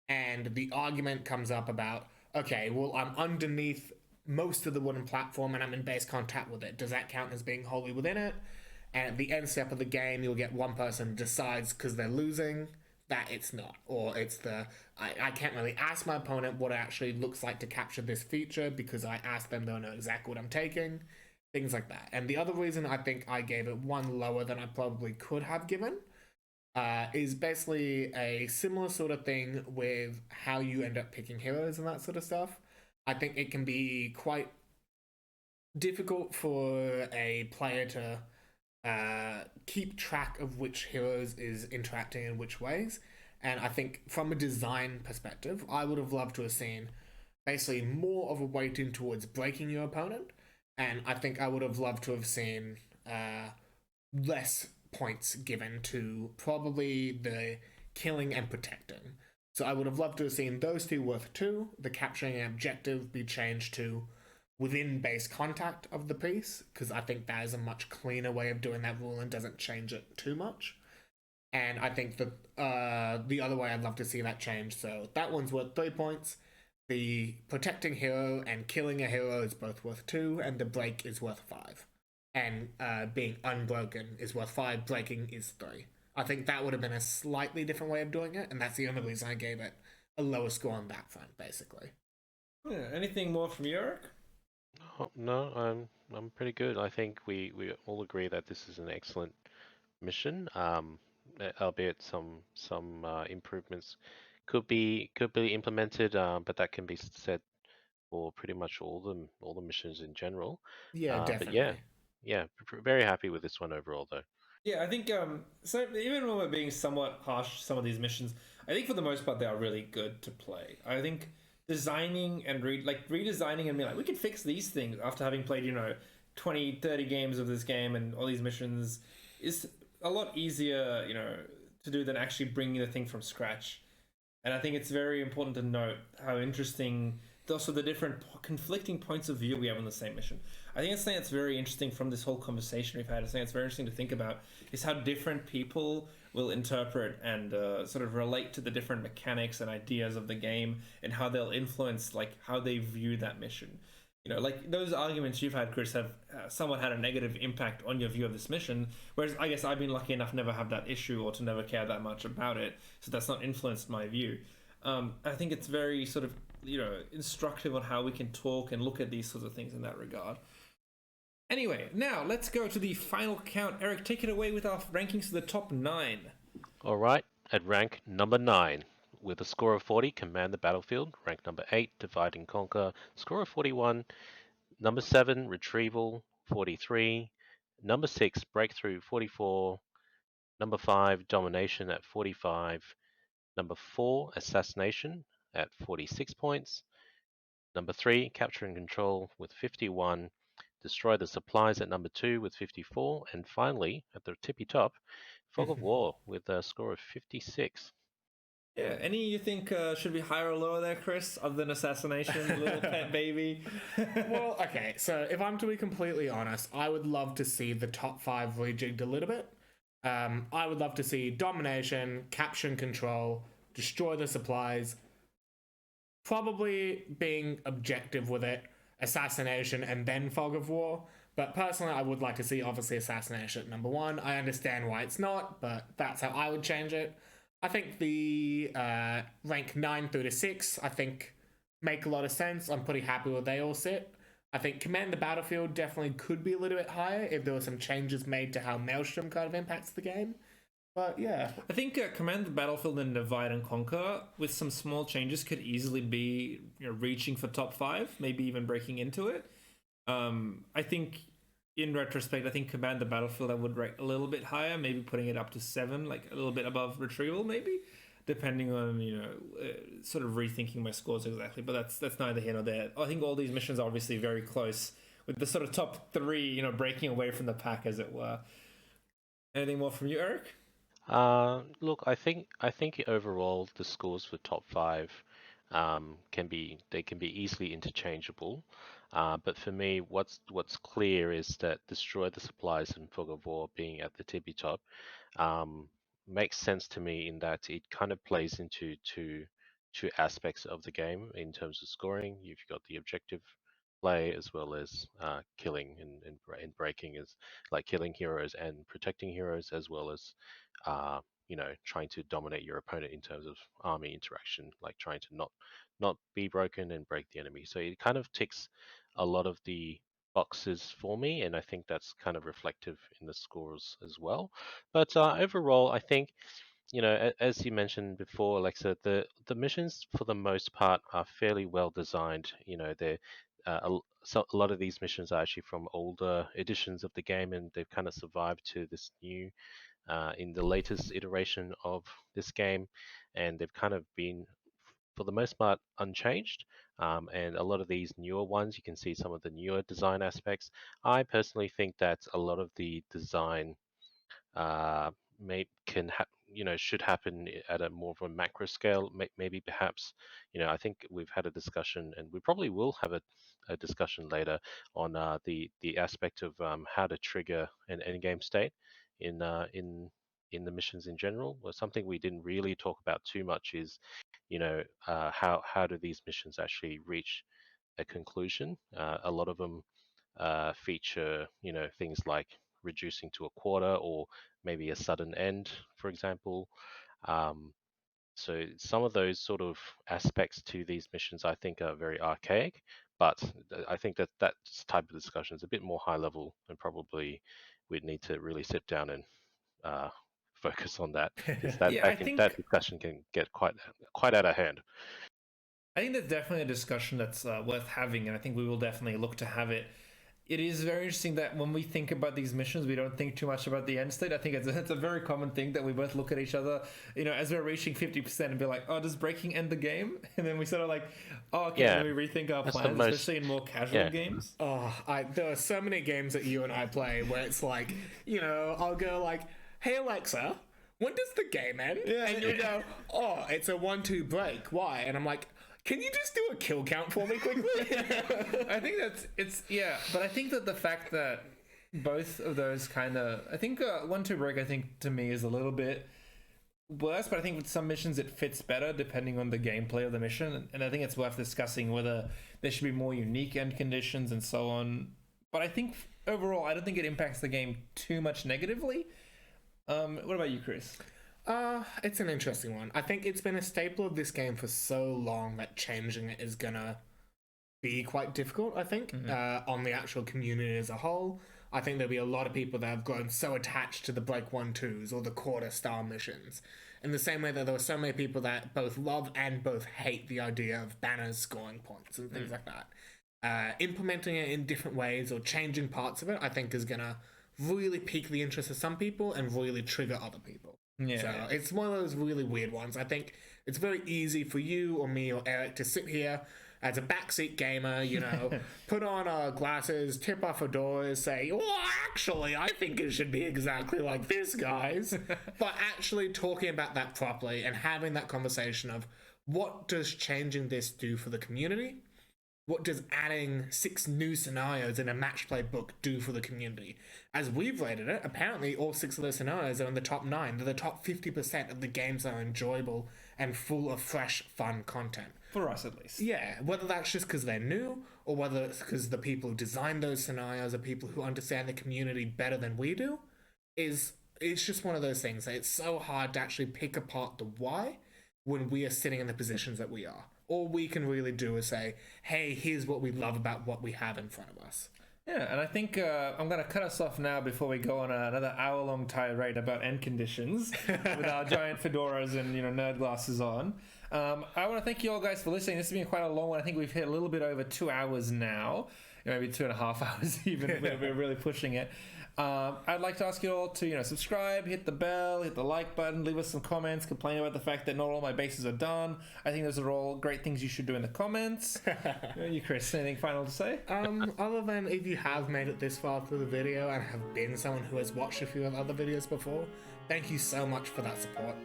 And the argument comes up about, okay, well, I'm underneath most of the wooden platform and I'm in base contact with it. Does that count as being wholly within it? And at the end step of the game, you'll get one person decides because they're losing that it's not, or it's I can't really ask my opponent what it actually looks like to capture this feature because I asked them, they'll know exactly what I'm taking, things like that. And the other reason I think I gave it one lower than I probably could have given is basically a similar sort of thing with how you end up picking heroes and that sort of stuff. I think it can be quite difficult for a player to keep track of which heroes is interacting in which ways. And I think from a design perspective, I would have loved to have seen basically more of a weighting towards breaking your opponent. And I think I would have loved to have seen less points given to probably the killing and protecting. So I would have loved to have seen those two worth 2, the capturing and objective be changed to within base contact of the piece, because I think that is a much cleaner way of doing that rule and doesn't change it too much. And I think that the other way I'd love to see that change. So that one's worth 3 points. The protecting hero and killing a hero is both worth 2, and the break is worth 5. And being unbroken is worth 5, breaking is 3. I think that would have been a slightly different way of doing it, and that's the only reason I gave it a lower score on that front, basically. Yeah, anything more from Eric? Oh, no, I'm pretty good. I think we all agree that this is an excellent mission. Albeit some improvements could be implemented, but that can be said for pretty much all the missions in general. Yeah, But definitely. yeah, very happy with this one overall though. Yeah, I think so even when we're being somewhat harsh some of these missions, I think for the most part they are really good to play. I think designing and redesigning and being like, we could fix these things after having played, 20, 30 games of this game and all these missions is a lot easier, to do than actually bringing the thing from scratch. And I think it's very important to note how interesting also the different conflicting points of view we have on the same mission. I think it's something that's very interesting from this whole conversation we've had. I think it's very interesting to think about is how different people will interpret and sort of relate to the different mechanics and ideas of the game and how they'll influence like how they view that mission. Like those arguments you've had, Chris, have somewhat had a negative impact on your view of this mission. Whereas I guess I've been lucky enough never have that issue or to never care that much about it, so that's not influenced my view. I think it's very sort of instructive on how we can talk and look at these sorts of things in that regard. Anyway, now let's go to the final count. Eric, take it away with our rankings to the top 9. All right, at rank number 9. With a score of 40, Command the Battlefield. Rank number 8, Divide and Conquer. Score of 41. Number 7, Retrieval, 43. Number 6, Breakthrough, 44. Number 5, Domination at 45. Number 4, Assassination at 46 points. Number 3, Capture and Control with 51. Destroy the Supplies at number 2 with 54. And finally, at the tippy top, Fog of War with a score of 56. Yeah, any you think should be higher or lower there, Chris, other than Assassination, Little Pet Baby? Well, okay, so if I'm to be completely honest, I would love to see the top 5 rejigged a little bit. I would love to see Domination, Capture and Control, Destroy the Supplies, probably being objective with it, Assassination, and then Fog of War. But personally, I would like to see, obviously, Assassination at number 1. I understand why it's not, but that's how I would change it. I think the rank 9 through to 6, I think, make a lot of sense. I'm pretty happy where they all sit. I think Command the Battlefield definitely could be a little bit higher if there were some changes made to how Maelstrom kind of impacts the game. But yeah. I think Command the Battlefield and Divide and Conquer, with some small changes, could easily be reaching for top 5, maybe even breaking into it. I think in retrospect, I think Command the Battlefield I would rate a little bit higher, maybe putting it up to 7, like a little bit above Retrieval, maybe, depending on sort of rethinking my scores exactly. But that's neither here nor there. I think all these missions are obviously very close, with the sort of top 3, breaking away from the pack, as it were. Anything more from you, Eric? Look, I think overall the scores for top 5 can be easily interchangeable. But for me, what's clear is that destroy the supplies and fog of war being at the tippy top um, makes sense to me in that it kind of plays into two aspects of the game in terms of scoring. You've got the objective play as well as killing and breaking, is like killing heroes and protecting heroes, as well as trying to dominate your opponent in terms of army interaction, like trying to not be broken and break the enemy. So it kind of ticks a lot of the boxes for me, and I think that's kind of reflective in the scores as well. But overall, I think as you mentioned before, Alexa, the missions for the most part are fairly well designed. They're a lot of these missions are actually from older editions of the game, and they've kind of survived to this new in the latest iteration of this game, and they've kind of been, for the most part, unchanged. And a lot of these newer ones, you can see some of the newer design aspects. I personally think that a lot of the design uh, should happen at a more of a macro scale. Maybe perhaps, I think we've had a discussion, and we probably will have a discussion later on the aspect of how to trigger an end game state in uh, in in the missions in general. Well, something we didn't really talk about too much is, how do these missions actually reach a conclusion? A lot of them feature, things like reducing to a quarter or maybe a sudden end, for example. Um, so some of those sort of aspects to these missions, I think, are very archaic. But I think that type of discussion is a bit more high level, and probably we'd need to really sit down and uh, focus on that, because Yeah, that discussion can get quite out of hand. I think that's definitely a discussion that's worth having, and I think we will definitely look to have it. It is very interesting that when we think about these missions, we don't think too much about the end state. I think it's a very common thing that we both look at each other, as we're reaching 50% and be like, oh, does breaking end the game? And then we sort of like, oh, okay, Yeah, then we rethink our that's the plans, most- especially in more casual yeah. games. Oh, there are so many games that you and I play where it's like, I'll go like, "Hey Alexa, when does the game end?" Yeah, and you'll go, "Oh, it's a 1-2 break. Why?" And I'm like, "Can you just do a kill count for me quickly?" I think but I think that the fact that both of those kind of, I think 1-2 break, I think to me is a little bit worse, but I think with some missions it fits better depending on the gameplay of the mission, and I think it's worth discussing whether there should be more unique end conditions and so on. But I think overall, I don't think it impacts the game too much negatively. What about you, Chris? It's an interesting one. I think it's been a staple of this game for so long that changing it is gonna be quite difficult, I think, on the actual community as a whole. I think there'll be a lot of people that have grown so attached to the break 1-2s or the quarter style missions. In the same way that there were so many people that both love and both hate the idea of banners scoring points and things like that. Implementing it in different ways or changing parts of it, I think, is gonna really pique the interest of some people and really trigger other people. Yeah. So it's one of those really weird ones. I think it's very easy for you or me or Eric to sit here as a backseat gamer, put on our glasses, tip our fedoras, say, "Well, actually, I think it should be exactly like this, guys." But actually talking about that properly and having that conversation of what does changing this do for the community? What does adding 6 new scenarios in a match play book do for the community? As we've rated it, apparently all 6 of those scenarios are in the top 9. They're the top 50% of the games that are enjoyable and full of fresh, fun content. For us, at least. Yeah, whether that's just because they're new, or whether it's because the people who designed those scenarios are people who understand the community better than we do, it's just one of those things. It's so hard to actually pick apart the why when we are sitting in the positions that we are. All we can really do is say, hey, here's what we love about what we have in front of us. Yeah, and I think I'm going to cut us off now before we go on another hour-long tirade about end conditions with our giant fedoras and nerd glasses on. I want to thank you all guys for listening. This has been quite a long one. I think we've hit a little bit over 2 hours now, maybe 2.5 hours even. We're really pushing it. I'd like to ask you all to subscribe, hit the bell, hit the like button, leave us some comments, complain about the fact that not all my bases are done. I think those are all great things you should do in the comments. You, Chris, anything final to say? Other than if you have made it this far through the video and have been someone who has watched a few of other videos before, thank you so much for that support.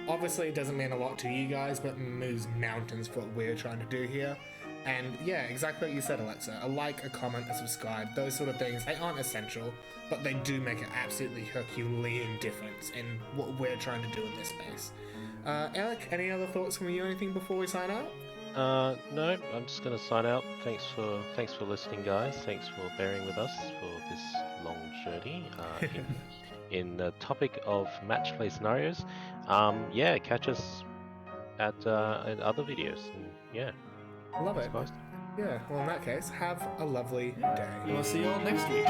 Obviously it doesn't mean a lot to you guys, but it moves mountains for what we're trying to do here. And yeah, exactly what you said, Alexa. A like, a comment, a subscribe, those sort of things, they aren't essential, but they do make an absolutely Herculean difference in what we're trying to do in this space. Alec, any other thoughts from you, anything before we sign out? No, I'm just going to sign out. Thanks for listening, guys. Thanks for bearing with us for this long journey in the topic of match play scenarios. Yeah, catch us at in other videos. And yeah, Love it. guys. Yeah, well, in that case, have a lovely day. We'll see you all next week.